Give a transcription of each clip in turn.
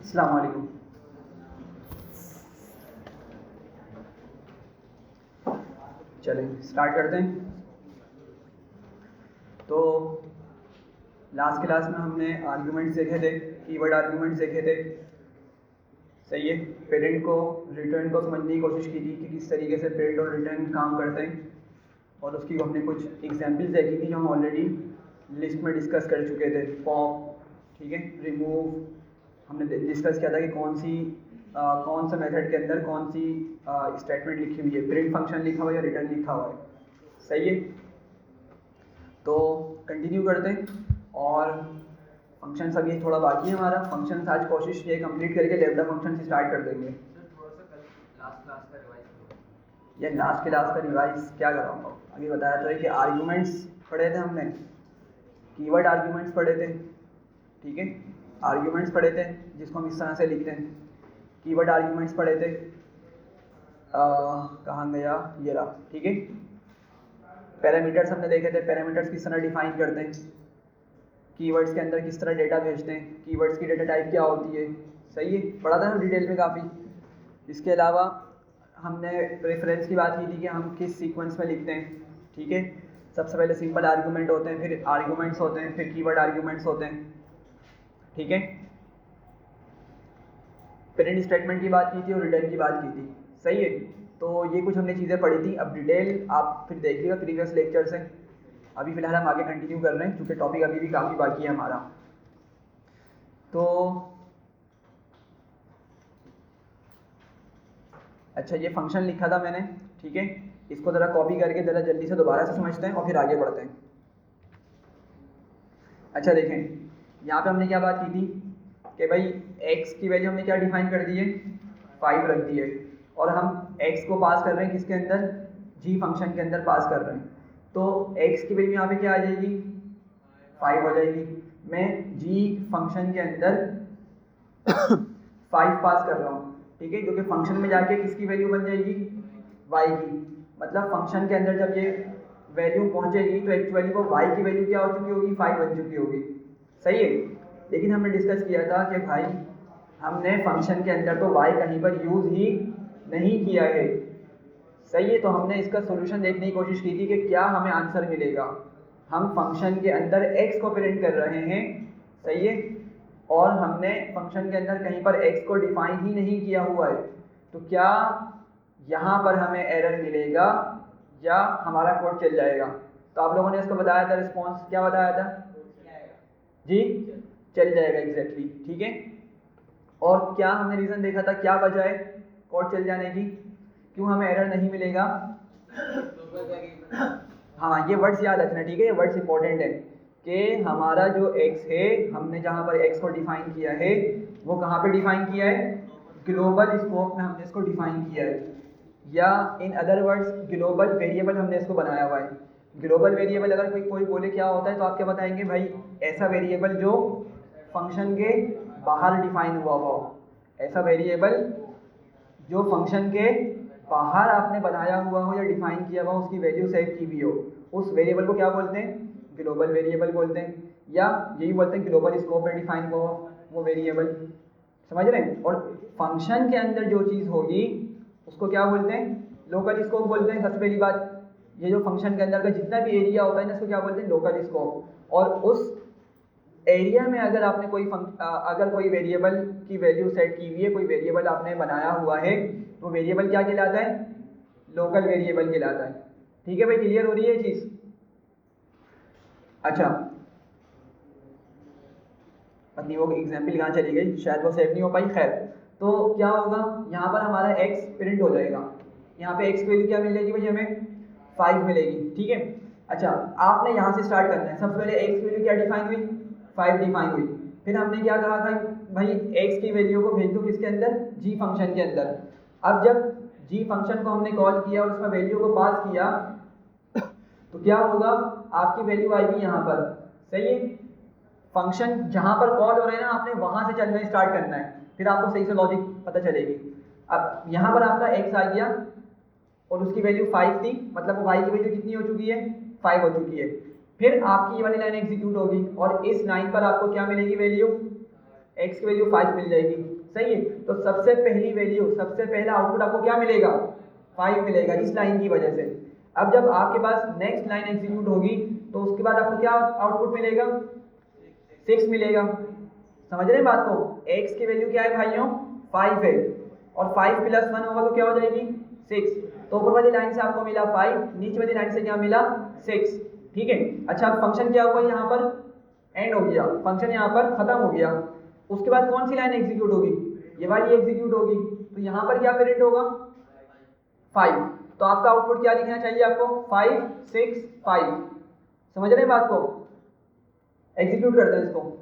अस्सलाम वालेकुम। चलें स्टार्ट करते हैं। तो लास्ट क्लास में हमने आर्गूमेंट्स देखे थे, कीवर्ड आर्गूमेंट्स देखे थे। सही है। पेरेंट को रिटर्न को समझने की कोशिश की थी कि किस तरीके से पेरेंट और रिटर्न काम करते हैं, और उसकी हमने कुछ एग्जांपल्स देखी थी जो हम ऑलरेडी लिस्ट में डिस्कस कर चुके थे। पॉप, ठीक है, रिमूव, हमने डिस्कस किया था कि कौन सा मेथड के अंदर कौन सी स्टेटमेंट लिखी हुई है, प्रिंट फंक्शन लिखा हुआ है या रिटर्न लिखा हुआ है। सही है। तो कंटिन्यू करते हैं, और फंक्शन सब ये थोड़ा बाकी है हमारा। फंक्शन आज कोशिश ये कंप्लीट करके लेब्डा फंक्शन से स्टार्ट कर देंगे। या लास्ट क्लास का रिवाइज क्या कराऊंगा, अभी बताया तो है कि आर्गूमेंट्स पढ़े थे हमने, कीवर्ड आर्गूमेंट्स पढ़े थे, ठीक है, आर्गूमेंट्स पढ़े थे जिसको हम इस तरह से लिखते हैं। कीवर्ड आर्गूमेंट्स पढ़े थे, कहाँ गया, ये रहा, ठीक है। पैरामीटर्स हमने देखे थे, पैरामीटर्स किस तरह डिफाइन करते हैं, कीवर्ड्स के अंदर किस तरह डेटा भेजते हैं, कीवर्ड्स की डेटा टाइप क्या होती है। सही है, पढ़ा था हम डिटेल में काफ़ी। इसके अलावा हमने रेफरेंस की बात की थी कि हम किस सीक्वेंस में लिखते हैं, ठीक है। सबसे पहले सिंपल आर्गूमेंट होते हैं, फिर आर्गूमेंट्स होते हैं, फिर कीवर्ड आर्गूमेंट्स होते हैं, ठीक है। प्रिंट स्टेटमेंट की बात की थी और रिटर्न की बात की थी। सही है। तो ये कुछ हमने चीज़ें पढ़ी थी। अब डिटेल आप फिर देखिएगा प्रीवियस लेक्चर से। अभी फिलहाल हम आगे कंटिन्यू कर रहे हैं क्योंकि टॉपिक अभी भी काफ़ी बाकी है हमारा। तो अच्छा, ये फंक्शन लिखा था मैंने, ठीक है। इसको ज़रा कॉपी करके ज़रा जल्दी से दोबारा से समझते हैं और फिर आगे बढ़ते हैं। अच्छा देखें, यहाँ पे हमने क्या बात की थी कि भाई x की वैल्यू हमने क्या डिफाइन कर दी है, 5 रख दी है, और हम x को पास कर रहे हैं किसके अंदर, g फंक्शन के अंदर पास कर रहे हैं। तो x की वैल्यू यहाँ पे क्या आ जाएगी, 5 हो जाएगी। मैं g फंक्शन के अंदर 5 पास कर रहा हूँ, ठीक है, जो कि फंक्शन में जाके किसकी वैल्यू बन जाएगी, y की। मतलब फंक्शन के अंदर जब ये वैल्यू पहुँचेगी तो एक्चुअली वो y की वैल्यू क्या हो चुकी होगी, 5 बन चुकी होगी। सही है। लेकिन हमने डिस्कस किया था कि भाई हमने फंक्शन के अंदर तो y कहीं पर यूज़ ही नहीं किया है। सही है। तो हमने इसका सोल्यूशन देखने की कोशिश की थी कि क्या हमें आंसर मिलेगा। हम फंक्शन के अंदर x को प्रिंट कर रहे हैं, सही है, और हमने फंक्शन के अंदर कहीं पर x को डिफाइन ही नहीं किया हुआ है। तो क्या यहाँ पर हमें एरर मिलेगा या हमारा कोड चल जाएगा। तो आप लोगों ने इसको बताया था, रिस्पॉन्स क्या बताया था जी, चल जाएगा, एग्जैक्टली, ठीक है। और क्या हमने रीज़न देखा था, क्या वजह है कोड चल जाने की, क्यों हमें एरर नहीं मिलेगा। हाँ, ये वर्ड्स याद रखना, ठीक है, ये वर्ड्स इंपॉर्टेंट है कि हमारा जो x है, हमने जहाँ पर x को डिफाइन किया है वो कहाँ पे डिफाइन किया है, ग्लोबल स्कोप में हमने इसको डिफाइन किया है, या in other words global variable हमने इसको बनाया हुआ है। ग्लोबल वेरिएबल अगर कोई बोले क्या होता है तो आप क्या बताएंगे, भाई ऐसा वेरिएबल जो फंक्शन के बाहर डिफाइन हुआ हो, ऐसा वेरिएबल जो फंक्शन के बाहर आपने बनाया हुआ हो या डिफाइन किया हुआ हो, उसकी वैल्यू सेव की हुई हो, उस वेरिएबल को क्या बोलते हैं, ग्लोबल वेरिएबल बोलते हैं, या यही बोलते हैं ग्लोबल स्कोप में डिफाइन हुआ वो वेरिएबल। समझ रहे हैं। और फंक्शन के अंदर जो चीज़ होगी उसको क्या बोलते हैं, लोकल स्कोप बोलते हैं। सबसे पहली बात, ये जो फंक्शन के अंदर का जितना भी एरिया होता है ना, इसको क्या बोलते हैं, लोकल स्कोप। और उस एरिया में अगर आपने अगर कोई वेरिएबल की वैल्यू सेट की हुई है, कोई वेरिएबल आपने बनाया हुआ है, तो वेरिएबल क्या कहलाता है, लोकल वेरिएबल कहलाता है। ठीक है भाई, क्लियर हो रही है ये चीज़। अच्छा, पता नहीं वो एग्जाम्पल कहाँ चली गई, शायद वो सेव नहीं हो पाई। खैर, तो क्या होगा, यहाँ पर हमारा x प्रिंट हो जाएगा। यहाँ पे x की वैल्यू क्या मिलेगी भाई, हमें 5 मिलेगी, ठीक है। अच्छा, आपने यहाँ से स्टार्ट करना है। सबसे पहले x की वैल्यू क्या डिफाइन हुई, 5 डिफाइन हुई। फिर हमने क्या कहा था, भाई x की वैल्यू को भेज दो किसके अंदर, g फंक्शन के अंदर। अब जब g फंक्शन को हमने कॉल किया और उसमें वैल्यू को पास किया तो क्या होगा, आपकी वैल्यू आएगी यहाँ पर। सही है। फंक्शन जहाँ पर कॉल हो रहा है ना, आपने वहाँ से चलना स्टार्ट करना है, फिर आपको सही से लॉजिक पता चलेगी। अब यहाँ पर आपका x आ गया और उसकी वैल्यू 5 थी, मतलब y की वैल्यू कितनी हो चुकी है, 5 हो चुकी है। फिर आपकी ये वाली लाइन एग्जीक्यूट होगी और इस लाइन पर आपको क्या मिलेगी, वैल्यू x की वैल्यू 5 मिल जाएगी। सही है। तो सबसे पहली वैल्यू, सबसे पहला आउटपुट आपको क्या मिलेगा, 5 मिलेगा इस लाइन की वजह से। अब जब आपके पास नेक्स्ट लाइन एग्जीक्यूट होगी तो उसके बाद आपको क्या आउटपुट मिलेगा, 6 मिलेगा। समझ रहे हैं बात को, x की वैल्यू क्या है भाइयों, 5 है, और 5 प्लस 1 होगा तो क्या हो जाएगी 6। तो ऊपर वाली लाइन से आपको मिला 5, नीचे वाली लाइन से क्या मिला 6, ठीक है। अच्छा फंक्शन क्या हुआ, यहाँ पर एंड हो गया, फंक्शन यहाँ पर खत्म हो गया। उसके बाद कौन सी लाइन एग्जीक्यूट होगी, ये वाली एग्जीक्यूट होगी। तो यहाँ पर क्या प्रिंट होगा 5। तो आपका आउटपुट क्या दिखना चाहिए आपको, 5 6 5। समझ रहे हैं बात को, एग्जीक्यूट करते हैं इसको।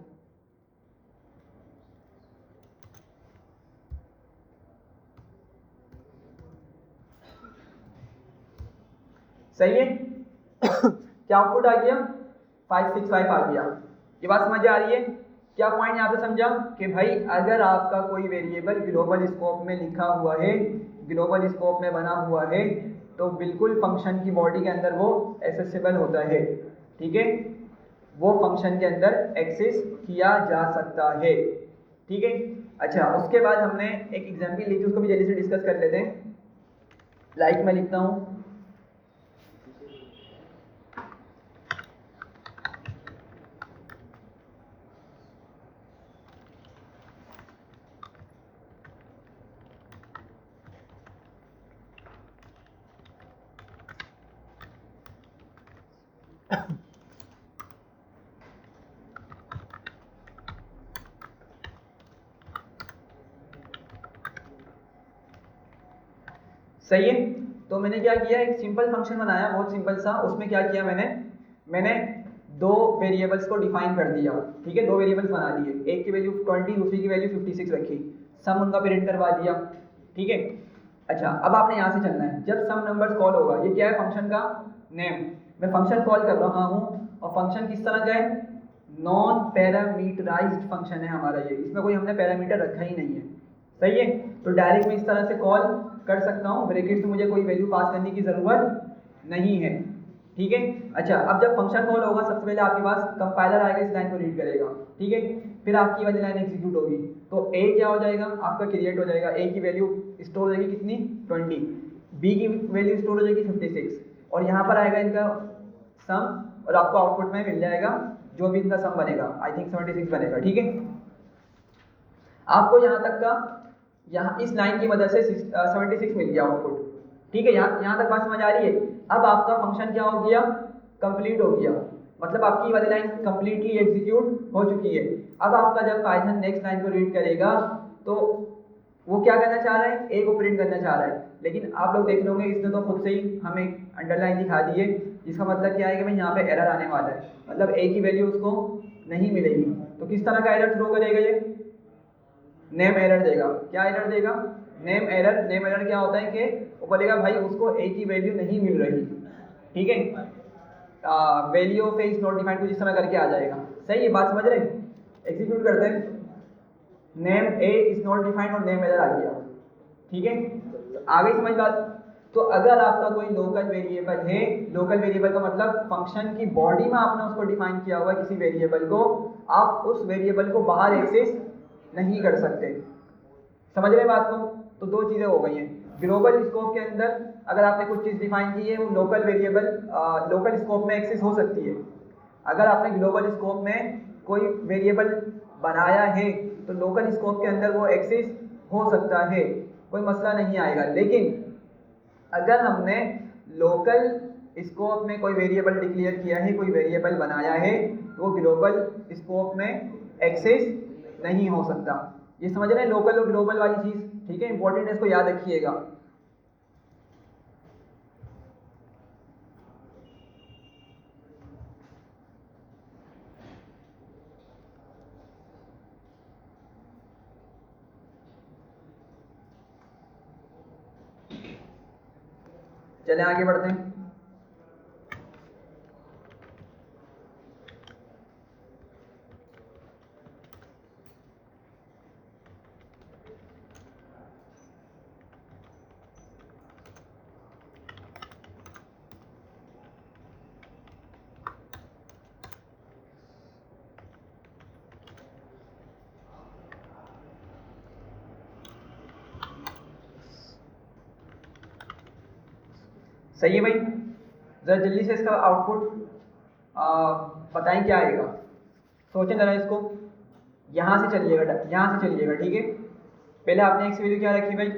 सही है क्या आउटपुट आ गया, 5 6 5 आ गया। ये बात समझ आ रही है। क्या पॉइंट यहाँ पे समझा कि भाई अगर आपका कोई वेरिएबल ग्लोबल स्कोप में लिखा हुआ है, ग्लोबल स्कोप में बना हुआ है, तो बिल्कुल फंक्शन की बॉडी के अंदर वो एक्सेसिबल होता है, ठीक है, वो फंक्शन के अंदर एक्सेस किया जा सकता है, ठीक है। अच्छा उसके बाद हमने एक एग्जाम्पल ली थी, उसको भी जल्दी से डिस्कस कर लेते हैं। लाइक मैं लिखता हूँ, सही है। तो मैंने क्या किया, एक सिंपल फंक्शन बनाया, बहुत सिंपल सा। उसमें क्या किया मैंने दो वेरिएबल्स को डिफाइन कर दिया, ठीक है, दो वेरिएबल्स बना दिए, एक की वैल्यू 20, दूसरी की वैल्यू 56 रखी, सम उनका प्रिंट करवा दिया, ठीक है। अच्छा अब आपने यहाँ से चलना है, जब सम नंबर्स कॉल होगा, ये क्या है फंक्शन का नेम, मैं फंक्शन कॉल कर रहा हूँ, और फंक्शन किस तरह का है, नॉन पैरामीटराइज्ड फंक्शन है हमारा ये, इसमें कोई हमने पैरामीटर रखा ही नहीं है, सही है। तो डायरेक्ट मैं इस तरह से कॉल कर सकता हूँ, ब्रैकेट से मुझे कोई वैल्यू पास करने की ज़रूरत नहीं है, ठीक है। अच्छा अब जब फंक्शन कॉल होगा, सबसे पहले आपके पास कंपाइलर आएगा, इस लाइन को रीड करेगा, ठीक है, फिर आपकी वाली लाइन एग्जीक्यूट होगी। तो ए क्या हो जाएगा आपका, क्रिएट हो जाएगा, ए की वैल्यू स्टोर हो जाएगी कितनी 20, बी की वैल्यू स्टोर हो जाएगी 56, और यहाँ पर आएगा इनका सम, और आपको आउटपुट में मिल जाएगा जो भी इनका सम बनेगा, आई थिंक 76 बनेगा, ठीक है। आपको यहाँ तक का, यहाँ इस लाइन की मदद से 76 मिल गया आउटपुट, ठीक है। यहाँ तक बात समझ आ रही है। अब आपका फंक्शन क्या हो गया, कंप्लीट हो गया, मतलब आपकी वाली लाइन कंप्लीटली एग्जीक्यूट हो चुकी है। अब आपका जब पाइथन नेक्स्ट लाइन को रीड करेगा तो वो क्या करना चाह रहा है, ए को प्रिंट करना चाह रहा है, लेकिन आप लोग देख लोगे इसने तो खुद से ही हमें अंडरलाइन दिखा दी है, जिसका मतलब क्या है कि भाई यहाँ पे एरर आने वाला है, मतलब ए की वैल्यू उसको नहीं मिलेगी। तो किस तरह का एरर थ्रो करेगा ये, नेम एरर देगा। क्या एरर देगा, नेम एरर। नेम एरर क्या होता है कि वो बोलेगा भाई उसको ए की वैल्यू नहीं मिल रही, ठीक है, value of A is not defined, कुछ इस तरह करके आ जाएगा, सही है, बात समझ रहे हैं। एग्जीक्यूट करते हैं, name A is not defined और नेम एरर आ गया, ठीक है, तो आगे समझ बात। तो अगर आपका कोई लोकल वेरिएबल है, लोकल वेरिएबल का मतलब फंक्शन की बॉडी में आपने उसको डिफाइन किया हुआ है किसी वेरिएबल को, आप उस वेरिएबल को बाहर एक्सेस नहीं कर सकते, समझ रहे बात को। तो दो चीज़ें हो गई हैं, ग्लोबल स्कोप के अंदर अगर आपने कुछ चीज़ डिफाइन की है, वो लोकल वेरिएबल लोकल स्कोप में एक्सेस हो सकती है। अगर आपने ग्लोबल स्कोप में कोई वेरिएबल बनाया है तो लोकल स्कोप के अंदर वो एक्सेस हो सकता है, कोई मसला नहीं आएगा। लेकिन अगर हमने लोकल स्कोप में कोई वेरिएबल डिक्लेयर किया है, कोई वेरिएबल बनाया है, तो वो ग्लोबल स्कोप में एक्सेस नहीं हो सकता। ये समझ रहे हैं लोकल और ग्लोबल वाली चीज़, ठीक है, इंपॉर्टेंट है, इसको याद रखिएगा। चलें आगे बढ़ते हैं। सही है भाई। ज़रा जल्दी से इसका आउटपुट बताएं क्या आएगा, सोचें ज़रा इसको। यहाँ से चलिएगा, यहाँ से चलिएगा, ठीक है। पहले आपने एक्स वैल्यू क्या रखी भाई,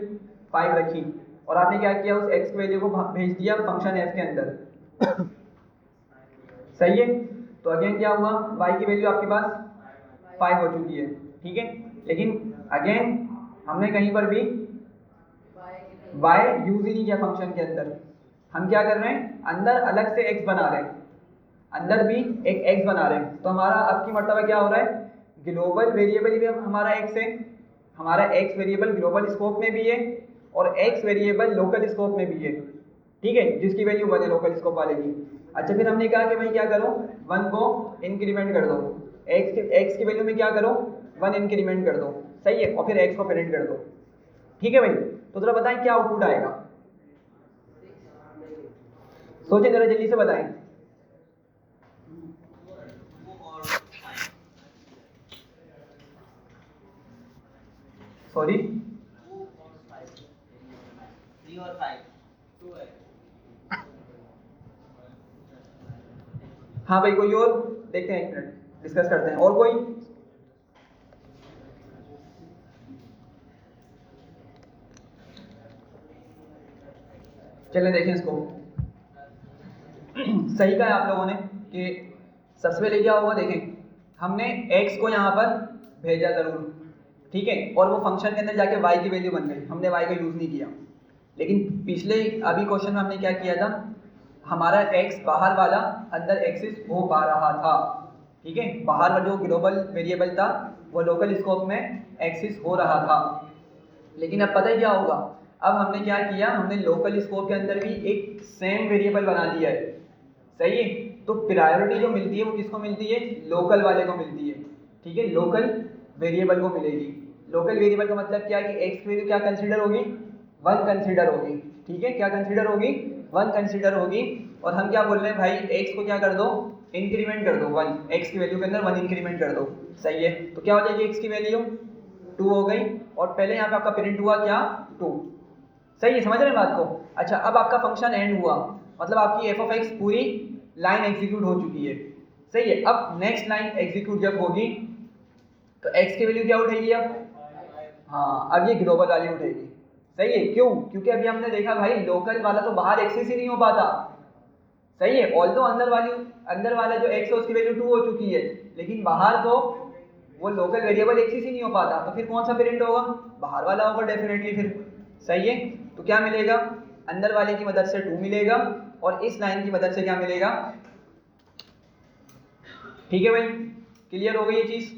5 रखी, और आपने क्या किया, उस एक्स वैल्यू को भेज दिया फंक्शन एफ के अंदर। सही है। तो अगेन क्या हुआ, y की वैल्यू आपके पास 5 हो चुकी है, ठीक है। लेकिन अगेन हमने कहीं पर भी y यूज ही नहीं किया फंक्शन के अंदर। हम क्या कर रहे हैं, अंदर अलग से x बना रहे हैं, अंदर भी एक x बना रहे हैं। तो हमारा अब की मर्तबा क्या हो रहा है, ग्लोबल वेरिएबल भी हमारा x है, हमारा x वेरिएबल ग्लोबल स्कोप में भी है और x वेरिएबल लोकल स्कोप में भी है, ठीक है, जिसकी वैल्यू 1 है लोकल स्कोप वाले की। अच्छा, फिर हमने कहा कि भाई क्या करो, 1 को इंक्रीमेंट कर दो, x की वैल्यू में क्या करो, 1 इंक्रीमेंट कर दो, सही है, और फिर x को प्रिंट कर दो, ठीक है भाई। तो जरा बताएं क्या आउटपुट आएगा, सोचें जरा जल्दी से बताएं। सॉरी, 3 और 5 2 है। हाँ भाई, कोई और देखते हैं, एक मिनट डिस्कस करते हैं, और कोई। चलें देखें इसको। सही कहा है आप लोगों ने कि सबसे पहले क्या हुआ, देखें हमने x को यहाँ पर भेजा जरूर, ठीक है, और वो फंक्शन के अंदर जाके y की वैल्यू बन गई, हमने y का यूज़ नहीं किया। लेकिन पिछले अभी क्वेश्चन में हमने क्या किया था, हमारा x बाहर वाला अंदर एक्सिस हो पा रहा था, ठीक है, बाहर वाला जो ग्लोबल वेरिएबल था वो लोकल स्कोप में एक्सिस हो रहा था। लेकिन अब पता है क्या होगा, अब हमने क्या किया, हमने लोकल स्कोप के अंदर भी एक सेम वेरिएबल बना दिया है, सही है। तो प्रायोरिटी जो मिलती है वो किसको मिलती है, लोकल वाले को मिलती है, ठीक है, लोकल वेरिएबल को मिलेगी। लोकल वेरिएबल का मतलब क्या है कि एक्स की वैल्यू क्या कंसीडर होगी, 1 कंसीडर होगी, ठीक है, क्या कंसीडर होगी, 1 कंसीडर होगी। और हम क्या बोल रहे हैं भाई, एक्स को क्या कर दो, इंक्रीमेंट कर दो 1, एक्स की वैल्यू के अंदर 1 इंक्रीमेंट कर दो, सही है। तो क्या हो जाएगी, एक्स की वैल्यू 2 हो गई, और पहले यहाँ पे आपका प्रिंट हुआ क्या, 2, सही है, समझ रहे हैं बात को। अच्छा, अब आपका फंक्शन एंड हुआ, मतलब आपकी एफ ऑफ एक्स पूरी लाइन एग्जीक्यूट हो चुकी है, सही है। अब नेक्स्ट लाइन एग्जीक्यूट जब होगी तो एक्स की वैल्यू क्या उठेगी अब, हाँ, अब ये ग्लोबल वाली उठेगी, सही है। क्यों, क्योंकि अभी हमने देखा भाई लोकल वाला तो बाहर एक्सेस ही नहीं हो पाता, सही है, ऑल तो अंदर वाला जो एक्स है उसकी वैल्यू 2 हो चुकी है, लेकिन बाहर तो वो लोकल वेरिएबल एक्सेस ही नहीं हो पाता, तो फिर कौन सा प्रिंट होगा, बाहर वाला होगा डेफिनेटली फिर, सही है। तो क्या मिलेगा, अंदर वाले की मदद से 2 मिलेगा और इस लाइन की मदद से क्या मिलेगा, ठीक है भाई, क्लियर हो गई ये चीज।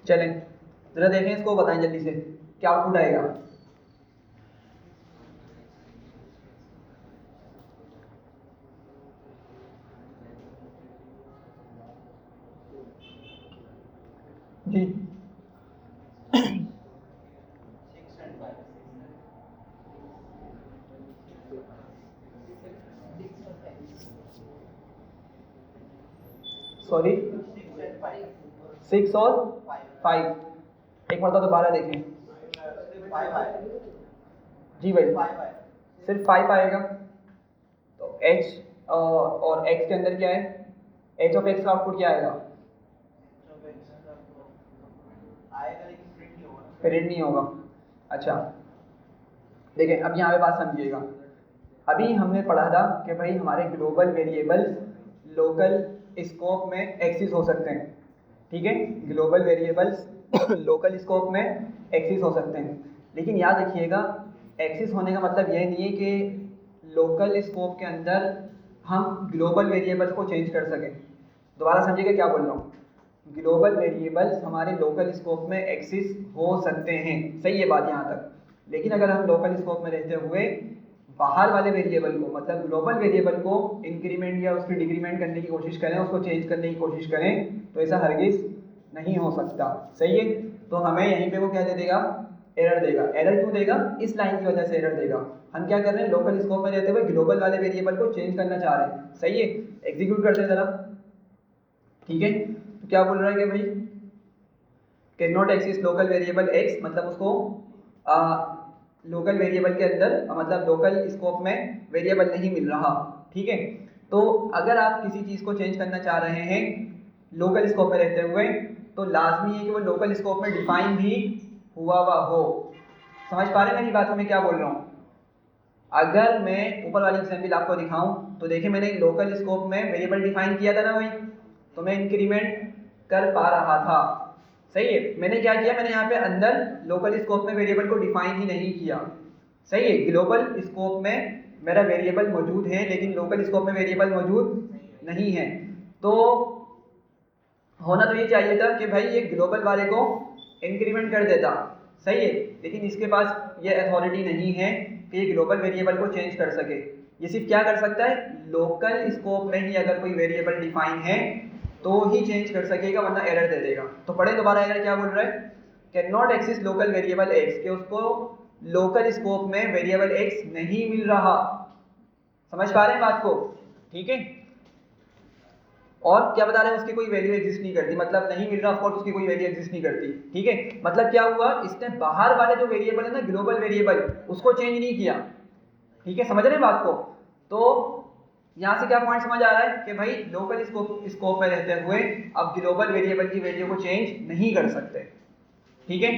चलें जरा देखें इसको, बताएं जल्दी से क्या आउटपुट आएगा। जी 6 and 5 सॉरी, 6 and 5 6 और 5 5, एक मरतबा दोबारा देखें। 5 है जी भाई, 5 है सिर्फ 5 आएगा, तो h और x के अंदर क्या है, h ऑफ x का आउटपुट क्या आएगा, आएगा लेकिन प्रिंट नहीं होगा, प्रिंट नहीं होगा। अच्छा देखें, अब यहाँ पे बात समझिएगा, अभी हमने पढ़ा था कि भाई हमारे ग्लोबल वेरिएबल्स लोकल स्कोप में एक्सिस हो सकते हैं, ठीक है, ग्लोबल वेरिएबल्स लोकल स्कोप में एक्सिस हो सकते हैं। लेकिन याद रखिएगा, एक्सिस होने का मतलब यह नहीं है कि लोकल स्कोप के अंदर हम ग्लोबल वेरिएबल्स को चेंज कर सकें। दोबारा समझिएगा क्या बोल रहा हूँ, ग्लोबल वेरिएबल्स हमारे लोकल स्कोप में एक्सिस हो सकते हैं, सही है बात यहाँ तक। लेकिन अगर हम लोकल स्कोप में रहते हुए बाहर वाले वेरिएबल को, मतलब ग्लोबल वेरिएबल को इंक्रीमेंट या उसकी डिक्रीमेंट करने की कोशिश करें, उसको चेंज करने की कोशिश करें, तो ऐसा हरगिज नहीं हो सकता। सही है, तो हमें यहीं पे वो क्या दे देगा, एरर देगा। एरर क्यों देगा, इस लाइन की वजह से एरर देगा। हम क्या कर रहे हैं, लोकल स्कोप में रहते हुए ग्लोबल वाले वेरिएबल को चेंज करना चाह रहे हैं। सही है, एग्जीक्यूट करते हैं जरा। ठीक है, तो क्या बोल रहा है कि भाई can not axis local variable x, मतलब उसको लोकल वेरिएबल के अंदर, मतलब लोकल स्कोप में वेरिएबल नहीं मिल रहा। ठीक है, तो अगर आप किसी चीज़ को चेंज करना चाह रहे हैं लोकल स्कोप में रहते हुए, तो लाजमी है कि वो लोकल स्कोप में डिफाइन भी हुआ हो। समझ पा रहे हैं मेरी बात को, मैं क्या बोल रहा हूँ? अगर मैं ऊपर वाली एग्जाम्पल आपको दिखाऊं, तो देखिए मैंने लोकल स्कोप में वेरिएबल डिफाइन किया था ना भाई, तो मैं इंक्रीमेंट कर पा रहा था। सही है, मैंने क्या किया, मैंने यहाँ पे अंदर लोकल स्कोप में वेरिएबल को डिफाइन ही नहीं किया। सही है, ग्लोबल स्कोप में मेरा वेरिएबल मौजूद है, लेकिन लोकल स्कोप में वेरिएबल मौजूद नहीं है। तो होना तो ये चाहिए था कि भाई ये ग्लोबल वाले को इंक्रीमेंट कर देता। सही है, लेकिन इसके पास ये अथॉरिटी नहीं है कि ये ग्लोबल वेरिएबल को चेंज कर सके। ये सिर्फ क्या कर सकता है, लोकल स्कोप में ही अगर कोई वेरिएबल डिफाइन है तो ही चेंज कर सकेगा, वरना एरर दे देगा। तो पढ़े दोबारा, एरर क्या बोल रहा है, can not axis local variable x, कि उसको लोकल स्कोप में वेरिएबल एक्स नहीं मिल रहा। समझ पा रहे हैं बात को? ठीक है, और क्या बता रहे हैं, उसकी कोई वैल्यू एग्जिस्ट नहीं करती, मतलब नहीं मिल रहा, ऑफ कोर्स उसकी कोई वैल्यू एग्जिस्ट नहीं करती। ठीक है, मतलब क्या हुआ, इसने बाहर वाले जो वेरिएबल है ना, ग्लोबल वेरिएबल, उसको चेंज नहीं किया। ठीक है, समझ रहे हैं बात को? तो यहाँ से क्या पॉइंट समझ आ रहा है कि भाई लोकल स्कोप में रहते हुए अब ग्लोबल वेरिएबल की वैल्यू को चेंज नहीं कर सकते। ठीक है,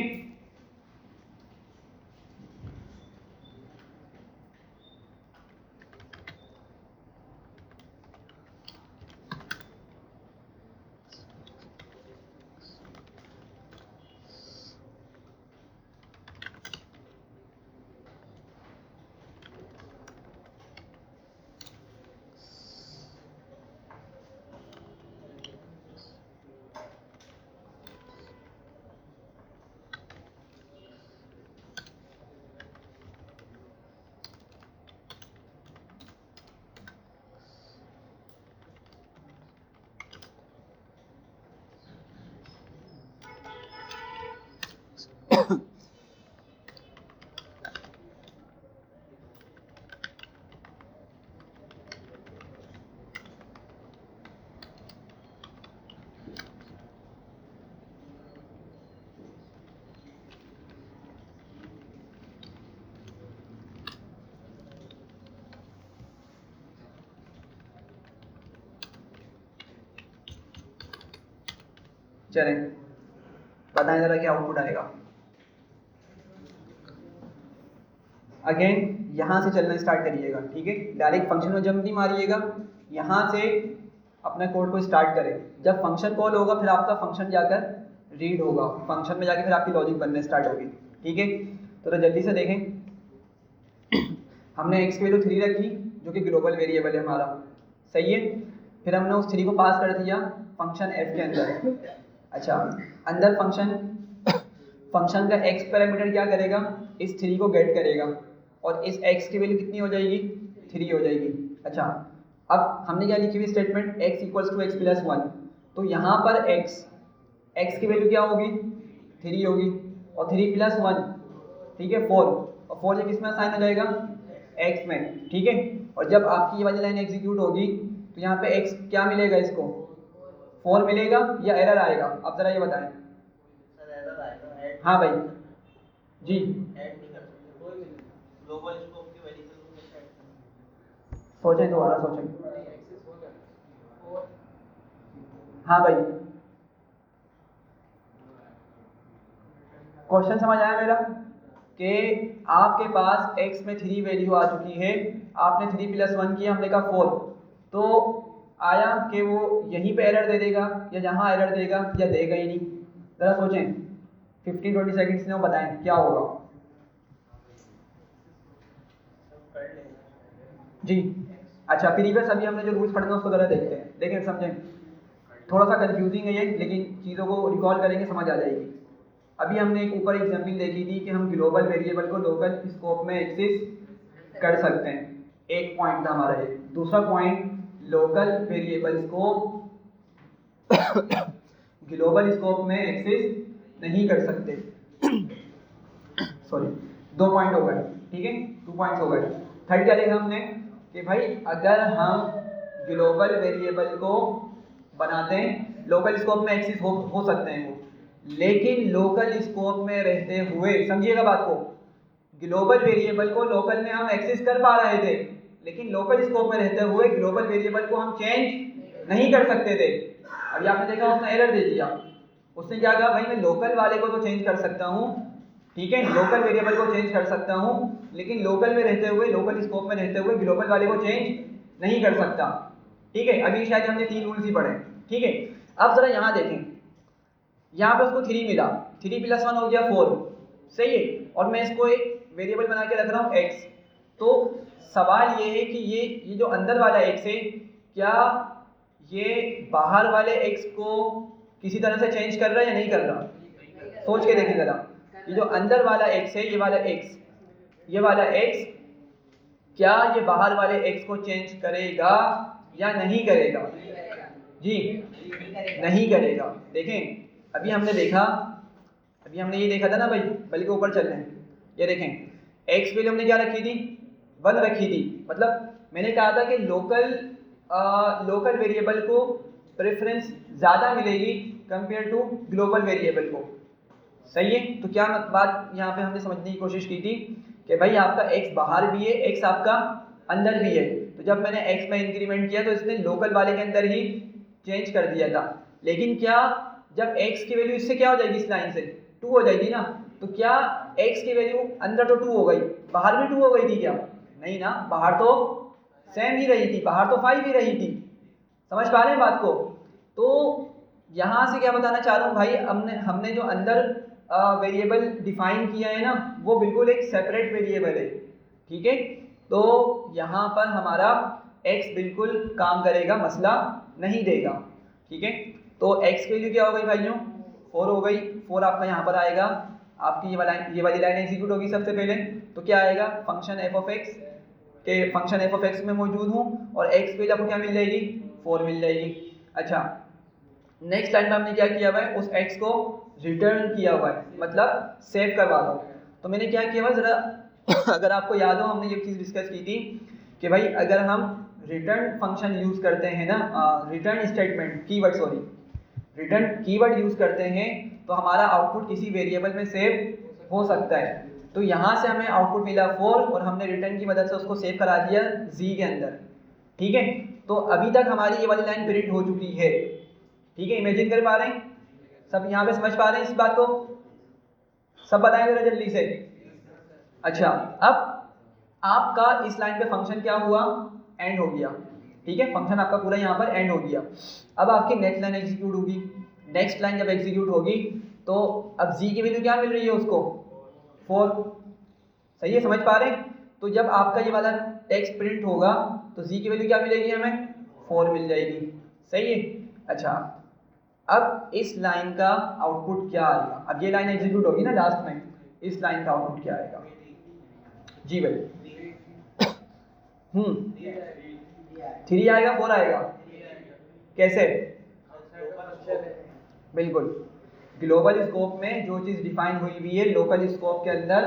चलें बताएं जरा क्या आउटपुट आएगा। अगेन यहाँ से चलना स्टार्ट करिएगा। ठीक है, डायरेक्ट फंक्शन में जंप नहीं मारिएगा, यहाँ से अपने कोड को स्टार्ट करें। जब फंक्शन कॉल होगा फिर आपका फंक्शन जाकर रीड होगा, फंक्शन में जाकर फिर आपकी लॉजिक बनने स्टार्ट होगी। ठीक है, तो जल्दी से देखें। हमने x की वैल्यू 3 रखी जो कि ग्लोबल वेरिएबल है हमारा। सही है, फिर हमने उस 3 को पास कर दिया फंक्शन f के अंदर। अच्छा, अंदर फंक्शन का x पैरामीटर क्या करेगा, इस 3 को गेट करेगा और इस x की वैल्यू कितनी हो जाएगी, 3 हो जाएगी। अच्छा, अब हमने क्या लिखी हुई statement, x equals to X plus 1, तो यहाँ पर x की वैल्यू क्या होगी, 3 होगी, और 3 प्लस 1, ठीक है 4, और 4 ये किस में असाइन हो जाएगा, x में। ठीक है, और जब आपकी ये वाली लाइन एग्जीक्यूट होगी तो यहाँ पे x क्या मिलेगा, इसको 4 मिलेगा या एरर आएगा, आप जरा ये बताएं। सर एरर आएगा, ऐड हाँ भाई जी, ऐड नहीं कर सकते कोई भी ग्लोबल स्कोप की वैल्यू से कुछ ऐड नहीं। सोचें दोबारा सोचें। हाँ भाई, क्वेश्चन समझ आया मेरा, कि आपके पास x में 3 वैल्यू आ चुकी है, आपने 3 प्लस 1 किया, हमने कहा 4, तो आया कि वो यहीं पे एरर दे देगा या जहाँ एरर देगा या देगा ही नहीं। ज़रा सोचें, 15-20 सेकंड्स में वो बताएं क्या होगा। जी अच्छा, प्रीवियस अभी हमने जो रूल्स पढ़े ना उसको ज़रा देखते हैं, लेकिन समझें थोड़ा सा कंफ्यूजिंग है ये, लेकिन चीज़ों को रिकॉल करेंगे समझ आ जाएगी। अभी हमने एक ऊपर एग्जाम्पल देखी थी कि हम ग्लोबल वेरिएबल को लोकल स्कोप में एक्सिस कर सकते हैं। एक पॉइंट था हमारा ये। दूसरा पॉइंट, लोकल वेरिएबल्स को ग्लोबल स्कोप में एक्सेस नहीं कर सकते। सॉरी, 2 पॉइंट हो गए, ठीक है, 2 पॉइंट्स हो गए। थर्ड क्या देखा हमने कि भाई अगर हम ग्लोबल वेरिएबल को बनाते हैं, लोकल स्कोप में एक्सेस हो सकते हैं वो, लेकिन लोकल स्कोप में रहते हुए, समझिएगा बात को, ग्लोबल वेरिएबल को लोकल में हम एक्सेस कर पा रहे थे, लेकिन लोकल स्कोप में रहते हुए ग्लोबल वेरिएबल को हम चेंज नहीं कर सकते थे। अभी आपने देखा उसने एरर दे दिया। उसने क्या कहा, भाई मैं लोकल वाले को तो चेंज कर सकता हूँ, ठीक है, लोकल वेरिएबल को चेंज कर सकता हूँ, लेकिन लोकल में रहते हुए, लोकल स्कोप में रहते हुए ग्लोबल वाले को चेंज नहीं कर सकता। ठीक है, अभी शायद हमने 3 रूल्स ही पढ़े, ठीक है। अब जरा यहाँ देखें, यहाँ पे उसको 3 मिला, 3 + 1 हो गया 4, सही है, और मैं इसको एक वेरिएबल बना के रख रहा हूँ x। तो सवाल ये है कि ये जो अंदर वाला x है, क्या ये बाहर वाले x को किसी तरह से चेंज कर रहा है या नहीं कर रहा? सोच के देखें जरा, ये जो अंदर वाला x है, ये वाला x, क्या ये बाहर वाले x को चेंज करेगा या नहीं करेगा? जी, नहीं करेगा। देखें, अभी हमने देखा, अभी हमने ये देखा था ना भाई, बल्कि ऊपर चल रहे हैं, ये देखें, x वैल्यू हमने क्या रखी थी, 1 रखी थी। मतलब मैंने कहा था कि लोकल वेरिएबल को प्रेफरेंस ज़्यादा मिलेगी कंपेयर टू ग्लोबल वेरिएबल को, सही है। तो क्या बात यहाँ पे हमने समझने की कोशिश की थी कि भाई आपका x बाहर भी है, x आपका अंदर भी है। तो जब मैंने x में इंक्रीमेंट किया तो इसने लोकल वाले के अंदर ही चेंज कर दिया था, लेकिन क्या जब x की वैल्यू इससे क्या हो जाएगी, इस लाइन से 2 हो जाएगी ना, तो क्या x की वैल्यू अंदर तो 2 हो गई, बाहर भी 2 हो गई थी क्या? नहीं ना, बाहर तो सेम ही रही थी, बाहर तो 5 ही रही थी। समझ पा रहे हैं बात को? तो यहाँ से क्या बताना चाह रहा हूँ भाई, हमने जो अंदर वेरिएबल डिफाइन किया है ना, वो बिल्कुल एक सेपरेट वेरिएबल है, ठीक है। तो यहाँ पर हमारा x बिल्कुल काम करेगा, मसला नहीं देगा, ठीक है। तो x की वैल्यू क्या हो गई भाइयों, 4 हो गई। 4 आपका यहाँ पर आएगा, आपकी ये वाली लाइन एग्जीक्यूट होगी सबसे पहले। तो क्या आएगा, फंक्शन f(x) के फंक्शन f(x) में मौजूद हूँ और x की वैल्यू आपको क्या मिल जाएगी, 4 मिल जाएगी। अच्छा, नेक्स्ट लाइन में हमने क्या किया हुआ है, उस x को रिटर्न किया हुआ है, मतलब सेव करवा दो। तो मैंने क्या किया हुआ है जरा अगर आपको याद हो, हमने ये चीज़ डिस्कस की थी कि भाई अगर हम रिटर्न फंक्शन यूज़ करते हैं ना, return statement keyword, sorry, return keyword use करते हैं, तो हमारा आउटपुट किसी वेरिएबल में सेव हो सकता है। तो यहाँ से हमें आउटपुट मिला 4 और हमने रिटर्न की मदद से उसको सेव करा दिया z के अंदर, ठीक है। तो अभी तक हमारी ये वाली लाइन प्रिंट हो चुकी है, ठीक है। इमेजिन कर पा रहे हैं सब, यहाँ पे समझ पा रहे हैं इस बात को? सब बताएं जरा जल्दी से। अच्छा, अब आपका इस लाइन पे फंक्शन क्या हुआ, एंड हो गया, ठीक है, फंक्शन आपका पूरा यहाँ पर एंड हो गया। अब आपकी नेक्स्ट लाइन एग्जीक्यूट होगी। नेक्स्ट लाइन जब एग्जीक्यूट होगी तो अब जी की वैल्यू क्या मिल रही है उसको, 4, सही है, समझ पा रहे हैं? तो जब आपका ये वाला टेक्स्ट प्रिंट होगा तो जी की वैल्यू क्या मिलेगी, हमें 4 मिल जाएगी, सही है। अच्छा, अब इस लाइन का आउटपुट क्या आएगा, अब ये लाइन एग्जीक्यूट होगी ना लास्ट में, इस लाइन का आउटपुट क्या आएगा? जी भाई, 3 आएगा, 4 आएगा, कैसे? बिल्कुल, ग्लोबल स्कोप में जो चीज़ डिफाइन हुई हुई है, लोकल स्कोप के अंदर,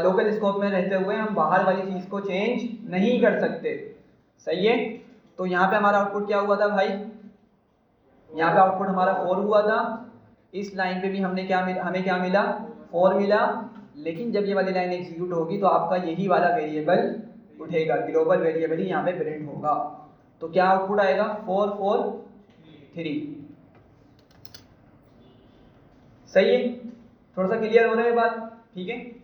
लोकल स्कोप में रहते हुए हम बाहर वाली चीज़ को चेंज नहीं कर सकते, सही है। तो यहाँ पे हमारा आउटपुट क्या हुआ था भाई, यहाँ पे आउटपुट हमारा 4 हुआ था। इस लाइन पे भी हमें क्या मिला, 4 मिला। लेकिन जब ये वाली लाइन एग्जीक्यूट होगी तो आपका यही वाला वेरिएबल उठेगा, ग्लोबल वेरिएबल ही यहाँ पे प्रिंट होगा। तो क्या आउटपुट आएगा, 4 4 3, सही है। थोड़ा सा क्लियर हो रहा है बात, ठीक है।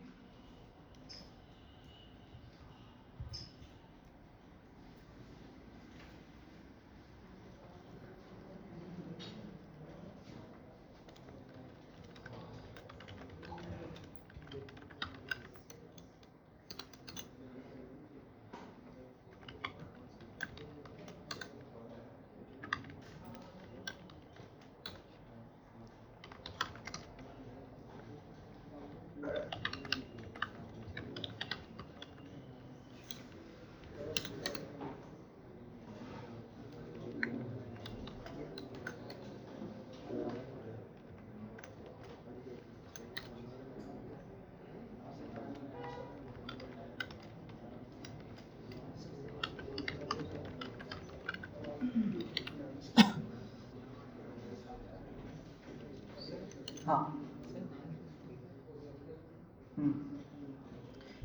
हाँ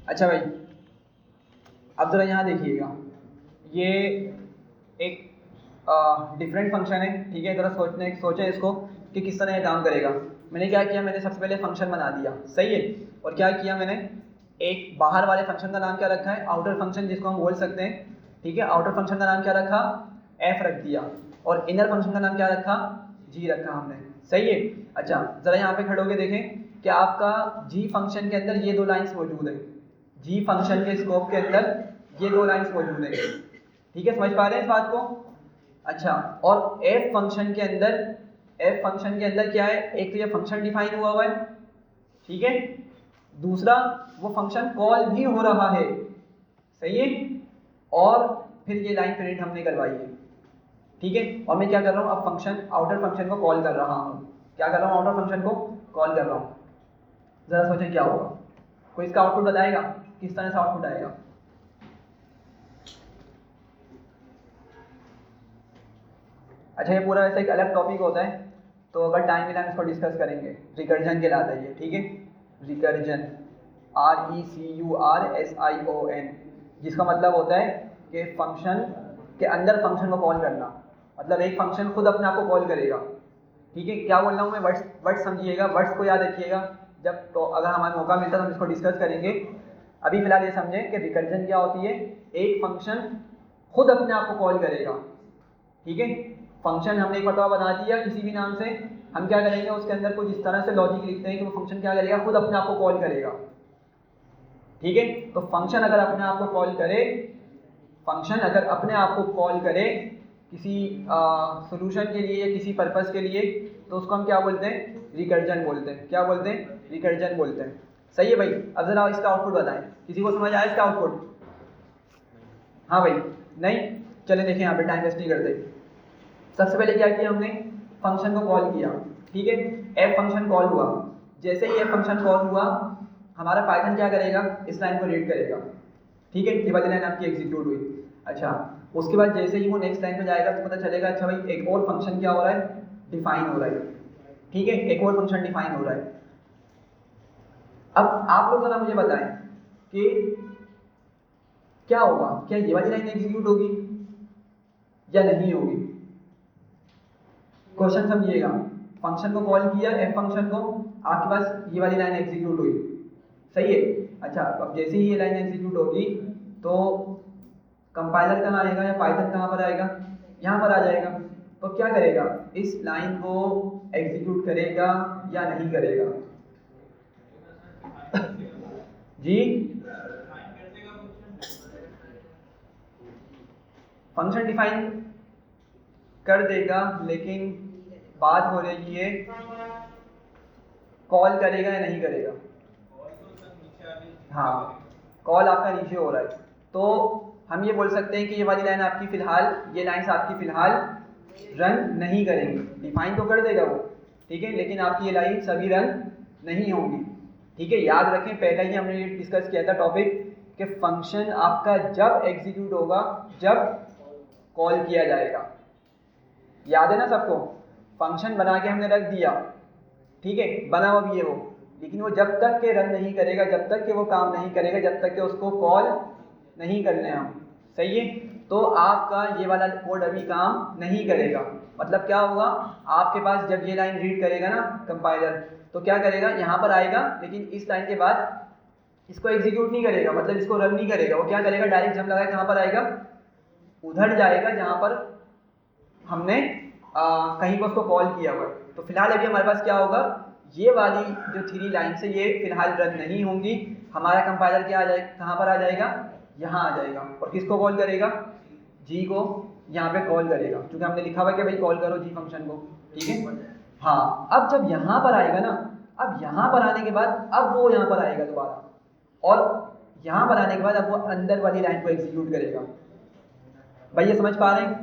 अच्छा भाई, अब ज़रा यहाँ देखिएगा, ये एक डिफरेंट फंक्शन है, ठीक है। ज़रा सोचें इसको कि किस तरह ये काम करेगा। मैंने क्या किया, मैंने सबसे पहले फंक्शन बना दिया, सही है। और क्या किया मैंने, एक बाहर वाले फंक्शन का नाम क्या रखा है, आउटर फंक्शन जिसको हम बोल सकते हैं, ठीक है। आउटर फंक्शन का नाम क्या रखा, एफ रख दिया, और इनर फंक्शन का नाम क्या रखा, जी रखा हमने, सही है। अच्छा ज़रा यहाँ पे खड़े होके देखें कि आपका जी फंक्शन के अंदर ये दो लाइन्स मौजूद है, जी फंक्शन के स्कोप के अंदर ये दो लाइन्स मौजूद है, ठीक है। समझ पा रहे हैं इस बात को। अच्छा, और एफ फंक्शन के अंदर क्या है, एक तो ये फंक्शन डिफाइन हुआ हुआ है, ठीक है। दूसरा वो फंक्शन कॉल भी हो रहा है, सही है। और फिर ये लाइन प्रिंट हमने करवाई है, ठीक है। और मैं क्या कर रहा हूँ, अब फंक्शन आउटर फंक्शन को कॉल कर रहा हूँ, क्या कर रहा हूँ, आउटर फंक्शन को कॉल कर रहा हूँ। ज़रा सोचें क्या होगा, कोई इसका आउटपुट बताएगा, किस तरह से आउटपुट आएगा। अच्छा, ये पूरा वैसे एक अलग टॉपिक होता है, तो अगर टाइम मिला हम इसको डिस्कस करेंगे। रिकर्जन कहलाता है ये, ठीक है। रिकर्जन, RECURSION, जिसका मतलब होता है कि फंक्शन के अंदर फंक्शन को कॉल करना, मतलब एक फंक्शन खुद अपने आप को कॉल करेगा, ठीक है। क्या बोल रहा हूँ मैं, वर्ड्स समझिएगा, वर्ड्स को याद रखिएगा, जब तो अगर हमारा मौका मिलता है तो हम इसको डिस्कस करेंगे। अभी फिलहाल ये समझें कि रिकर्जन क्या होती है, एक फंक्शन खुद अपने आप को कॉल करेगा, ठीक है। फंक्शन हमने एक मरतबा बना दिया किसी भी नाम से, हम क्या करेंगे, उसके अंदर कुछ इस तरह से लॉजिक लिखते हैं कि वो फंक्शन क्या करेगा, खुद अपने आप को कॉल करेगा, ठीक है। तो फंक्शन अगर अपने आप को कॉल करे, फंक्शन अगर अपने आप को कॉल करे किसी सॉल्यूशन के लिए या किसी पर्पस के लिए, तो उसको हम क्या बोलते हैं, रिकर्जन बोलते हैं। क्या बोलते हैं, रिकर्जन बोलते हैं, सही है भाई। अब जरा इसका आउटपुट बताएं, किसी को समझ आया इसका आउटपुट। हाँ भाई, नहीं, चले देखें, यहाँ पे टाइम वेस्ट नहीं करते। सबसे पहले क्या किया हमने, फंक्शन को कॉल किया, ठीक है। एफ फंक्शन कॉल हुआ, जैसे ही एफ फंक्शन कॉल हुआ, हमारा पाइथन क्या करेगा, इस लाइन को रीड करेगा, ठीक है। ये वाली लाइन आपकी एग्जीक्यूट हुई। अच्छा, उसके बाद जैसे ही वो नेक्स्ट लाइन पे जाएगा तो पता चलेगा, अच्छा भाई एक और फंक्शन क्या हो रहा है, डिफाइन हो रहा है, ठीक है। एक और फंक्शन डिफाइन हो रहा है। अब आप लोग जरा मुझे बताएं कि क्या होगा, क्या ये वाली लाइन एग्जीक्यूट होगी या नहीं होगी। क्वेश्चन समझिएगा, फंक्शन को कॉल किया, एफ फंक्शन को, आपके पास ये वाली लाइन एग्जीक्यूट हुई, सही है। अच्छा, अब जैसे ही ये लाइन एग्जीक्यूट होगी तो कंपाइलर कहाँ आएगा या पाइथन कहाँ पर आएगा, यहाँ पर आ जाएगा। तो क्या करेगा, इस लाइन को एग्जीक्यूट करेगा या नहीं करेगा जी। फंक्शन डिफाइन कर देगा, लेकिन बात हो रही है कॉल करेगा या नहीं करेगा। हाँ, कॉल आपका नीचे हो रहा है, तो हम ये बोल सकते हैं कि ये वाली लाइन आपकी फ़िलहाल, ये लाइन्स आपकी फ़िलहाल रन नहीं करेंगी। डिफाइन तो कर देगा वो, ठीक है, लेकिन आपकी ये लाइन सभी रन नहीं होंगी, ठीक है। याद रखें, पहले ही हमने ये डिस्कस किया था टॉपिक कि फंक्शन आपका जब एग्जीक्यूट होगा जब कॉल किया जाएगा। याद है ना सबको, फंक्शन बना के हमने रख दिया, ठीक है, बना हुआ भी है वो, लेकिन वो जब तक के रन नहीं करेगा, जब तक के वो काम नहीं करेगा, जब तक के उसको कॉल नहीं करने हम, सही है। तो आपका ये वाला कोड अभी काम नहीं करेगा। मतलब क्या होगा, आपके पास जब ये लाइन रीड करेगा ना कंपाइलर, तो क्या करेगा, यहाँ पर आएगा, लेकिन इस लाइन के बाद इसको एग्जीक्यूट नहीं करेगा, मतलब इसको रन नहीं करेगा। वो क्या करेगा, डायरेक्ट जंप लगा कहाँ पर आएगा, उधर जाएगा जहाँ पर हमने कहीं पर उसको कॉल किया हुआ है। तो फिलहाल अभी हमारे पास क्या होगा, ये वाली जो 3 लाइन से ये फिलहाल रन नहीं होंगी। हमारा कंपाइलर क्या आ जाएगा, कहाँ पर आ जाएगा, यहाँ आ जाएगा, और किसको कॉल करेगा, जी को यहाँ पे कॉल करेगा, क्योंकि हमने लिखा हुआ है कि भाई कॉल करो जी फंक्शन को, ठीक है। हाँ, अब जब यहाँ पर आएगा ना, अब यहाँ पर आने के बाद अब वो यहाँ पर आएगा दोबारा, और यहाँ पर आने के बाद अब वो अंदर वाली लाइन को एग्जीक्यूट करेगा। भाई ये समझ पा रहे हैं,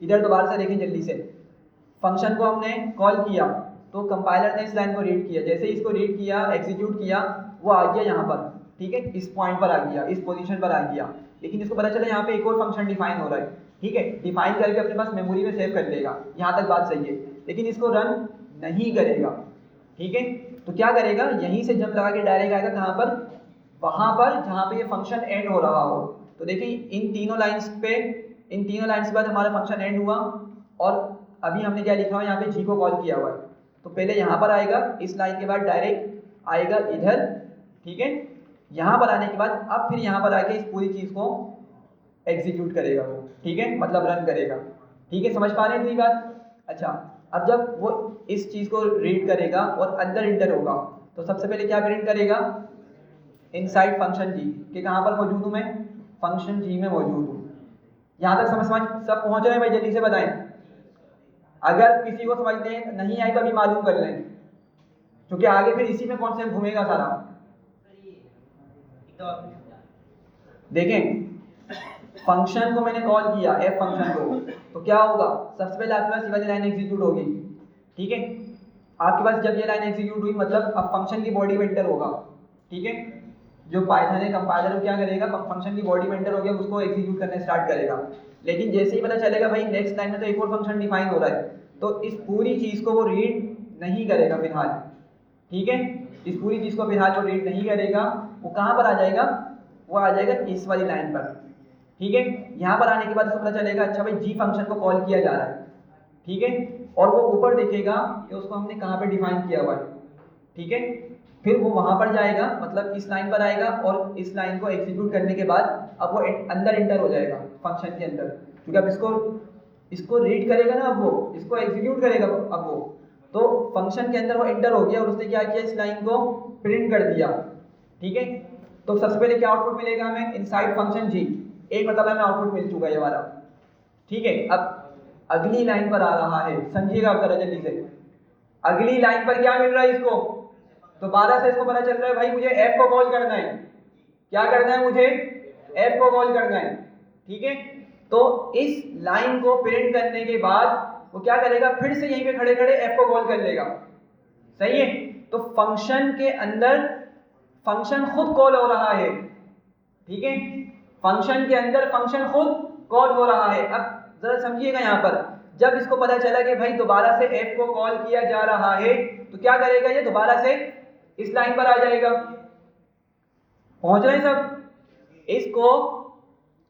इधर दोबारा से देखें जल्दी से। फंक्शन को हमने कॉल किया तो कंपाइलर ने इस लाइन को रीड किया, जैसे ही इसको रीड किया, एग्जीक्यूट किया, वो आ गया यहाँ पर, ठीक है, इस पॉइंट पर आ गया, इस पोजीशन पर आ गया। लेकिन इसको पता चला यहाँ पे एक और फंक्शन डिफाइन हो रहा है, ठीक है, डिफाइन करके अपने पास मेमोरी में सेव कर लेगा, यहाँ तक बात सही है, लेकिन इसको रन नहीं करेगा। ठीक है। तो क्या करेगा, यहीं से जंप लगा के डायरेक्ट आएगा कहाँ पर, वहाँ पर जहाँ पे ये फंक्शन एंड हो रहा हो। तो देखिए इन तीनों लाइंस के बाद हमारा फंक्शन एंड हुआ, और अभी हमने क्या लिखा हुआ है यहाँ पे जी को कॉल किया हुआ है। तो पहले यहाँ पर आएगा, इस लाइन के बाद डायरेक्ट आएगा इधर, ठीक है। यहाँ पर आने के बाद अब फिर यहाँ पर आके इस पूरी चीज़ को एग्जीक्यूट करेगा वो, ठीक है, मतलब रन करेगा। ठीक है, समझ पा रहे हैं इतनी बात? अच्छा, अब जब वो इस चीज़ को रीड करेगा और अंदर इंटर होगा, तो सबसे पहले क्या प्रिंट करेगा, इनसाइड फंक्शन जी कि कहाँ पर मौजूद हूँ मैं, फंक्शन जी में मौजूद हूँ। यहाँ तक समझ सब पहुँच रहे हैं भाई? जल्दी से बताएं, अगर किसी को समझने नहीं आई तो अभी मालूम कर लें, क्योंकि आगे फिर इसी में कॉन्सेप्ट घूमेगा सारा। देखें, फंक्शन को मैंने कॉल किया, एफ फंक्शन को, तो क्या होगा, सबसे पहले आपके पास ये वाली लाइन एग्जीक्यूट होगी, ठीक है। आपके पास जब ये लाइन एग्जीक्यूट हुई मतलब अब फंक्शन की बॉडी में एंटर होगा, ठीक है। जो पाइथन है कंपाइलर क्या करेगा, फंक्शन की बॉडी में एंटर हो गया, उसको एग्जीक्यूट करने स्टार्ट करेगा। लेकिन जैसे ही पता चलेगा भाई नेक्स्ट लाइन में तो एक और फंक्शन डिफाइन हो रहा है, तो इस पूरी चीज़ को वो रीड नहीं करेगा फिलहाल, ठीक है। इस पूरी चीज़ को फिलहाल वो रीड नहीं करेगा, वो कहाँ पर आ जाएगा, वो आ जाएगा इस वाली लाइन पर, ठीक है। यहाँ पर आने के बाद उसको पता चलेगा अच्छा भाई जी फंक्शन को कॉल किया जा रहा है, ठीक है। और वो ऊपर देखेगा कि उसको हमने कहाँ पे डिफाइन किया हुआ है, ठीक है। फिर वो वहाँ पर जाएगा, मतलब इस लाइन पर आएगा, और इस लाइन को एग्जीक्यूट करने के बाद अब वो अंदर इंटर हो जाएगा फंक्शन के अंदर, क्योंकि अब इसको रीड करेगा ना, अब वो इसको एग्जीक्यूट करेगा, अब वो तो फंक्शन के अंदर वो एंटर हो गया और उसने क्या किया, इस लाइन को प्रिंट कर दिया, ठीक है। तो सबसे पहले क्या आउटपुट मिलेगा हमें, इनसाइड फंक्शन जी, एक मतलब हमें आउटपुट मिल चुका है ये वाला, ठीक है। अब अगली लाइन पर आ रहा है, समझिएगा आप जरा जल्दी से, अगली लाइन पर क्या मिल रहा है इसको, दोबारा से इसको पता चल रहा है भाई मुझे एफ को कॉल करना है, क्या करना है, मुझे एफ को कॉल करना है, ठीक है। तो इस लाइन को प्रिंट करने के बाद वो क्या करेगा, फिर से यहीं पे खड़े खड़े एफ को कॉल कर लेगा, सही है। तो फंक्शन के अंदर फंक्शन खुद कॉल हो रहा है, ठीक है। फंक्शन के अंदर फंक्शन खुद कॉल हो रहा है। अब जरा समझिएगा यहाँ पर, जब इसको पता चला कि भाई दोबारा से एफ को कॉल किया जा रहा है, तो क्या करेगा, ये दोबारा से इस लाइन पर आ जाएगा। पहुंच रहे हैं सब? इसको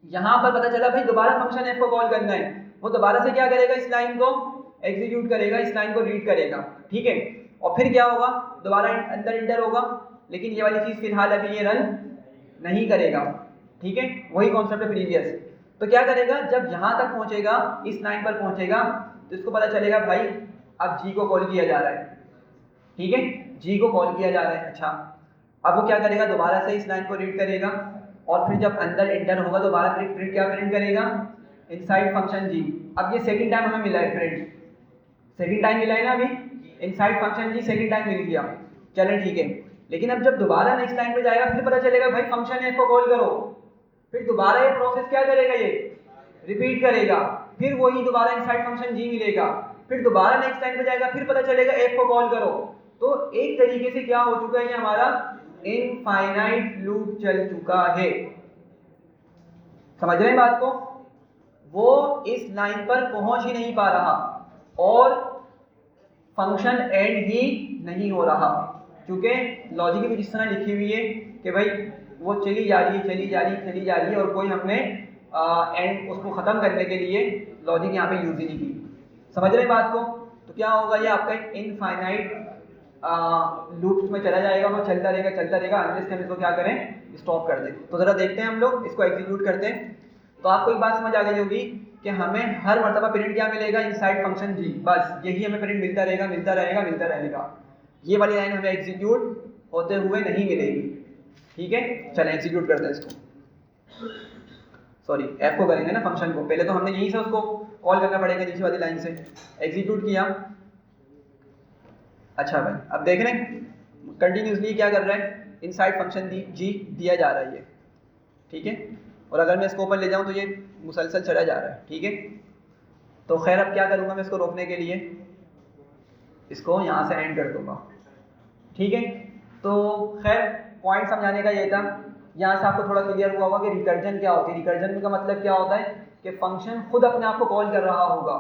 यहां पर पता चला भाई दोबारा फंक्शन एफ को कॉल करना है, वो दोबारा से क्या करेगा, इस लाइन को एग्जीक्यूट करेगा, इस लाइन को रीड करेगा, ठीक है। और फिर क्या होगा, दोबारा अंदर इंटर होगा, लेकिन ये वाली चीज फिलहाल अभी ये रन नहीं करेगा, ठीक है। वही कॉन्सेप्ट है प्रीवियस। तो क्या करेगा, जब यहां तक पहुंचेगा, इस लाइन पर पहुंचेगा, तो इसको पता चलेगा भाई अब जी को कॉल किया जा रहा है, ठीक है, जी को कॉल किया जा रहा है। अच्छा, अब वो क्या करेगा, दोबारा से इस लाइन को रीड करेगा, और फिर जब अंदर इंटर होगा दोबारा प्रिंट क्या प्रिंट करेगा, इनसाइड फंक्शन जी। अब ये सेकंड टाइम हमें मिला है प्रिंट, सेकंड टाइम मिला है ना अभी, इनसाइड फंक्शन जी सेकंड टाइम मिल गया, चलें ठीक है। लेकिन अब जब दोबारा नेक्स्ट लाइन पे जाएगा, फिर पता चलेगा भाई फंक्शन एफ को कॉल करो, फिर दोबारा ये प्रोसेस क्या करेगा, ये रिपीट करेगा, फिर वही दोबारा इनसाइड फंक्शन जी मिलेगा, फिर दोबारा नेक्स्ट लाइन पे जाएगा, फिर पता चलेगा एफ को कॉल करो। तो एक तरीके से क्या हो चुका है, ये हमारा इनफाइनाइट लूप चल चुका है। समझ रहे हैं बात को? वो इस लाइन पर पहुंच ही नहीं पा रहा और फंक्शन एंड ही नहीं हो रहा, क्योंकि लॉजिक में जिस तरह लिखी हुई है कि भाई वो चली जा रही है और कोई हमने एंड उसको ख़त्म करने के लिए लॉजिक यहाँ पे यूज ही नहीं की। समझ रहे हैं बात को? तो क्या होगा, ये आपका एक इनफाइनाइट लूप्स में चला जाएगा, वो चलता रहेगा अनलेस हम इसको क्या करें, स्टॉप कर दें। तो ज़रा देखते हैं हम लोग इसको एग्जीक्यूट करते हैं। तो आपको एक बात समझ आ गई होगी कि हमें हर मरतबा प्रिंट क्या मिलेगा, इनसाइड फंक्शन जी, बस यही हमें प्रिंट मिलता रहेगा। ये वाली लाइन हमें एग्जीक्यूट होते हुए नहीं मिलेगी, ठीक है। चलें एग्जीक्यूट करते हैं इसको, सॉरी एफ को करेंगे ना फंक्शन को, पहले तो हमने यहीं से उसको कॉल करना पड़ेगा नीचे वाली लाइन से, एग्जीक्यूट किया। अच्छा भाई अब देख रहे हैं कंटिन्यूसली क्या कर रहा है, इनसाइड फंक्शन जी दिया जा रहा है ये, ठीक है। और अगर मैं इसको ऊपर ले जाऊं तो ये मुसलसल चला जा रहा है, ठीक है। तो खैर अब क्या करूंगा मैं इसको रोकने के लिए, इसको यहाँ से एंड कर दूंगा, ठीक है। तो खैर पॉइंट समझाने का ये था, यहाँ से आपको थोड़ा क्लियर हुआ होगा कि रिकर्जन क्या होती है। रिकर्जन का मतलब क्या होता है कि फंक्शन खुद अपने आप को कॉल कर रहा होगा,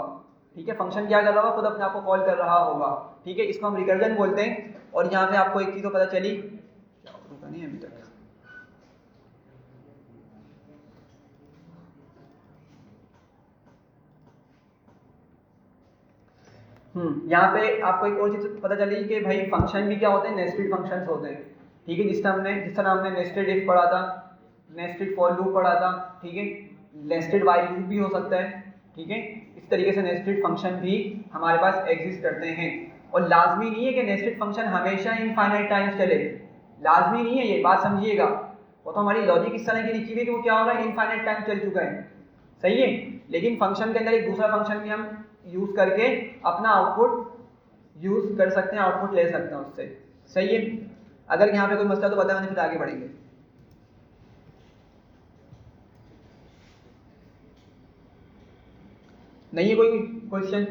ठीक है, फंक्शन क्या कर रहा होगा, खुद अपने आप को कॉल कर रहा होगा। ठीक है, इसको हम रिकर्जन बोलते हैं। और यहाँ पे आपको एक चीज़ तो पता चली, क्या रुका नहीं अभी तक, यहाँ पे आपको एक और चीज़ पता चली कि भाई फंक्शन भी क्या होते हैं, नेस्टेड फंक्शंस होते हैं। ठीक है, जिस तरह हमने नेस्टेड इफ पढ़ा था, नेस्टेड फॉर लूप पढ़ा था। ठीक है, नेस्टेड वाइल लूप भी हो सकता है। ठीक है, इस तरीके से नेस्टेड फंक्शन भी हमारे पास एग्जिस्ट करते हैं। और लाजमी नहीं है कि नेस्टेड फंक्शन हमेशा इनफाइनाइट टाइम्स चले, लाजमी नहीं है, ये बात समझिएगा। वो तो हमारी लॉजिक इस तरह की लिखी हुई है कि वो क्या हो रहा है, इनफाइनाइट टाइम चल चुका है, सही है। लेकिन फंक्शन के अंदर एक दूसरा फंक्शन भी हम यूज करके अपना आउटपुट यूज कर सकते हैं, आउटपुट ले सकते हैं उससे, सही है। अगर यहाँ पे कोई मसला तो बताना, फिर आगे बढ़ेंगे। नहीं है कोई क्वेश्चन?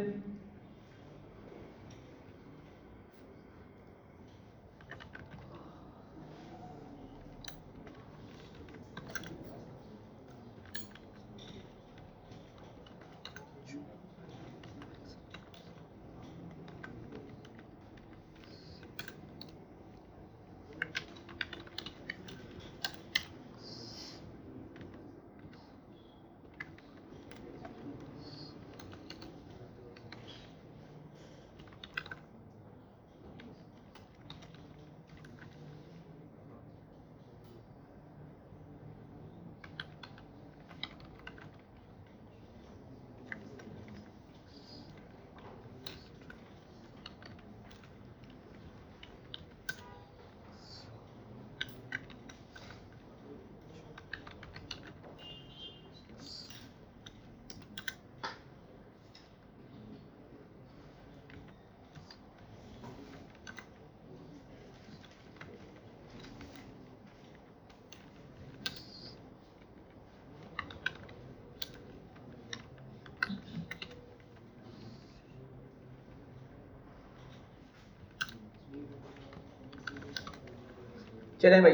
चलें भाई,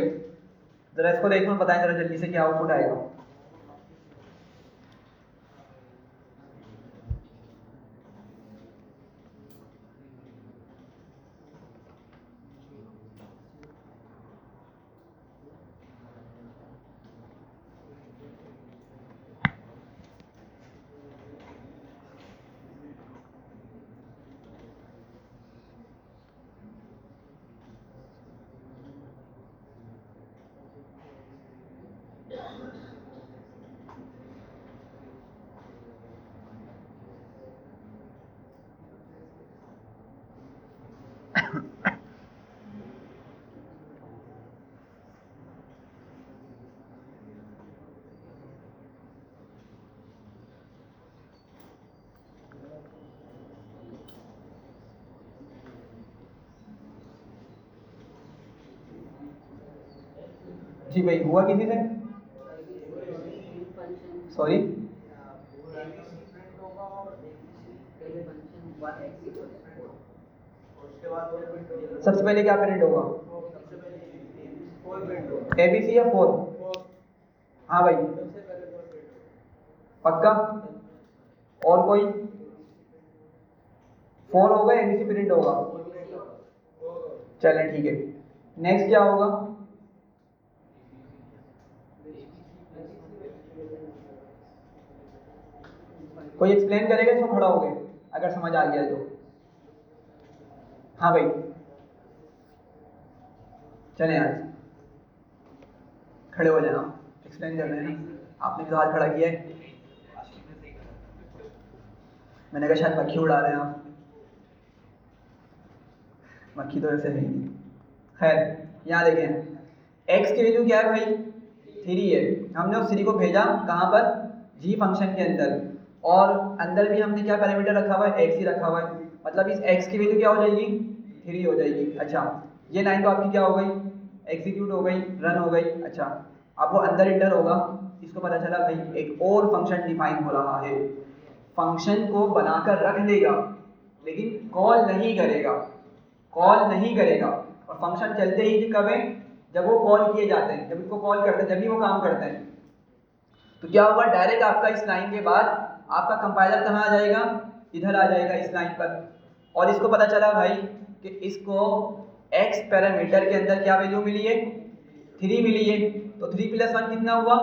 जरा इसको देखो, बताएं जरा जल्दी से क्या आउटपुट आएगा। जी भाई, हुआ किसी से? सॉरी, सबसे पहले क्या प्रिंट होगा, ABC या 4? हाँ भाई, पक्का? और कोई? 4 होगा, ABC प्रिंट होगा। चलें ठीक है, नेक्स्ट क्या होगा? कोई एक्सप्लेन करेगा इसको खड़ा हो गए, अगर समझ आ गया तो? हाँ भाई, चलें यार, खड़े हो जाए, आप एक्सप्लेन कर रहे हैं ना, आपने भी तो हाथ खड़ा किया है। मैंने कहा शायद मक्खी उड़ा रहे हैं आप, मक्खी तो ऐसे नहीं। खैर, यहाँ देखें, x की वैल्यू क्या है भाई, 3 है। हमने उस 3 को भेजा कहाँ पर, g फंक्शन के अंदर, और अंदर भी हमने क्या पैरामीटर रखा हुआ है, x ही रखा हुआ है। मतलब इस x की वैल्यू क्या हो जाएगी, 3 हो जाएगी। अच्छा, ये लाइन तो आपकी क्या हो गई, एग्जीक्यूट हो गई, रन हो गई। अच्छा, अब वो अंदर इंटर होगा, इसको पता चला भाई एक और फंक्शन डिफाइन हो रहा है। फंक्शन को बनाकर रख लेगा लेकिन कॉल नहीं करेगा, कॉल नहीं करेगा। और फंक्शन चलते ही कब है, जब वो कॉल किए जाते हैं, जब इनको कॉल करते हैं, जब ही वो काम करते हैं। तो क्या होगा, डायरेक्ट आपका इस लाइन के बाद आपका कंपाइलर कहाँ आ जाएगा, इधर आ जाएगा इस लाइन पर। और इसको पता चला भाई कि इसको x पैरामीटर के अंदर क्या वैल्यू मिली है, 3 मिली है। तो 3 + 1 कितना हुआ,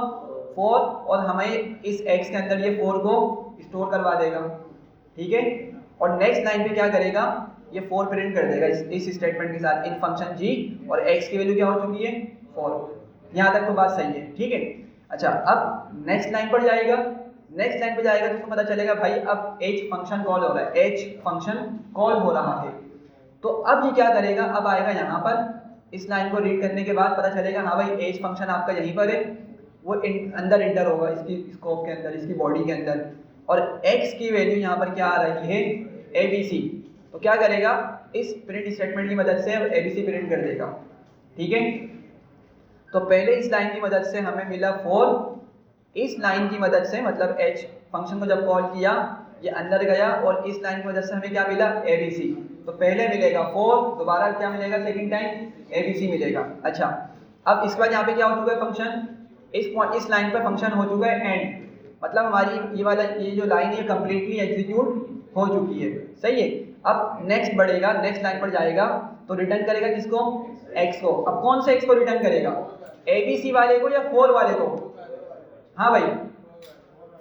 4, और हमें इस x के अंदर ये 4 को स्टोर करवा देगा, ठीक है। और नेक्स्ट लाइन पे क्या करेगा, ये 4 प्रिंट कर देगा इस स्टेटमेंट के साथ, इन फंक्शन g, और x की वैल्यू क्या हो चुकी है, 4। यहाँ तक तो बात सही है, ठीक है। अच्छा, अब नेक्स्ट लाइन पर जाएगा, नेक्स्ट लाइन पे जाएगा तो उसको पता चलेगा भाई अब h फंक्शन कॉल हो रहा है, h फंक्शन कॉल हो रहा है। तो अब ये क्या करेगा, अब आएगा यहाँ पर, इस लाइन को रीड करने के बाद पता चलेगा हाँ भाई h फंक्शन आपका यहीं पर है, वो अंदर इंटर होगा इसकी स्कोप के अंदर, इसकी बॉडी के अंदर, और x की वैल्यू यहाँ पर क्या आ रही है, abc। तो क्या करेगा, इस प्रिंट स्टेटमेंट की मदद से abc प्रिंट कर देगा, ठीक है। तो पहले इस लाइन की मदद से हमें मिला 4, इस लाइन की मदद से मतलब h फंक्शन को जब कॉल किया ये अंदर गया, और इस लाइन की मदद से हमें क्या मिला, abc। तो पहले मिलेगा 4, दोबारा क्या मिलेगा, सेकंड टाइम abc मिलेगा। अच्छा, अब इसके बाद यहाँ पे क्या हो चुका है, फंक्शन इस लाइन पर फंक्शन हो चुका है एंड, मतलब हमारी ये जो लाइन है कम्प्लीटली एग्जीक्यूट हो चुकी है, सही है। अब नेक्स्ट बढ़ेगा, नेक्स्ट लाइन पर जाएगा तो रिटर्न करेगा किसको, x को। अब कौन से x को रिटर्न करेगा, abc वाले को या 4 वाले को, हाँ भाई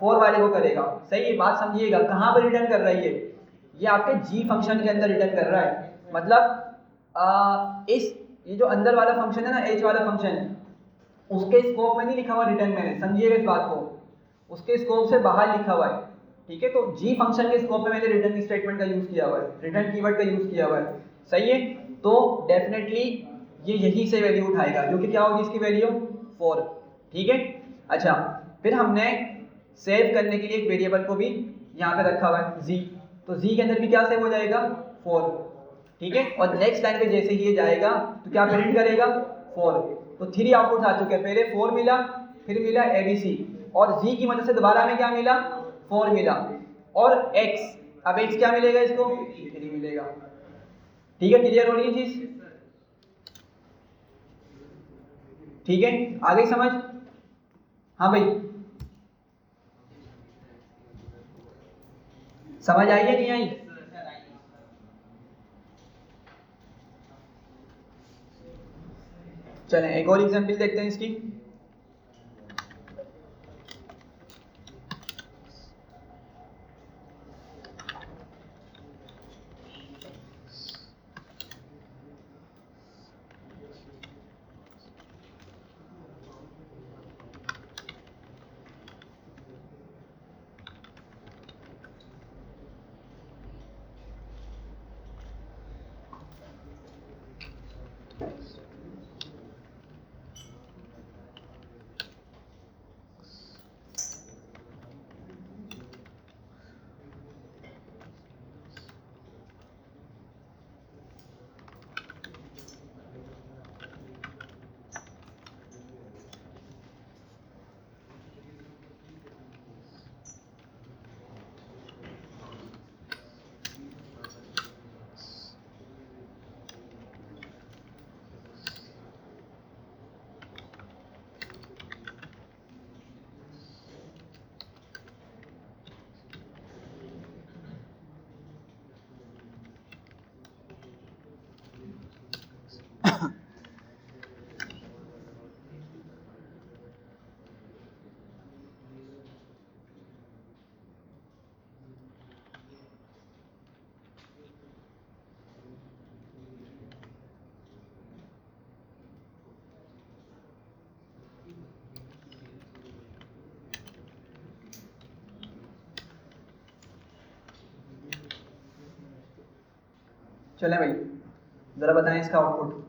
4 वाले को करेगा, सही है। बात समझिएगा, कहाँ पर रिटर्न कर रही है, ये आपके g फंक्शन के अंदर रिटर्न कर रहा है। मतलब ये जो अंदर वाला फंक्शन है ना, h वाला फंक्शन, उसके स्कोप में नहीं लिखा हुआ रिटर्न, मैंने समझिएगा इस बात को, उसके स्कोप से बाहर लिखा हुआ है, ठीक है। तो g फंक्शन के स्कोप में मैंने रिटर्न स्टेटमेंट का यूज किया हुआ है, रिटर्न कीवर्ड का यूज किया हुआ है, सही है। तो डेफिनेटली ये यहीं से वैल्यू उठाएगा, जो कि क्या होगी इसकी वैल्यू 4, ठीक है। अच्छा, फिर हमने सेव करने के लिए एक वेरिएबल को भी यहाँ पे रखा हुआ है z, तो z के अंदर भी क्या सेव हो जाएगा, 4, ठीक है। और नेक्स्ट लाइन पे जैसे ही ये जाएगा तो क्या प्रिंट करेगा, 4। तो 3 आउटपुट आ चुके हैं, पहले 4 मिला, फिर मिला abc, और z की मदद से दोबारा हमें क्या मिला, 4 मिला, और x, अब x क्या मिलेगा इसको, 3 मिलेगा, ठीक है। क्लियर हो रही है चीज, ठीक है, आ गई समझ, हाँ भाई समझ आई या नहीं आई, चलें एक और एग्जांपल देखते हैं इसकी। चलें भाई, जरा बताएं इसका आउटपुट।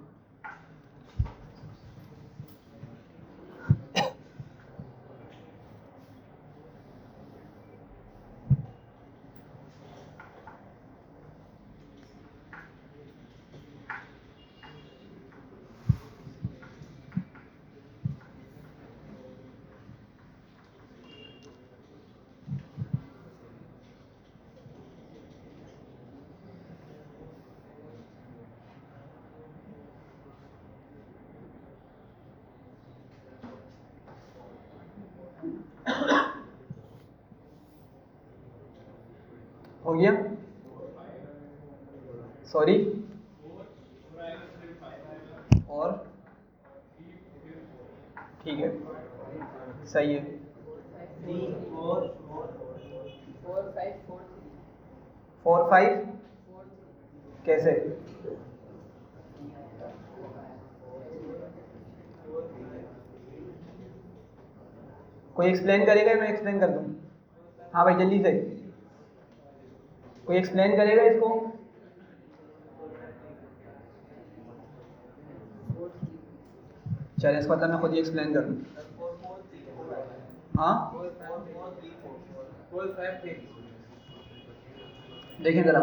हो गया, सॉरी, और ठीक है, सही है। 3 4 4 5 कैसे? कोई एक्सप्लेन करेगा या मैं एक्सप्लेन कर दूं? हाँ भाई जल्दी से, कोई एक्सप्लेन करेगा इसको? चलिए इसका मतलब मैं खुद ही एक्सप्लेन कर दूं। 4 4 3 4 हाँ 4 4 3 4 5 3। देखें ज़रा,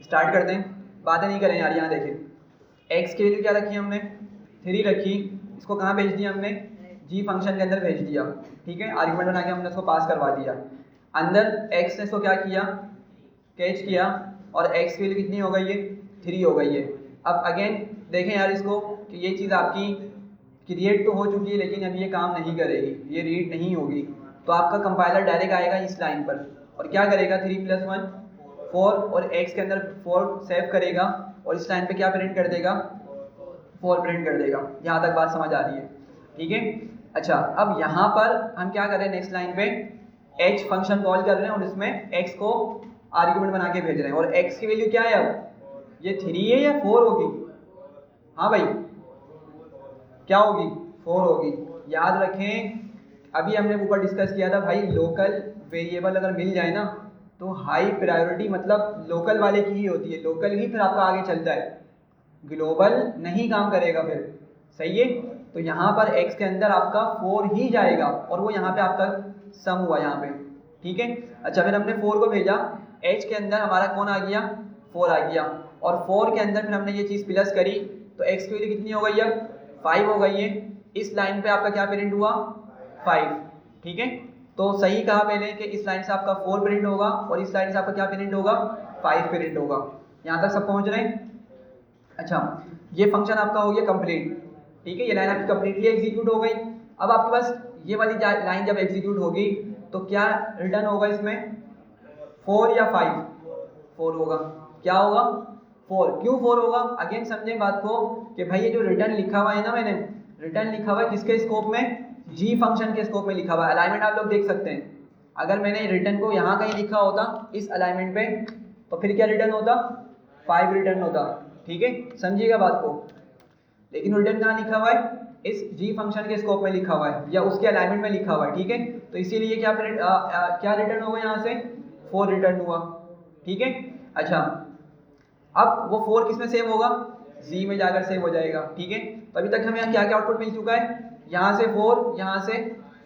स्टार्ट करते हैं, बातें नहीं करें यार। यहाँ देखें, x की वैल्यू क्या रखी हमने? 3 रखी। इसको कहाँ भेज दिया हमने? g फंक्शन के अंदर भेज दिया, ठीक है। आर्गुमेंट बना के हमने उसको पास करवा दिया अंदर। x ने इसको क्या किया? कैच किया, और x की वैल्यू कितनी हो गई है? 3 हो गई है। अब अगेन देखें यार इसको, कि ये चीज़ आपकी क्रिएट तो हो चुकी है, लेकिन अब ये काम नहीं करेगी, ये रीड नहीं होगी। तो आपका कंपाइलर डायरेक्ट आएगा इस लाइन पर और क्या करेगा? 3 + 1 4, और x के अंदर 4 सेव करेगा, और इस लाइन पे क्या प्रिंट कर देगा? 4 प्रिंट कर देगा। यहाँ तक बात समझ आ रही है, ठीक है। अच्छा, अब यहाँ पर हम क्या कर रहे हैं? नेक्स्ट लाइन पे h फंक्शन कॉल कर रहे हैं, और इसमें x को आर्ग्यूमेंट बना के भेज रहे हैं। और x की वैल्यू क्या है? अब ये 3 है या 4 होगी? हाँ भाई, क्या होगी? 4 होगी। याद रखें, अभी हमने ऊपर डिस्कस किया था भाई, लोकल वेरिएबल अगर मिल जाए ना तो हाई प्रायोरिटी मतलब लोकल वाले की ही होती है। लोकल ही फिर आपका आगे चलता है, ग्लोबल नहीं काम करेगा फिर, सही है। तो यहाँ पर x के अंदर आपका 4 ही जाएगा, और वो यहाँ पे आपका सम हुआ यहाँ पे, ठीक है। अच्छा, फिर हमने 4 को भेजा, h के अंदर हमारा कौन आ गया? 4 आ गया, और 4 के अंदर फिर हमने ये चीज़ प्लस करी, तो x की वैल्यू कितनी हो गई? अब 5 हो गई है। इस लाइन पे आपका क्या प्रिंट हुआ? 5, ठीक है। तो सही कहा पहले कि इस लाइन से आपका 4 प्रिंट होगा, और इस लाइन से आपका क्या प्रिंट होगा? 5 प्रिंट होगा। यहाँ तक सब पहुँच रहे हैं? अच्छा, ये फंक्शन आपका हो गया कंप्लीट, ठीक है। ये लाइन आपकी कंप्लीटली एग्जीक्यूट हो गई। अब आपके पास ये वाली लाइन जब एग्जीक्यूट होगी तो क्या रिटर्न होगा इसमें? 4 या 5? 4 होगा। क्या होगा? 4। क्यों 4 होगा? अगेन समझें बात को, कि भाई ये जो रिटर्न लिखा हुआ है ना, मैंने रिटर्न लिखा हुआ है किसके स्कोप में? जी फंक्शन के स्कोप में लिखा हुआ है। अलाइनमेंट आप लोग देख सकते हैं, अगर मैंने रिटर्न को यहाँ कहीं लिखा होता इस अलाइनमेंट पे, तो फिर क्या रिटर्न होता? 5 रिटर्न होता, ठीक है। समझिएगा बात को। लेकिन रिटर्न कहाँ लिखा हुआ है? इस जी फंक्शन के स्कोप में लिखा हुआ है, या उसके अलाइनमेंट में लिखा हुआ है, ठीक है। तो इसीलिए क्या रिटर्न होगा? यहाँ से 4 रिटर्न हुआ, ठीक है। अच्छा, अब वो 4 किस में सेव होगा? जी में जाकर सेव हो जाएगा, ठीक है। तो अभी तक हमें यहाँ क्या क्या आउटपुट मिल चुका है? यहाँ से 4, यहाँ से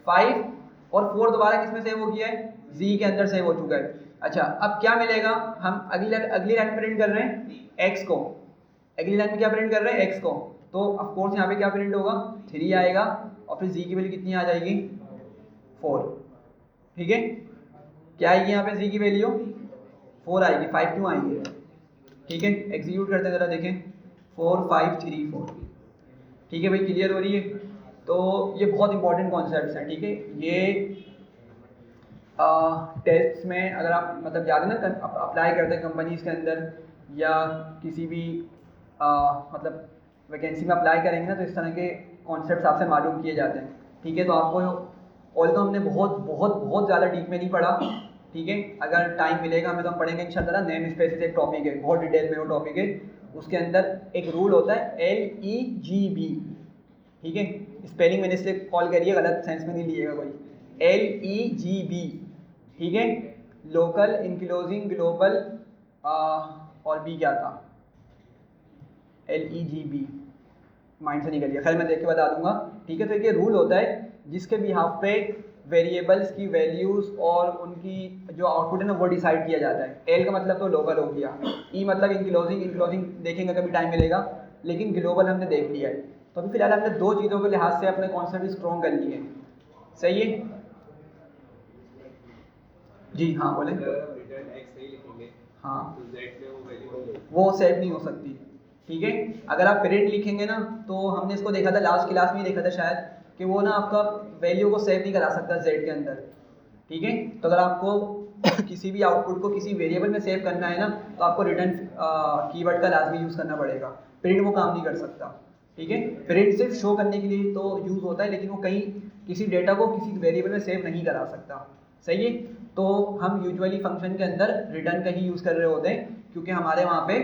5, और 4 दोबारा किस में सेव हो गया है? जी के अंदर सेव हो चुका है। अच्छा, अब क्या मिलेगा? हम अगली लाइन प्रिंट कर रहे हैं x को। अगली लाइन में क्या प्रिंट कर रहे हैं? x को। तो ऑफ कोर्स यहाँ पे क्या प्रिंट होगा? 3 आएगा, और फिर जी की वैल्यू कितनी आ जाएगी? 4, ठीक है। क्या आएगी यहाँ पे? जी की वैल्यू 4 आएगी, 5 क्यों आएंगे? ठीक है, एग्जीक्यूट करते हैं ज़रा, देखें। 4 5 3 4, ठीक है भाई, क्लियर हो रही है? तो ये बहुत इंपॉर्टेंट कॉन्सेप्ट्स हैं, ठीक है। ये टेस्ट में अगर आप मतलब ज़्यादा ना अप्लाई करते हैं कंपनीज़ के अंदर, या किसी भी मतलब वैकेंसी में अप्लाई करेंगे ना, तो इस तरह के कॉन्सेप्ट्स आपसे मालूम किए जाते हैं, ठीक है। तो आपको ऑल तो हमने बहुत बहुत बहुत ज़्यादा डीप में नहीं पढ़ा, ठीक है। अगर टाइम मिलेगा हमें तो हम पढ़ेंगे इंशाल्लाह। नेम स्पेस एक टॉपिक है, बहुत डिटेल में वो टॉपिक है। उसके अंदर एक रूल होता है LEGB, ठीक है। स्पेलिंग मैंने इसलिए कॉल करिए, गलत सेंस में नहीं लीजिएगा कोई। LEGB, ठीक है। लोकल, इंक्लोजिंग, ग्लोबल, और बी क्या था? LEGB माइंड से निकल गया, खैर मैं देख के बता दूंगा, ठीक है। तो ये रूल होता है जिसके बिहाफ पे वेरिएबल्स की वैल्यूज़ और उनकी जो आउटपुट है ना वो डिसाइड किया जाता है। एल का मतलब तो लोकल हो गया, ई मतलब इंक्लोजिंग, इंक्लोजिंग देखेंगे कभी टाइम मिलेगा, लेकिन ग्लोबल हमने देख लिया है। तो अभी फिलहाल हमने 2 चीज़ों के लिहाज से अपने कॉन्सेप्ट स्ट्रॉन्ग कर लिए हैं, सही है जी। हाँ बोलें। हाँ, वो सेव नहीं हो सकती, ठीक है। अगर आप प्रिंट लिखेंगे ना, तो हमने इसको देखा था लास्ट क्लास में ही देखा था शायद, कि वो ना आपका वैल्यू को सेव नहीं करा सकता z के अंदर, ठीक है। तो अगर आपको किसी भी आउटपुट को किसी वेरिएबल में सेव करना है ना, तो आपको रिटर्न कीवर्ड का लाजमी यूज़ करना पड़ेगा। प्रिंट वो काम नहीं कर सकता, ठीक है। प्रिंट सिर्फ शो करने के लिए तो यूज़ होता है, लेकिन वो कहीं किसी डेटा को किसी वेरिएबल में सेव नहीं करा सकता, सही है। तो हम यूजुअली फंक्शन के अंदर रिटर्न का ही यूज़ कर रहे होते हैं, क्योंकि हमारे वहाँ पे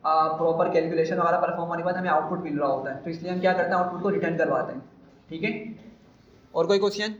प्रॉपर कैलकुलेशन वगैरह परफॉर्म होने के बाद हमें आउटपुट मिल रहा होता है, तो इसलिए हम क्या करते हैं, आउटपुट को रिटर्न करवाते हैं, ठीक है। और कोई क्वेश्चन?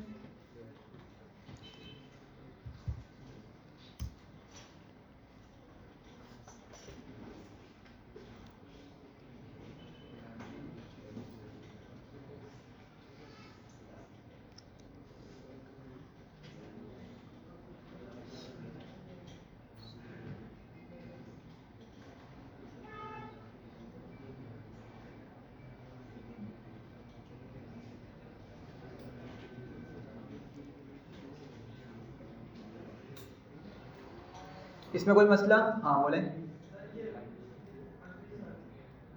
इसमें कोई मसला? हाँ बोलें,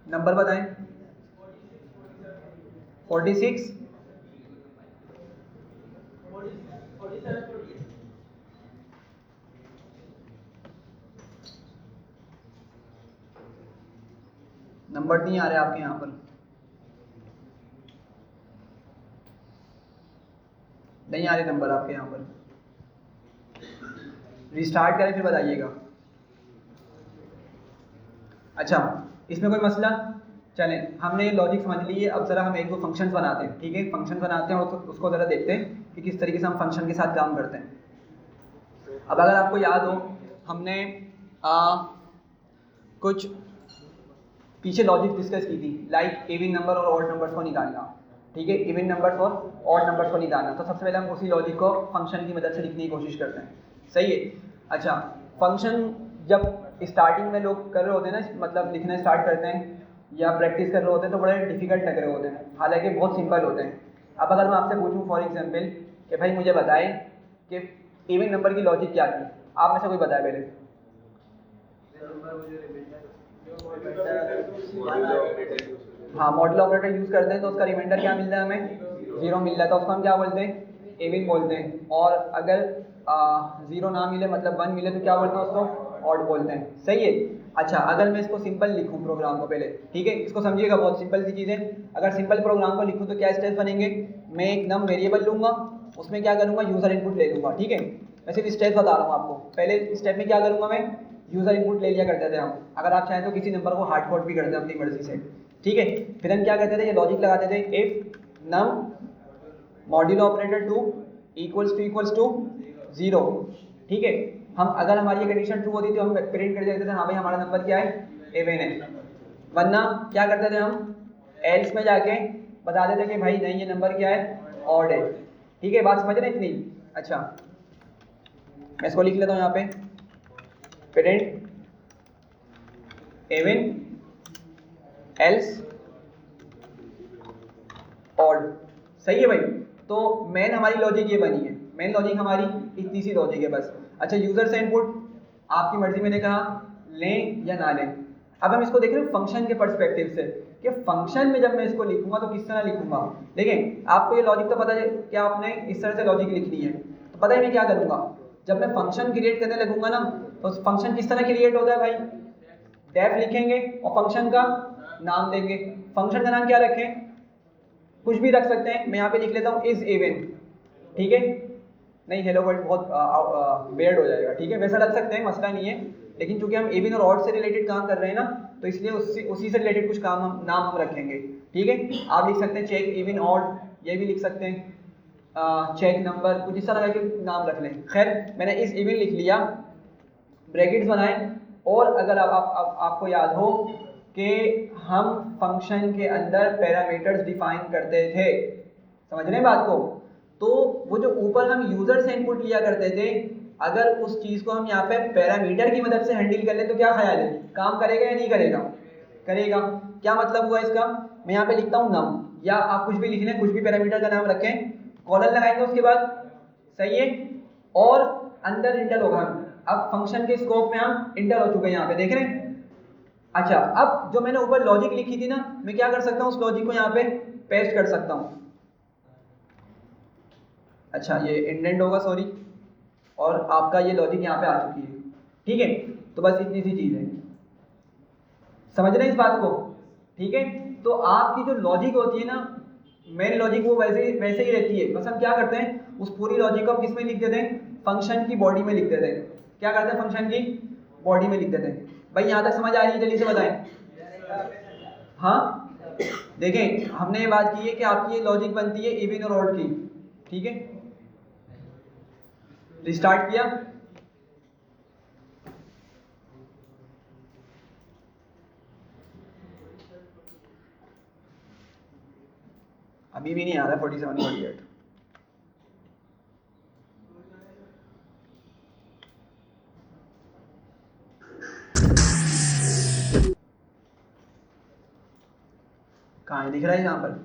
नंबर बताएं। 46 नंबर नहीं आ रहे आपके यहाँ पर, नहीं आ रहे नंबर आपके यहाँ पर। रिस्टार्ट करें फिर बताइएगा। अच्छा, इसमें कोई मसला? चलें, हमने लॉजिक समझ लिए, अब ज़रा हम एक दो फंक्शंस बनाते हैं, ठीक है। फंक्शन बनाते हैं और उसको ज़रा देखते हैं कि किस तरीके से हम फंक्शन के साथ काम करते हैं। अब अगर आपको याद हो, हमने कुछ पीछे लॉजिक डिस्कस की थी, लाइक इवन नंबर और ऑड नंबर्स को निकालना, ठीक है। इवन नंबर्स और ऑड नंबर्स को निकालना, तो सबसे पहले हम उसी लॉजिक को फंक्शन की मदद से लिखने की कोशिश करते हैं, सही है। अच्छा, फंक्शन जब स्टार्टिंग में लोग कर रहे होते हैं ना, मतलब लिखना स्टार्ट करते हैं या प्रैक्टिस कर रहे होते हैं, तो बड़े डिफिकल्ट लग रहे होते हैं, हालांकि बहुत सिंपल होते हैं। अब अगर मैं आपसे पूछूं फॉर एग्जांपल कि भाई मुझे बताएं कि इवन नंबर की लॉजिक क्या थी, आप में से कोई बताए पहले? हाँ, मॉडल ऑपरेटर यूज़ करते हैं, तो उसका रिमाइंडर क्या मिलता है हमें? 0 मिल रहा है, तो उसको हम क्या बोलते हैं? इवन बोलते हैं। और अगर 0 ना मिले, मतलब 1 मिले, तो क्या बोलते हैं उसको? ऑड बोलते हैं, सही है। अच्छा, अगर मैं इसको सिंपल लिखूं प्रोग्राम को पहले, ठीक है, इसको समझिएगा, बहुत सिंपल सी चीज़ है। अगर सिंपल प्रोग्राम को लिखूं तो क्या स्टेप बनेंगे? मैं एक नम वेरिएबल लूँगा, उसमें क्या करूँगा? यूज़र इनपुट ले लूँगा, ठीक है। मैं सिर्फ स्टेप बता रहा हूँ आपको। पहले स्टेप में क्या करूँगा मैं? यूज़र इनपुट ले लिया करते थे हम। अगर आप चाहें तो किसी नंबर को हार्ड कोड भी करते हैं अपनी मर्जी से, ठीक है। फिर हम क्या करते थे? ये लॉजिक लगाते थे, if num modulo operator 2 equals to 0, ठीक है। हम अगर हमारी ये कंडीशन ट्रू होती तो हम प्रिंट कर देते थे, हाँ भाई हमारा नंबर क्या है? इवन है। वरना क्या करते थे हम? एल्स में जाके बता देते कि भाई नहीं, ये नंबर क्या है? ऑड है, ठीक है। बात समझ रहे हैं इतनी? अच्छा, मैं इसको लिख लेता हूँ यहाँ पे, प्रिंट इवन एल्स ऑड, सही है भाई। तो मेन हमारी लॉजिक ये बनी है, मेन लॉजिक हमारी इतनी सी लॉजिक है बस। अच्छा, यूजर से इनपुट आपकी मर्जी, मैंने कहा लें या ना लें। अब हम इसको देख रहे हैं फंक्शन के पर्सपेक्टिव से, कि फंक्शन में जब मैं इसको लिखूंगा तो किस तरह लिखूंगा। लेकिन आपको ये लॉजिक तो पता है कि आपने इस तरह से लॉजिक लिखनी है, तो पता है मैं क्या करूंगा? जब मैं फंक्शन क्रिएट करने लगूंगा ना, तो फंक्शन किस तरह क्रिएट होता है भाई? डेफ लिखेंगे और फंक्शन का नाम देंगे। फंक्शन का नाम क्या रखें? कुछ भी रख सकते हैं। मैं यहाँ पे लिख लेता हूँ इज इवन, ठीक है। नहीं, हेलो वर्ल्ड बहुत वेयर्ड हो जाएगा, ठीक है। वैसा रख सकते हैं, मसला नहीं है, लेकिन चूंकि हम इवन और ऑड से रिलेटेड काम कर रहे हैं ना, तो इसलिए उसी से रिलेटेड कुछ नाम हम रखेंगे, ठीक है। आप लिख सकते हैं चेक इवन ऑड, ये भी लिख सकते हैं, चेक नंबर, कुछ इस तरह के नाम रख लें। खैर, मैंने इस इवन लिख लिया, ब्रैकेट्स बनाए। और अगर आपको याद हो कि हम फंक्शन के अंदर पैरामीटर्स डिफाइन करते थे, समझ रहे हैं बात को? तो वो जो ऊपर हम यूजर से इनपुट लिया करते थे, अगर उस चीज़ को हम यहाँ पे पैरामीटर की मदद से हैंडल कर ले, तो क्या ख्याल है, काम करेगा या नहीं करेगा? करेगा। क्या मतलब हुआ इसका? मैं यहाँ पे लिखता हूँ नम, या आप कुछ भी लिख लें, कुछ भी पैरामीटर का नाम रखें, कॉलन लगाएंगे उसके बाद, सही है। और अंदर इंटर होगा, अब फंक्शन के स्कोप में हम इंटर हो चुके हैं, यहाँ पे देख रहे हैं। अच्छा, अब जो मैंने ऊपर लॉजिक लिखी थी ना, मैं क्या कर सकता हूँ? उस लॉजिक को यहाँ पे पेस्ट कर सकता हूँ। अच्छा, ये इंडेंट होगा, सॉरी, और आपका ये लॉजिक यहाँ पे आ चुकी है। ठीक है, तो बस इतनी सी चीज़ है, समझ रहे हैं इस बात को? ठीक है, तो आपकी जो लॉजिक होती है ना, मेन लॉजिक, वो वैसे ही रहती है। बस हम क्या करते हैं, उस पूरी लॉजिक को हम किस में लिख देते हैं, फंक्शन की बॉडी में लिख देते हैं। क्या करते हैं, फंक्शन की बॉडी में लिख देते हैं। भाई यहाँ तक समझ आ रही है? जल्दी से बताएं। हाँ, देखें, हमने ये बात की है कि आपकी ये लॉजिक बनती है इवन और ऑड की। ठीक है, रिस्टार्ट किया, अभी भी नहीं आ रहा 47 48। कहाँ है, दिख रहा है यहाँ पर?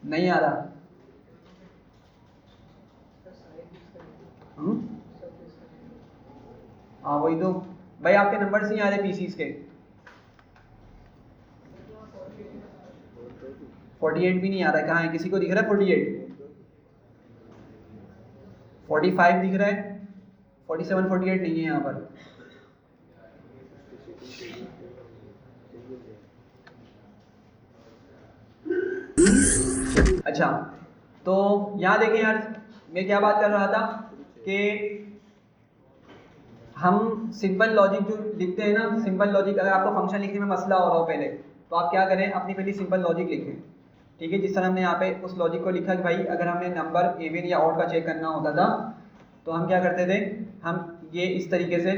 नहीं आ रहा। हाँ वही तो भाई, आपके नंबर्स नहीं आ रहे पीसीस के। 48 भी नहीं आ रहा है, कहाँ है? किसी को दिख रहा है 48? 45 दिख रहा है, 47 48 नहीं है यहाँ पर। अच्छा, तो यहाँ देखें यार, मैं क्या बात कर रहा था कि हम सिंपल लॉजिक जो लिखते हैं ना, सिंपल लॉजिक, अगर आपको फंक्शन लिखने में मसला हो रहा हो पहले, तो आप क्या करें, अपनी पहली सिंपल लॉजिक लिखें। ठीक है, जिस तरह हमने यहाँ पे उस लॉजिक को लिखा कि भाई अगर हमें नंबर इवन या ऑड का चेक करना होता था, तो हम क्या करते थे, हम ये इस तरीके से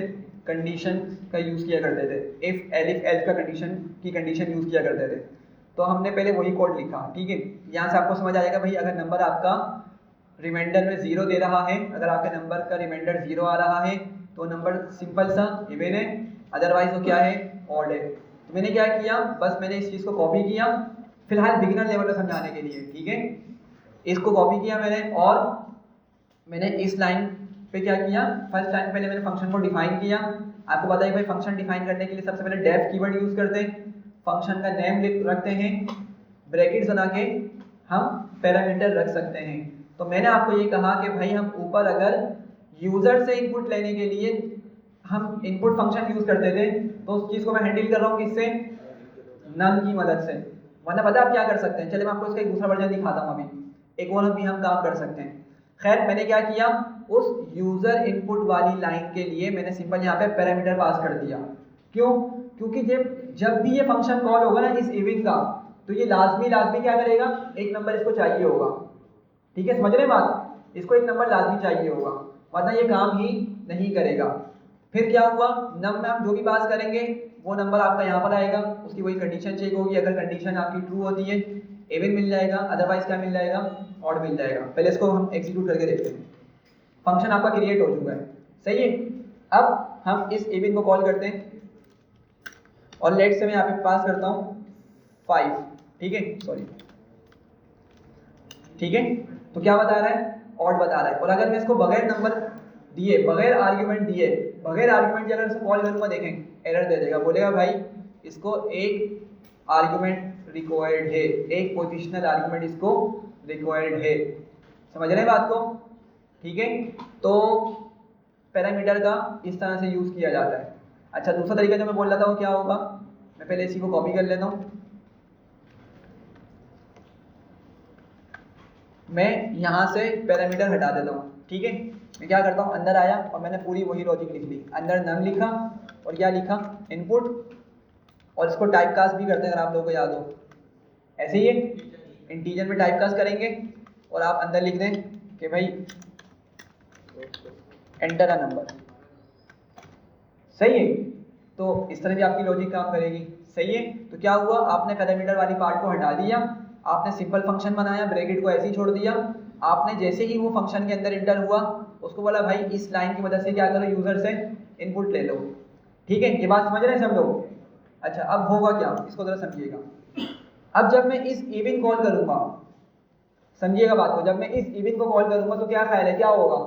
कंडीशन का यूज़ किया करते थे, इफ़ एलिफ एल्स का कंडीशन यूज़ किया करते थे। तो हमने पहले वही कोड लिखा। ठीक है, यहाँ से आपको समझ आ जाएगा भाई, अगर नंबर आपका रिमाइंडर में 0 दे रहा है, अगर आपके नंबर का रिमाइंडर 0 आ रहा है, तो नंबर सिंपल सा इवन है, अदरवाइज वो क्या है, ऑड है। तो मैंने क्या किया, बस मैंने इस चीज़ को कॉपी किया, फिलहाल बिगिनर लेवल पर समझाने के लिए। ठीक है, इसको कॉपी किया मैंने, और मैंने इस लाइन पे क्या किया, फर्स्ट लाइन पहले मैंने फंक्शन को डिफाइन किया। आपको पता है भाई, फंक्शन डिफाइन करने के लिए सबसे पहले डेफ कीवर्ड यूज़ करते हैं, फंक्शन का नेम रखते हैं, ब्रैकेट्स बना के हम पैरामीटर रख सकते हैं। तो मैंने आपको ये कहा कि भाई हम ऊपर अगर यूज़र से इनपुट लेने के लिए हम इनपुट फंक्शन यूज़ करते थे, तो उस चीज़ को मैं हैंडल कर रहा हूँ किससे, नम की मदद से। वरना पता आप क्या कर सकते हैं, चलिए मैं आपको इसका एक दूसरा वर्जन दिखाता हूँ। अभी एक और भी हम काम कर सकते हैं। खैर, मैंने क्या किया, उस यूज़र इनपुट वाली लाइन के लिए मैंने सिंपल यहाँ पे पैरामीटर पास कर दिया। क्यों? क्योंकि जब भी ये फंक्शन कॉल होगा ना इस इवन का, तो ये लाजमी क्या करेगा, एक नंबर इसको चाहिए होगा। ठीक है, समझ रहे हैं बात? इसको एक नंबर लाजमी चाहिए होगा, वरना ये काम ही नहीं करेगा। फिर क्या हुआ, नम में हम जो भी पास करेंगे वो नंबर आपका यहाँ पर आएगा, उसकी वही कंडीशन चेक होगी। अगर कंडीशन आपकी ट्रू होती है, इवन मिल जाएगा, अदरवाइज क्या मिल जाएगा, ऑड मिल जाएगा। पहले इसको हम एग्जीक्यूट करके देखते हैं। फंक्शन आपका क्रिएट हो चुका है, सही है। अब हम इस इवन को कॉल करते हैं, और लेट से मैं यहाँ पे पास करता हूँ 5। ठीक है, सॉरी, ठीक है। तो क्या बता रहा है, ऑड बता रहा है। और अगर मैं इसको बगैर नंबर दिए, बगैर आर्ग्यूमेंट दिए, बगैर आर्ग्यूमेंट अगर इसको कॉल करूँगा, देखें एरर दे देगा, बोलेगा भाई इसको एक आर्ग्यूमेंट रिक्वायर्ड है, एक पोजिशनल आर्ग्यूमेंट इसको रिक्वायर्ड है। समझ रहे हैं बात को? ठीक है, तो पैरामीटर का इस तरह से यूज़ किया जाता है। अच्छा, दूसरा तरीका जो मैं बोल रहा था वो क्या होगा, मैं पहले इसी को कॉपी कर लेता हूँ। मैं यहाँ से पैरामीटर हटा देता हूँ। ठीक है, मैं क्या करता हूँ, अंदर आया और मैंने पूरी वही लॉजिक लिख ली। अंदर नम लिखा और क्या लिखा, इनपुट, और इसको टाइप कास्ट भी करते हैं, अगर आप लोगों को याद हो। ऐसे ही है, इंटीजर में टाइप कास्ट करेंगे और आप अंदर लिख दें कि भाई एंटर अ नंबर। सही है, तो इस तरह भी आपकी लॉजिक काम करेगी। सही है, तो क्या हुआ, आपने पैरामीटर वाली पार्ट को हटा दिया, आपने सिंपल फंक्शन बनाया, ब्रैकेट को ऐसे ही छोड़ दिया। आपने जैसे ही वो फंक्शन के अंदर इंटर हुआ, उसको बोला भाई इस लाइन की मदद से क्या करो, यूजर से इनपुट ले लो। ठीक है, ये बात समझ रहे हैं सब लोग? अच्छा, अब होगा क्या, इसको जरा समझिएगा। अब जब मैं इस इवन कॉल करूंगा, समझिएगा बात को, जब मैं इस इवन को कॉल करूंगा तो क्या ख्याल है, क्या होगा,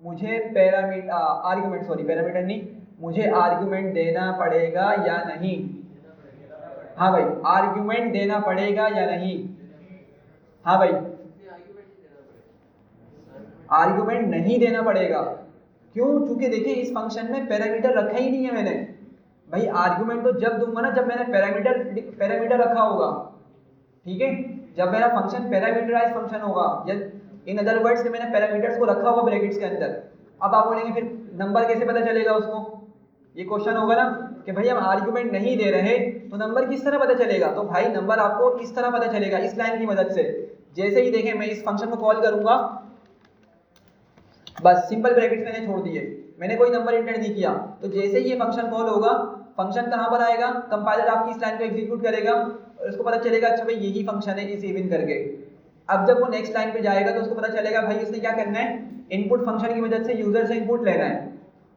मुझे पैरामीटर नहीं, मुझे आर्ग्यूमेंट देना पड़ेगा या नहीं? हाँ भाई, आर्ग्यूमेंट देना पड़ेगा या नहीं? हाँ भाई, आर्गुमेंट नहीं देना पड़ेगा। क्यों? क्योंकि देखिए इस फंक्शन में पैरामीटर रखा ही नहीं है मैंने। भाई आर्गुमेंट तो जब दूंगा ना जब मैंने पैरामीटर रखा होगा, ठीक है, जब मेरा फंक्शन पैरामीटराइज फंक्शन होगा, या इन अदर वर्ड्स कि मैंने पैरामीटर्स को रखा होगा ब्रैकेट्स के अंदर। अब आप बोलेंगे फिर नंबर कैसे पता चलेगा उसको, ये क्वेश्चन होगा ना कि भाई हम आर्गुमेंट नहीं दे रहे तो नंबर किस तरह पता चलेगा। तो भाई नंबर आपको इस तरह पता चलेगा, इस लाइन की मदद से। जैसे ही देखें मैं इस फंक्शन को कॉल करूंगा, बस सिंपल ब्रैकेट्स मैंने छोड़ दिए, मैंने कोई नंबर इंटर नहीं किया, तो जैसे ही ये फंक्शन कॉल होगा, फंक्शन कहाँ पर आएगा, कंपाइलर आपकी इस लाइन को एग्जीक्यूट करेगा और उसको पता चलेगा अच्छा भाई यही फंक्शन है इस इवन करके। अब जब वो नेक्स्ट लाइन पे जाएगा तो उसको पता चलेगा भाई उसने क्या करना है, इनपुट फंक्शन की मदद से यूजर से इनपुट लेना है,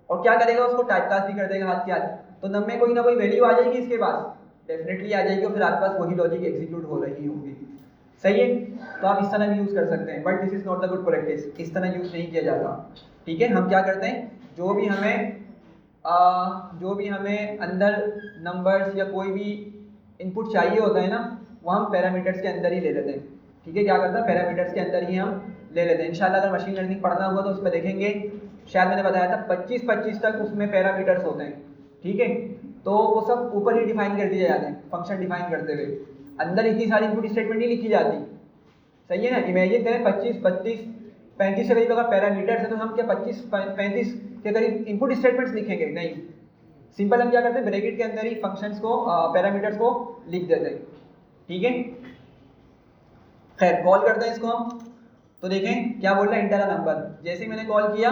और क्या करेगा उसको टाइपकास्ट भी कर देगा हाथ के हाथ। तो नम में कोई ना कोई वैल्यू आ जाएगी इसके पास, डेफिनेटली आ जाएगी, और फिर आपके पास वही लॉजिक एग्जीक्यूट हो रही होगी। सही है, तो आप इस तरह भी यूज़ कर सकते हैं, but this is not the good practice, इस तरह यूज़ नहीं किया जाता। ठीक है, हम क्या करते हैं, जो भी हमें अंदर नंबर्स या कोई भी इनपुट चाहिए होता है ना, वो हम पैरामीटर्स के अंदर ही ले लेते हैं। ठीक है, क्या करता है, पैरामीटर्स के अंदर ही हम ले लेते हैं। इंशाल्लाह अगर मशीन लर्निंग पढ़ना होगा तो उसमें देखेंगे, शायद मैंने बताया था 25 तक उसमें पैरामीटर्स होते हैं। ठीक है, तो वो सब ऊपर ही डिफाइन कर दिए जाते हैं फंक्शन डिफाइन करते हुए, अंदर इतनी सारी इनपुट स्टेटमेंट नहीं लिखी जाती। सही है ना, इमेजिन करें 25, 32, 35 के करीब अगर पैरामीटर्स है तो हम क्या 25, 35 के करीब इनपुट स्टेटमेंट्स लिखेंगे? नहीं, सिंपल हम क्या करते हैं, ब्रैकेट के अंदर ही फंक्शंस को, पैरामीटर्स को लिख देते हैं। ठीक है, खैर कॉल करते हैं इसको हम, तो देखें क्या बोल रहा है, इंटर अ नंबर। जैसे ही मैंने कॉल किया,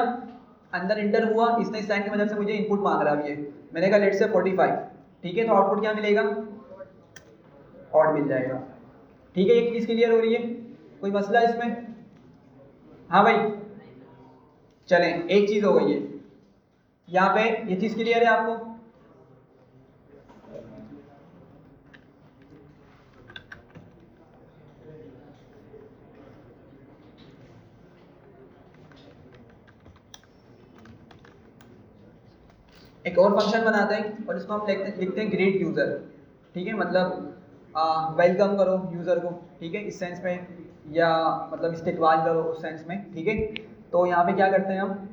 अंदर इंटर हुआ, इसने इस लाइन की मदद से मुझे इनपुट मांग रहा है, मैंने कहा लेट से 45। ठीक है, तो आउटपुट क्या मिलेगा, ऑड मिल जाएगा। ठीक है, एक चीज़ क्लियर हो रही है, कोई मसला है इसमें? हाँ भाई, चलें, एक चीज़ हो गई है यहाँ पे, ये चीज़ क्लियर है आपको? एक और फंक्शन बनाते हैं और इसको हम लिखते हैं ग्रीट यूज़र। ठीक है, मतलब वेलकम करो यूज़र को, ठीक है, इस सेंस में, या मतलब इस्तकबाल करो उस सेंस में। ठीक है, तो यहाँ पे क्या करते हैं हम,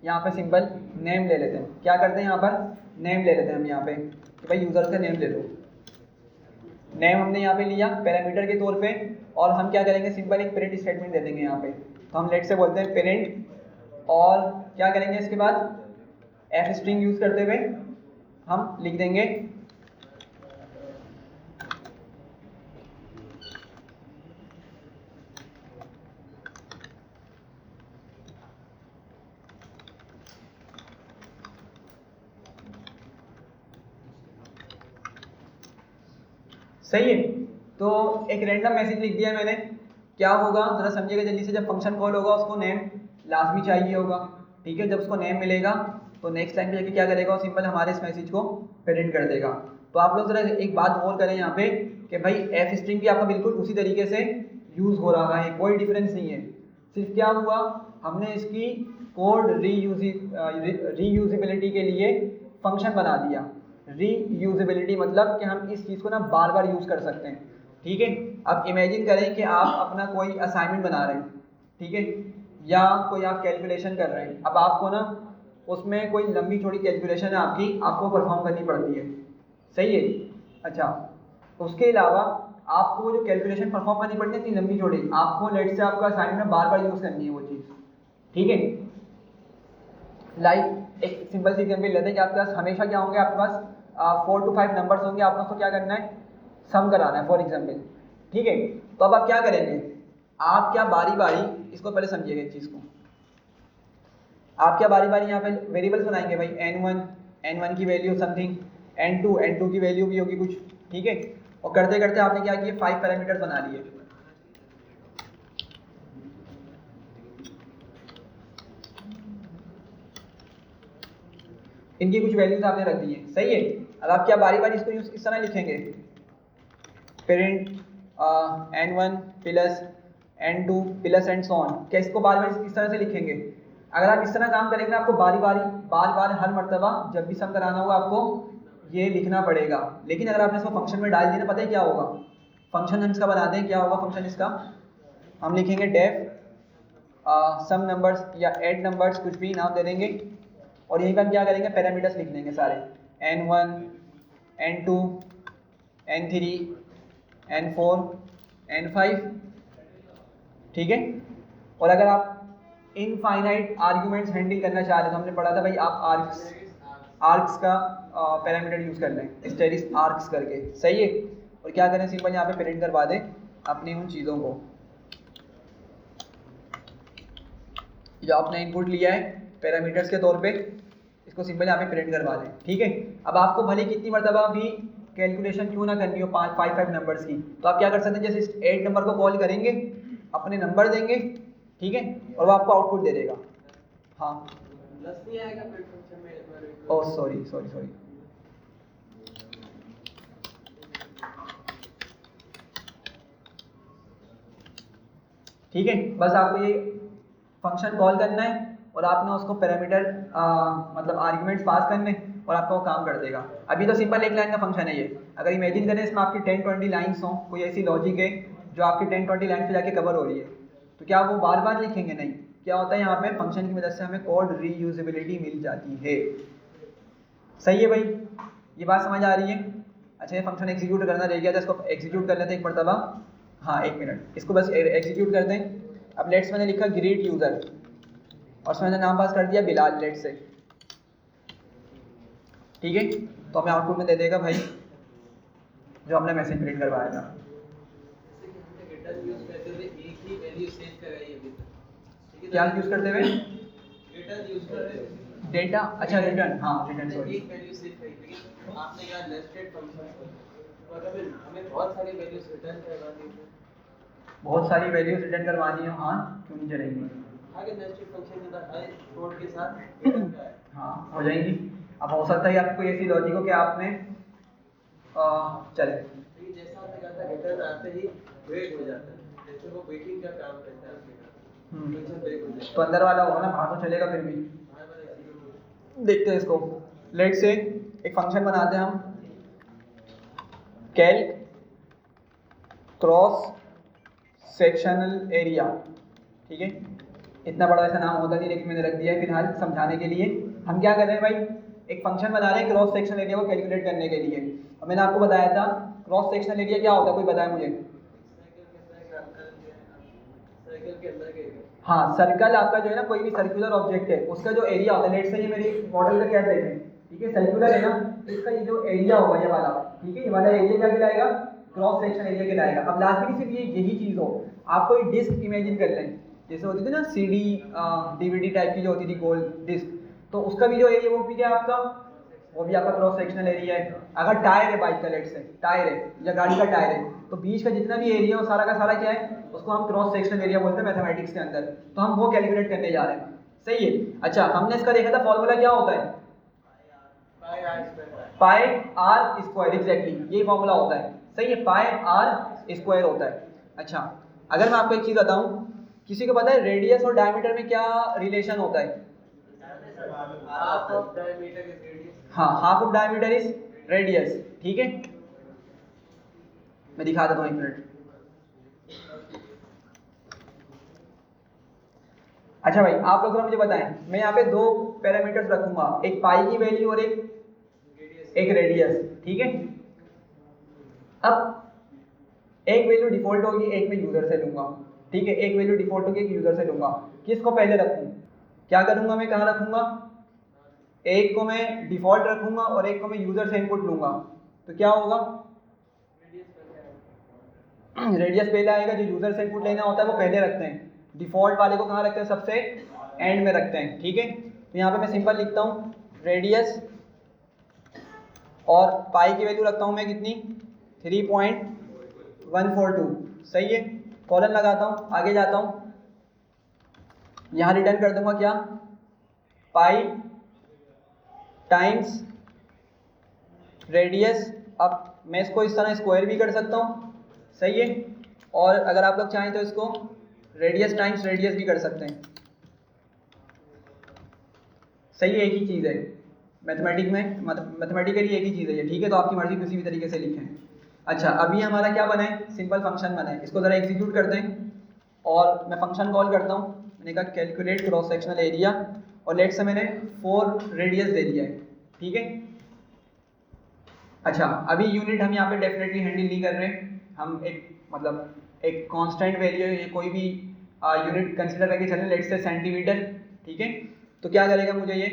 यहाँ पे सिंपल नेम ले लेते हैं। क्या करते हैं, यहाँ पर नेम ले लेते हैं हम यहाँ पे, कि भाई यूज़र का नेम ले लो। नेम हमने यहाँ पे लिया पैरामीटर के तौर पे, और हम क्या करेंगे, सिंपल एक प्रिंट स्टेटमेंट दे देंगे यहाँ पे। तो हम लेट से बोलते हैं प्रिंट, और क्या करेंगे इसके बाद, एफ स्ट्रिंग यूज़ करते हुए हम लिख देंगे सही है। तो एक रैंडम मैसेज लिख दिया मैंने, क्या होगा जरा समझिएगा जल्दी से, जब फंक्शन कॉल होगा उसको नेम लाजमी चाहिए होगा। ठीक है, जब उसको नेम मिलेगा तो नेक्स्ट लाइन पे जाके क्या करेगा, वो सिंपल हमारे इस मैसेज को प्रिंट कर देगा। तो आप लोग जरा एक बात और करें यहाँ पे, कि भाई एफ स्ट्रिंग भी आपका बिल्कुल उसी तरीके से यूज़ हो रहा है, कोई डिफरेंस नहीं है। सिर्फ क्या हुआ, हमने इसकी कोड रीयूजिबिलिटी के लिए फंक्शन बना दिया। रीयूजिबिलिटी मतलब कि हम इस चीज़ को ना बार बार यूज़ कर सकते हैं। ठीक है, अब इमेजिन करें कि आप अपना कोई असाइनमेंट बना रहे हैं, ठीक है, या कोई आप कैलकुलेशन कर रहे हैं। अब आपको ना उसमें कोई लंबी चौड़ी कैलकुलेशन है आपकी, आपको परफॉर्म करनी पड़ती है। सही है, अच्छा, उसके अलावा आपको जो कैलकुलेशन परफॉर्म करनी पड़ती है इतनी लंबी चौड़ी, आपको लेट से आपका असाइनमेंट में बार बार यूज़ करनी है वो चीज़। ठीक है, लाइक एक सिंपल सी एग्जाम्पल लेते हैं कि आपके पास हमेशा क्या होंगे, आपके पास 4 to 5 नंबर्स होंगे, आपको उसको क्या करना है, सम कराना है फॉर एग्जाम्पल। ठीक है, तो अब आप क्या करेंगे, आप क्या बारी बारी, इसको पहले समझिएगा इस चीज़ को, आप क्या बारी बारी यहाँ पे वेरिएबल्स बनाएंगे, भाई n1 की वैल्यू समथिंग, n2 की वैल्यू भी होगी कुछ। ठीक है, और करते करते आपने क्या किया, 5 पैरामीटर्स बना लिए। इनकी कुछ वैल्यूज आपने रख दी है। सही है, अब आप क्या बारी बारी इसको इस तरह लिखेंगे, parent n1 plus n2 plus and so on. क्या इसको बार बार इस तरह से लिखेंगे? अगर आप इस तरह काम करेंगे, आपको बारी बारी बार बार हर मरतबा जब भी सम कराना होगा आपको ये लिखना पड़ेगा। लेकिन अगर आपने इसको फंक्शन में डाल दिया, पता है क्या होगा, फंक्शन हम इसका बना दें, क्या होगा फंक्शन इसका, हम लिखेंगे डेफ सम नंबर्स या ऐड नंबर्स, कुछ भी नाम दे देंगे, और यहीं पर हम क्या करेंगे, पैरामीटर्स लिख लेंगे सारे, n1 n2 n3 n4 n5, ठीक है। और अगर आप इनफाइनाइट आर्ग्यूमेंट्स हैंडल करना चाह रहे तो हमने पढ़ा था भाई आप आर्क्स का पैरामीटर यूज़ कर लें, स्टेरिस आर्क्स करके, सही है। और क्या करें, सिंपल यहाँ पे प्रिंट करवा दें अपनी उन चीज़ों को जो आपने इनपुट लिया है पैरामीटर्स के तौर पे, इसको सिंपल यहाँ पे प्रिंट करवा दें, ठीक है। अब आपको भले कितनी मरतबा भी कैलकुलेशन क्यों ना करनी हो 5 नंबर्स की, तो आप क्या कर सकते हैं, जैसे 8 नंबर को कॉल करेंगे, अपने नंबर देंगे, ठीक है, और वो आपको आउटपुट दे देगा। हाँ प्लस नहीं आएगा फिर फंक्शन में? ओह सॉरी सॉरी सॉरी, ठीक है। बस आपको ये फंक्शन कॉल करना है और आपने उसको पैरामीटर मतलब आर्ग्यूमेंट्स पास करने, और आपका वो काम कर देगा। अभी तो सिंपल एक लाइन का फंक्शन है ये। अगर इमेजिन करें इसमें आपकी 10-20 लाइन्स हों, कोई ऐसी लॉजिक है जो आपकी 10-20 लाइन्स पे जाके कवर हो रही है, तो क्या वो बार बार लिखेंगे? नहीं। क्या होता है यहाँ पे, फंक्शन की मदद से हमें कोड रीयूजेबिलिटी मिल जाती है। सही है भाई, ये बात समझ आ रही है? अच्छा, ये फंक्शन एग्जीक्यूट करना रह गया था, इसको एग्जीक्यूट कर लेते हैं एक मरतबा। हाँ 1 मिनट, इसको बस एग्जीक्यूट कर दें। अब लेट्स मैंने लिखा ग्रीट यूज़र, और उसमें मैंने नाम पास कर दिया बिलाल, लेट्स से, ठीक है। तो हमें आउटपुट में दे देगा भाई जो हमने मैसेज प्रिंट करवाया था। क्या यूज़ करते हुए? डेटा, अच्छा रिटर्न, हाँ रिटर्न, सॉरी। एक वैल्यू सेव करी, लेकिन आपने कहा नेस्टेड फंक्शन, और अगर हमें बहुत सारी वैल्यूज रिटर्न करवानी है, बहुत सारी वैल्यूज रिटर्न करवानी हो, हाँ क्यों नहीं चलेंगी? आगे नेस्टेड फंक्शन के साथ हर कोड के साथ रिटर्न का है, हाँ हो जाएंगी। अब हो सकता है आपको ऐसी लॉजिक हो कि आपने चले, लेकिन जैसा आपने कहा था रिटर्न आते ही वेट हो जाता है, जैसे वो वेटिंग का काम करता है आपने कहा, फंक्शन ब्रेक हो जाता है। तो अंदर वाला होगा ना, बाहर तो चलेगा फिर भी। हमारे पास ऐसी देखते हैं इसको, लेट से एक फंक्शन बनाते हैं हम, कैल्क क्रॉस सेक्शनल एरिया, ठीक है। इतना बड़ा ऐसा नाम होता नहीं, लेकिन मैंने रख दिया है फिलहाल समझाने के लिए। हम क्या कर रहे हैं भाई, एक फंक्शन बना रहे हैं क्रॉस सेक्शनल एरिया को कैलकुलेट करने के लिए। और मैंने आपको बताया था क्रॉस सेक्शनल एरिया क्या होता है, कोई बताया मुझे? सर्कल के अंदर के हाँ, सर्कल आपका जो है ना, कोई भी सर्कुलर ऑब्जेक्ट है उसका जो एरिया होता है, लेट से ये मेरी मॉडल का क्या देखें, ठीक है, सर्कुलर है ना, इसका ये जो एरिया होगा ये वाला, ठीक है, ये वाला एरिया क्या कहलाएगा? क्रॉस सेक्शन एरिया कहलाएगा। अब लाजमी सिर्फ यही चीज़ हो, आप कोई डिस्क इमेजिन कर लें, जैसे होती थी ना CD DVD टाइप की जो होती थी गोल डिस्क, तो उसका भी जो एरिया वो भी क्या है आपका, वो भी आपका क्रॉस सेक्शनल एरिया है। अगर टायर है बाइक का, लेट से टायर है या गाड़ी का टायर है, तो बीच का जितना भी एरिया हो सारा का सारा क्या है, उसको हम क्रॉस सेक्शनल एरिया बोलते हैं मैथमेटिक्स के अंदर। तो हम वो कैलकुलेट करने जा रहे हैं, सही है। अच्छा, हमने इसका देखा था फॉर्मूला क्या होता है, पाई आर स्क्वायर, एग्जैक्टली यही फॉर्मूला होता है, सही है, पाई आर स्क्वायर होता है। अच्छा, अगर मैं आपको एक चीज़ बताऊं, किसी को पता है रेडियस और डायमीटर में क्या रिलेशन होता है? Half of diameter is radius. हाँ, half of diameter is radius, ठीक है। मैं दिखा देता हूँ 1 मिनट। अच्छा भाई, आप लोग जरा मुझे बताएं, मैं यहाँ पे 2 पैरामीटर्स रखूंगा, एक पाई की वैल्यू और एक रेडियस, ठीक है। अब एक वैल्यू डिफॉल्ट होगी, एक मैं यूजर से लूंगा, ठीक है, एक वैल्यू डिफॉल्ट होगी, एक यूजर से लूंगा। किसको पहले रखूं? क्या करूंगा मैं, कहाँ रखूंगा? एक को मैं डिफॉल्ट रखूंगा और एक को मैं यूजर से इनपुट लूंगा, तो क्या होगा? रेडियस पहले आएगा, जो यूजर से इनपुट लेना होता है वो पहले रखते हैं, डिफॉल्ट वाले को कहाँ रखते हैं? सबसे एंड में रखते हैं, ठीक है। तो यहाँ पे मैं सिंपल लिखता हूँ रेडियस, और पाई की वैल्यू रखता हूँ मैं कितनी, 3.142, सही है। कॉलन लगाता हूँ, आगे जाता हूँ, यहाँ रिटर्न कर दूंगा क्या, पाई टाइम्स रेडियस। अब मैं इसको इस तरह स्क्वायर भी कर सकता हूँ, सही है, और अगर आप लोग चाहें तो इसको रेडियस टाइम्स रेडियस भी कर सकते हैं, सही है, एक ही चीज़ है मैथमेटिक में, मैथमेटिकली एक ही चीज़ है ये, ठीक है। तो आपकी मर्जी किसी भी तरीके से लिखें। अच्छा, अभी हमारा क्या बना है, सिंपल फंक्शन बना है, इसको ज़रा एग्जीक्यूट करते हैं, और मैं फंक्शन कॉल करता हूँ। मैंने कहा कैलकुलेट क्रॉस सेक्शनल एरिया, और लेट से मैंने 4 रेडियस दे दिया है, ठीक है। अच्छा, अभी यूनिट हम यहाँ पे डेफिनेटली हैंडल नहीं कर रहे, हम एक कांस्टेंट वैल्यू या कोई भी यूनिट कंसीडर करके चलें, लेट से सेंटीमीटर, ठीक है। तो क्या करेगा, मुझे ये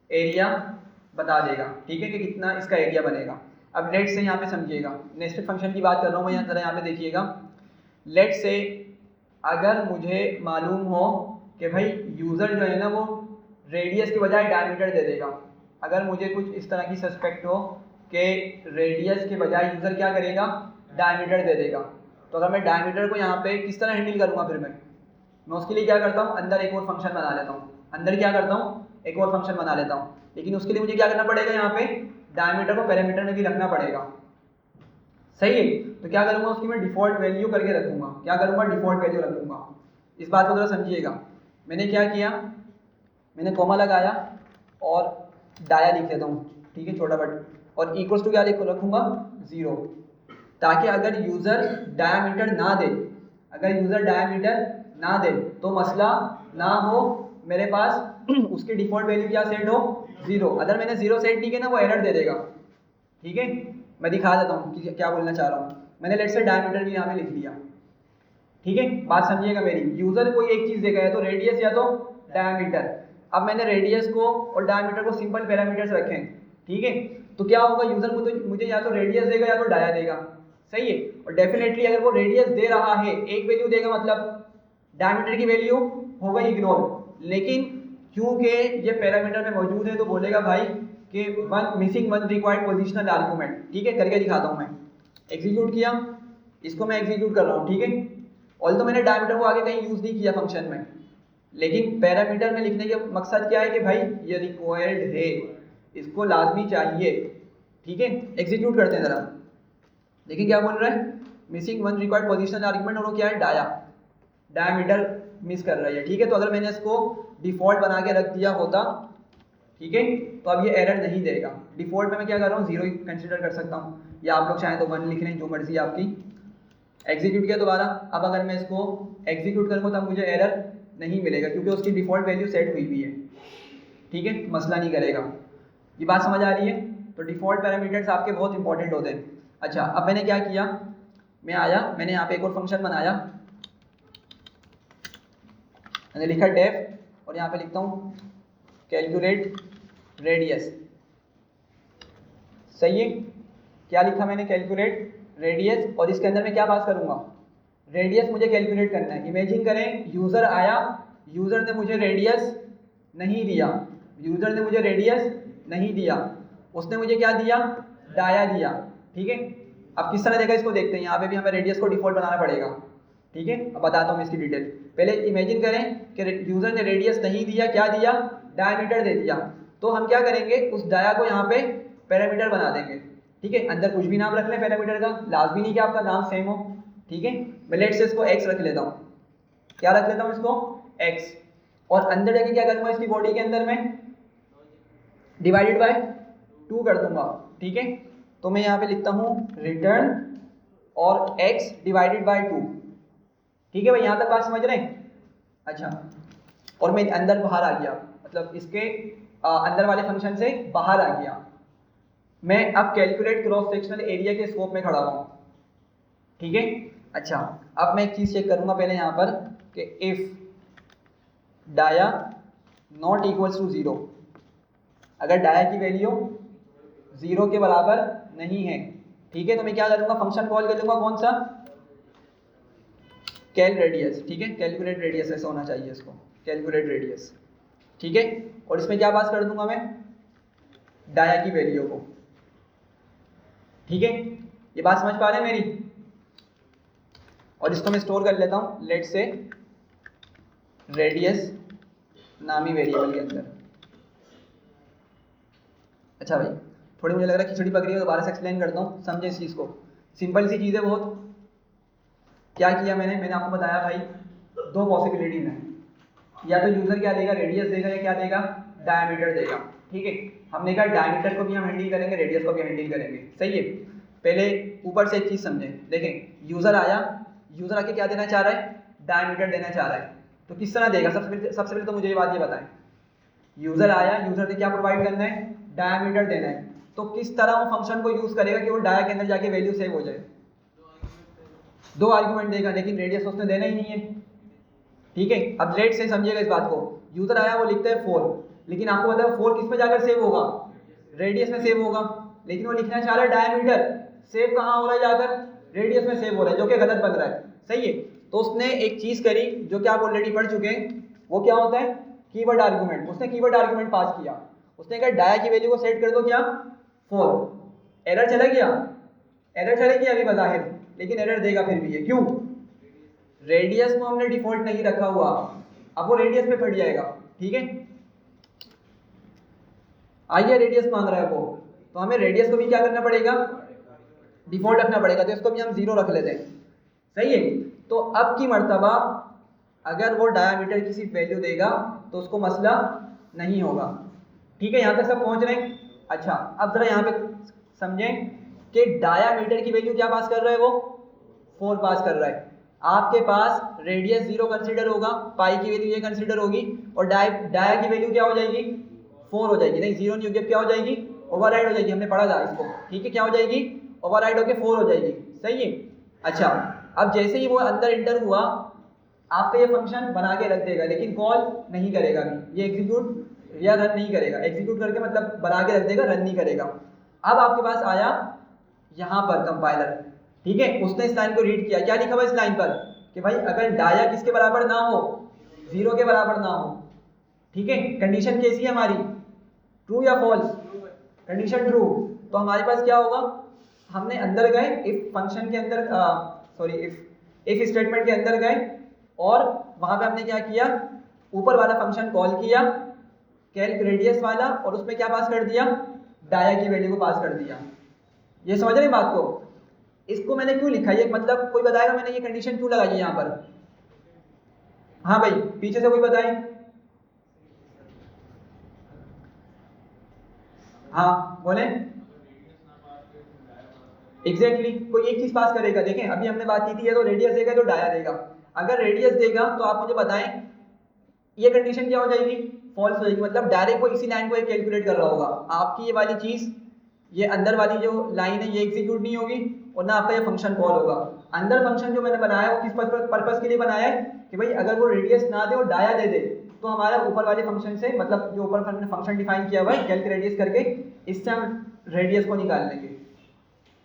एरिया बता देगा, ठीक है, कि कितना इसका एरिया बनेगा। अब लेट से यहाँ पे समझिएगा, नेस्टेड फंक्शन की बात कर रहा हूँ मैं, यहाँ पे देखिएगा। लेट से अगर मुझे मालूम हो कि भाई यूज़र जो है ना वो रेडियस के बजाय डायमीटर दे देगा, अगर मुझे कुछ इस तरह की सस्पेक्ट हो कि रेडियस के बजाय यूज़र क्या करेगा, डायमीटर दे देगा, तो अगर मैं डायमीटर को यहाँ पे किस तरह हैंडल करूँगा, फिर मैं उसके लिए क्या करता हूँ, अंदर एक और फंक्शन बना लेता हूँ, अंदर क्या करता हूँ, एक और फंक्शन बना लेता हूँ। लेकिन उसके लिए मुझे क्या करना पड़ेगा, यहाँ पे डायमीटर को पैरामीटर में भी रखना पड़ेगा, सही है। तो क्या करूँगा, उसकी मैं डिफ़ॉल्ट वैल्यू करके रखूँगा, क्या करूँगा, डिफ़ॉल्ट वैल्यू रखूँगा। इस बात को थोड़ा समझिएगा, मैंने क्या किया, मैंने कॉमा लगाया और डाया लिख लेता हूँ, ठीक है, छोटा बट, और इक्वल्स टू क्या रखूँगा, 0, ताकि अगर यूज़र डायमीटर ना दे, अगर यूज़र डायमीटर ना दे तो मसला ना हो, मेरे पास उसकी डिफ़ॉल्ट वैल्यू क्या सेट हो, 0। अगर मैंने 0 सेट नहीं किया ना, वो एरर दे देगा, ठीक है। मैं दिखा देता हूँ कि क्या बोलना चाह रहा हूँ। मैंने लेट से डायमीटर भी यहाँ पे लिख लिया, ठीक है, बात समझिएगा मेरी। यूज़र कोई एक चीज़ देगा, या तो रेडियस या तो डायमीटर। अब मैंने रेडियस को और डायमीटर को सिंपल पैरामीटर्स रखे, ठीक है। तो क्या होगा, यूज़र मुझे या तो रेडियस देगा या तो डाया देगा, सही है। और डेफिनेटली अगर वो रेडियस दे रहा है, एक वैल्यू देगा, मतलब डायमीटर की वैल्यू होगा इग्नोर, लेकिन क्योंकि ये पैरामीटर में मौजूद है तो बोलेगा भाई कि missing one required positional argument, ठीक है, करके दिखाता हूँ मैं। एग्जीक्यूट किया, इसको मैं एग्जीक्यूट कर रहा हूँ, ठीक है। ऑल तो मैंने डायमीटर को आगे कहीं यूज़ नहीं किया फंक्शन में, लेकिन पैरामीटर में लिखने का मकसद क्या है कि भाई ये रिक्वायर्ड है, इसको लाजमी चाहिए, ठीक है। एग्जीक्यूट करते हैं ज़रा, देखिए क्या बोल रहा है, missing one required positional argument, और वो क्या है, डायमीटर मिस कर रहा है, ठीक है। तो अगर मैंने इसको डिफ़ॉल्ट बना के रख दिया होता, ठीक है, तो अब ये एरर नहीं देगा। डिफ़ॉल्ट में मैं क्या कर रहा हूँ, 0 कंसिडर कर सकता हूँ, या आप लोग चाहें तो 1 लिख लें, जो मर्जी आपकी। एग्जीक्यूट किया दोबारा, अब अगर मैं इसको एग्जीक्यूट करूँगा तब मुझे एरर नहीं मिलेगा, क्योंकि उसकी डिफ़ॉल्ट वैल्यू सेट हुई भी है, ठीक है, मसला नहीं करेगा। ये बात समझ आ रही है। तो डिफ़ॉल्ट पैरामीटर्स आपके बहुत इंपॉर्टेंट होते हैं। अच्छा, अब मैंने क्या किया, मैं आया, मैंने यहाँ पे एक और फंक्शन बनाया, मैंने लिखा डेफ, और यहाँ पे लिखता हूँ कैलकुलेट रेडियस, सही है। क्या लिखा मैंने, कैलकुलेट रेडियस, और इसके अंदर मैं क्या पास करूँगा, रेडियस मुझे कैलकुलेट करना है। इमेजिन करें यूज़र आया, यूज़र ने मुझे रेडियस नहीं दिया, यूज़र ने मुझे रेडियस नहीं दिया, उसने मुझे क्या दिया, डाया दिया, ठीक है। अब किस तरह देगा इसको देखते हैं, यहाँ पे भी हमें रेडियस को डिफ़ॉल्ट बनाना पड़ेगा, ठीक है। अब बताता हूँ मैं इसकी डिटेल। पहले इमेजिन करें कि यूज़र ने रेडियस नहीं दिया, क्या दिया, डायमीटर दे दिया, तो हम क्या करेंगे, उस डाया को यहाँ पे पैरामीटर बना देंगे, ठीक है। अंदर कुछ भी नाम रख लें पैरामीटर का, लाजमी नहीं कि आपका नाम सेम हो, ठीक है। मैं लेट से इसको x रख लेता हूँ, क्या रख लेता हूँ इसको, x, और अंदर जाके क्या करूँगा, इसकी बॉडी के अंदर में डिवाइडेड बाय 2 कर दूंगा, ठीक है। तो मैं यहाँ पे लिखता हूँ रिटर्न और x डिवाइडेड बाय 2, ठीक है भाई, यहाँ तक बात समझ रहे हैं। अच्छा, और मैं अंदर बाहर आ गया, मतलब इसके अंदर वाले फंक्शन से बाहर आ गया, मैं अब कैलकुलेट क्रॉस सेक्शनल एरिया के स्कोप में खड़ा हुआ, ठीक है। अच्छा, अब मैं एक चीज़ चेक करूँगा पहले यहाँ पर कि इफ़ डाया नॉट इक्वल्स टू 0, अगर डाया की वैल्यू 0 के बराबर नहीं है, ठीक है, तो मैं क्या करूँगा, फंक्शन कॉल कर लूँगा, कौन सा, कैल रेडियस, ठीक है, कैलकुलेट रेडियस ऐसा होना चाहिए इसको, कैलकुलेट रेडियस, ठीक है। और इसमें क्या पास कर दूंगा मैं, डाया की वैल्यू को, ठीक है। ये बात समझ पा रहे हैं मेरी। और इसको मैं स्टोर कर लेता हूँ, लेट से रेडियस नामी वेरिएबल के अंदर। अच्छा भाई, थोड़ी मुझे लग रहा है खिचड़ी पक रही है, दोबारा से एक्सप्लेन करता हूँ, समझे इस चीज़ को। सिंपल सी चीज़ है बहुत। क्या किया मैंने आपको बताया भाई, 2 पॉसिबिलिटीज हैं, या तो यूज़र क्या देगा, रेडियस देगा, या क्या देगा, डायमीटर देगा, ठीक है। हमने कहा डायमीटर को भी हम हैंडल करेंगे, रेडियस को भी हैंडल करेंगे, सही है। पहले ऊपर से एक चीज़ समझें, देखें, यूज़र आया, यूज़र आके क्या देना चाह रहा है, डायमीटर देना चाह रहा है, तो किस तरह देगा? सबसे पहले तो मुझे ये बात ये बताएं, यूजर आया, यूजर ने क्या प्रोवाइड करना है? डायमीटर देना है। तो किस तरह वो फंक्शन को यूज करेगा कि वो डाया के अंदर जाके वैल्यू सेव हो जाए? 2 आर्गुमेंट देगा, लेकिन रेडियस उसने देना ही नहीं है। ठीक है, अब लेट से समझिएगा इस बात को। यूजर आया, वो लिखता है 4, लेकिन आपको पता है 4 किस में जाकर सेव होगा? रेडियस में सेव होगा। लेकिन वो लिखना चाह रहा है डायमीटर, सेव कहाँ हो रहा है? जाकर रेडियस में सेव हो रहा है, जो कि गलत बन रहा है। सही है, तो उसने एक चीज करी जो कि आप ऑलरेडी पढ़ चुके हैं, वो क्या होता है? Keyword argument. उसने कीवर्ड आर्गुमेंट पास किया, उसने कहा डाया की वैल्यू को सेट कर दो क्या? 4। एरर चला गया? एरर चलेगी अभी बज़ाहिर, लेकिन एरर देगा फिर भी। ये क्यों? रेडियस को हमने डिफॉल्ट नहीं रखा हुआ, अब वो रेडियस पे फट जाएगा। ठीक है, आइए रेडियस मांग रहा है वो, तो हमें रेडियस को भी क्या करना पड़ेगा? डिफॉल्ट रखना पड़ेगा। तो इसको भी हम 0 रख लेते हैं। सही है, तो अब की मर्तबा अगर वो डायामीटर की सिर्फ वैल्यू देगा तो उसको मसला नहीं होगा। ठीक है, यहाँ तक सब पहुँच रहे हैं? अच्छा, अब जरा यहाँ पे समझें कि डायामीटर की वैल्यू क्या पास कर रहा है? वो 4 पास कर रहा है। आपके पास रेडियस 0 कंसीडर होगा, पाई की वैल्यू ये कंसीडर होगी, और डाया की वैल्यू क्या हो जाएगी? 4 हो जाएगी। नहीं, 0 नहीं होगी, अब क्या हो जाएगी? ओवरराइड हो जाएगी। हमने पढ़ा था इसको। ठीक है, क्या हो जाएगी? ओवरराइड होकर 4 हो जाएगी। सही है, अच्छा, अब जैसे ही वो अंदर इंटर हुआ, आपका ये फंक्शन बना के रख देगा, लेकिन कॉल नहीं करेगा अभी, ये एग्जीक्यूट या रन नहीं करेगा। एग्जीक्यूट करके मतलब बना के रख देगा, रन नहीं करेगा। अब आपके पास आया यहाँ पर कंपाइलर। ठीक है, उसने इस लाइन को रीड किया, क्या लिखा हुआ इस लाइन पर? कि भाई अगर डाया किसके बराबर ना हो? 0 के बराबर ना हो। ठीक है, कंडीशन कैसी है हमारी? ट्रू या फॉल्स? Condition true. तो हमारे पास क्या होगा? हमने अंदर गए, इफ फंक्शन के अंदर, सॉरी इफ स्टेटमेंट के अंदर गए, और वहां पे हमने क्या किया? ऊपर वाला फंक्शन कॉल किया, कैल्क रेडियस वाला, और उसमें क्या पास कर दिया? डाया की वैल्यू को पास कर दिया। ये समझ रहे हैं बात को? इसको मैंने क्यों लिखा? ये मतलब कोई बताएगा मैंने ये कंडीशन क्यों लगाई है यहाँ पर? हाँ भाई, पीछे से कोई बताए? हाँ बोले। एग्जैक्टली, कोई एक चीज पास करेगा। देखें, अभी हमने बात की थी, ये तो रेडियस देगा तो डाया देगा। अगर रेडियस देगा तो आप मुझे बताएं ये कंडीशन क्या हो जाएगी? फॉल्स हो जाएगी। मतलब डायरेक्ट वो इसी लाइन को कैलकुलेट कर रहा होगा। आपकी ये वाली चीज, ये अंदर वाली जो लाइन है, ये एग्जीक्यूट नहीं होगी, और ना आपका ये फंक्शन कॉल होगा। अंदर फंक्शन जो मैंने बनाया वो किस पर्पस के लिए बनाया है? कि भाई अगर वो रेडियस ना दे और डाया दे दे, तो हमारा ऊपर वाले फंक्शन से, मतलब जो ऊपर हमने फंक्शन डिफाइन किया हुआ है कैल्क रेडियस करके, इससे हम रेडियस को निकाल लेंगे।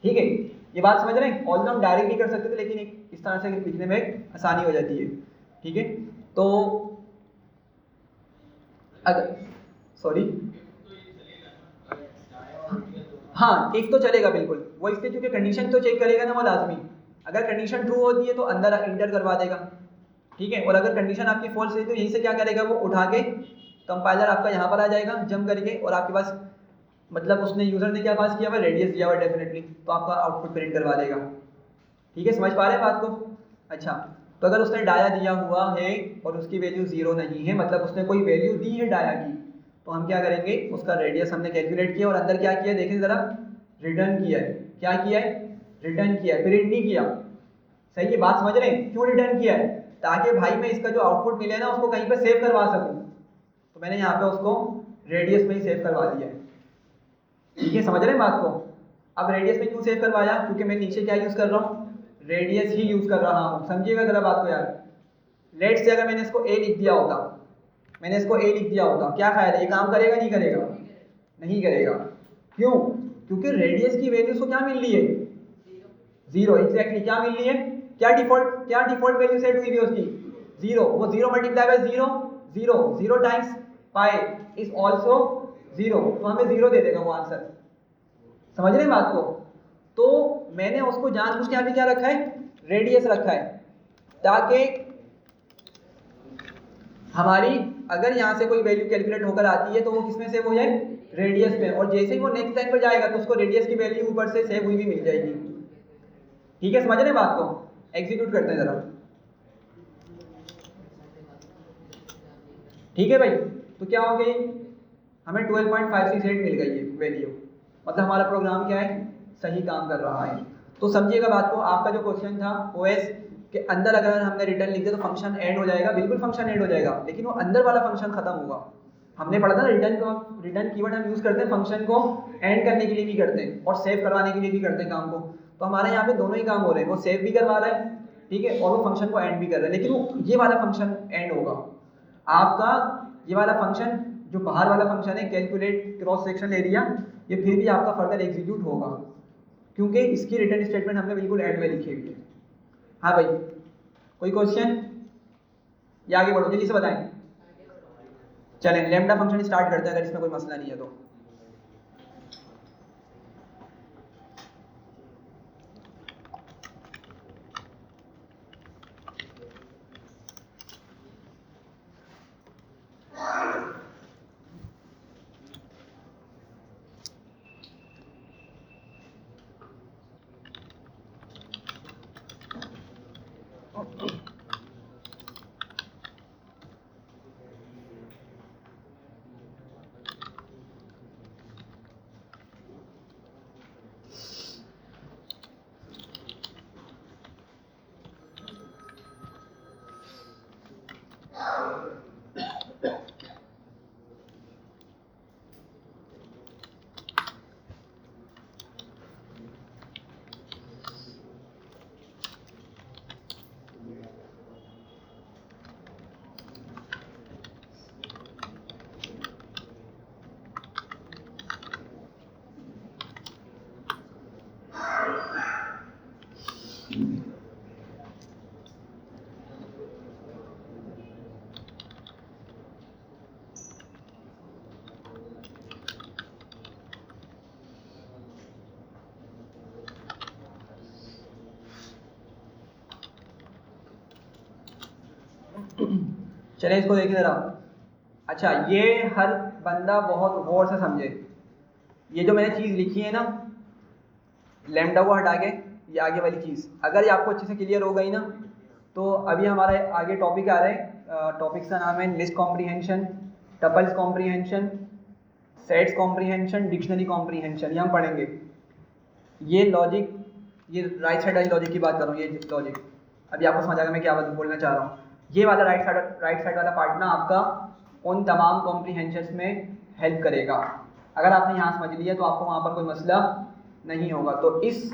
ठीक है, ये बात समझ रहे हैं? ऑल हम डायरेक्ट भी कर सकते थे, लेकिन इस तरह से लिखने में आसानी हो जाती है। ठीक है, तो अगर सॉरी, हाँ इफ तो चलेगा बिल्कुल। वो इसलिए क्योंकि कंडीशन तो चेक करेगा ना वो लाजमी। अगर कंडीशन ट्रू होती है तो अंदर इंटर करवा देगा। ठीक है, और अगर कंडीशन आपकी फॉल्स है तो यहीं से क्या करेगा? वो उठा के कंपाइलर आपका यहाँ पर आ जाएगा जम करके, और आपके पास मतलब उसने यूजर ने क्या पास किया हुआ? रेडियस दिया हुआ डेफिनेटली, तो आपका आउटपुट प्रिंट करवा देगा। ठीक है, समझ पा रहे हैं बात को? अच्छा, तो अगर उसने डाया दिया हुआ है और उसकी वैल्यू 0 नहीं है, मतलब उसने कोई वैल्यू दी है डाया की, तो हम क्या करेंगे? उसका रेडियस हमने कैलकुलेट किया और अंदर क्या किया देखें जरा? रिटर्न किया है। क्या किया है? रिटर्न किया है, प्रिंट नहीं किया। सही है, बात समझ रहे हैं? क्यों रिटर्न किया है? ताकि भाई मैं इसका जो आउटपुट मिले ना उसको कहीं पर सेव करवा सकूं, तो मैंने यहाँ पे उसको रेडियस में ही सेव करवा दिया है। ठीक है, समझ रहे हैं बात को? अब रेडियस में क्यों सेव करवाया? क्योंकि मैं नीचे क्या यूज कर रहा हूँ? रेडियस ही यूज कर रहा हूँ। समझिएगा जरा बात को यार। लेट से अगर मैंने इसको ए लिख दिया होता, मैंने इसको ए लिख दिया होता, क्या फायदा? ये काम करेगा नहीं करेगा? नहीं करेगा। क्यों? क्योंकि रेडियस की वैल्यू को क्या मिल रही है? 0। एग्जैक्टली, क्या मिल रही है? क्या डिफॉल्ट वैल्यू सेट हुई थी उसकी? 0। वो 0 multiply by 0, 0 times pi is also 0, तो हमें 0 दे देगा वो आंसर। समझ रहे हैं बात को? तो मैंने उसको जानबूझ के यहाँ पे क्या रखा है? रेडियस रखा है, ताकि हमारी अगर यहाँ से कोई वैल्यू कैलकुलेट होकर आती है तो वो किसमें सेव हो जाए? रेडियस में। और जैसे ही वो नेक्स्ट लाइन पर जाएगा तो उसको रेडियस की वैल्यू ऊपर से सेव हुई भी मिल जाएगी। ठीक है, समझ रहे हैं बात को? एग्जीक्यूट करते हैं जरा। ठीक है भाई, तो क्या हो गई? हमें 12.568 मिल गई है वैल्यू, मतलब हमारा प्रोग्राम क्या है? सही काम कर रहा है। तो समझिएगा बात को। आपका जो क्वेश्चन था OS कि अंदर अगर हमने रिटर्न लिख दिया तो फंक्शन एंड हो जाएगा, बिल्कुल फंक्शन एंड हो जाएगा, लेकिन वो अंदर वाला फंक्शन खत्म होगा। हमने पढ़ा था रिटर्न कीवर्ड हम यूज करते हैं फंक्शन को एंड करने के लिए भी करते हैं और सेव करवाने के लिए भी करते हैं काम को। तो हमारे यहाँ पे दोनों ही काम हो रहे हैं, वो सेव भी करवा रहा है, ठीक है, और वो फंक्शन को एंड भी कर रहा है, लेकिन वो ये वाला फंक्शन एंड होगा आपका। ये वाला फंक्शन जो बाहर वाला फंक्शन है कैलकुलेट क्रॉस सेक्शन एरिया, ये फिर भी आपका फर्दर एग्जीक्यूट होगा क्योंकि इसकी रिटर्न स्टेटमेंट हमने बिल्कुल एंड में लिखी हुई है। हाँ भाई, कोई क्वेश्चन या आगे बढ़ो, जल्दी से बताएं। चलें लैम्डा फंक्शन स्टार्ट करते हैं अगर इसमें कोई मसला नहीं है तो। चले इसको देखें जरा। अच्छा, ये हर बंदा बहुत गौर से समझे, ये जो मैंने चीज़ लिखी है ना लैम्डा को हटा के, ये आगे वाली चीज़ अगर ये आपको अच्छे से क्लियर हो गई ना, तो अभी हमारा आगे टॉपिक आ रहा है, टॉपिक का नाम है list comprehension, tuples comprehension, sets comprehension, dictionary comprehension, ये हम पढ़ेंगे। ये लॉजिक, ये राइट साइड वाली लॉजिक की बात कर रहा हूँ, ये लॉजिक अभी आपको समझ आएगा मैं क्या बोलना चाह रहा हूँ। ये वाला राइट साइड वाला पार्ट ना आपका उन तमाम कॉम्प्रीहेंशंस में हेल्प करेगा। अगर आपने यहाँ समझ लिया तो आपको वहाँ पर कोई मसला नहीं होगा। तो इस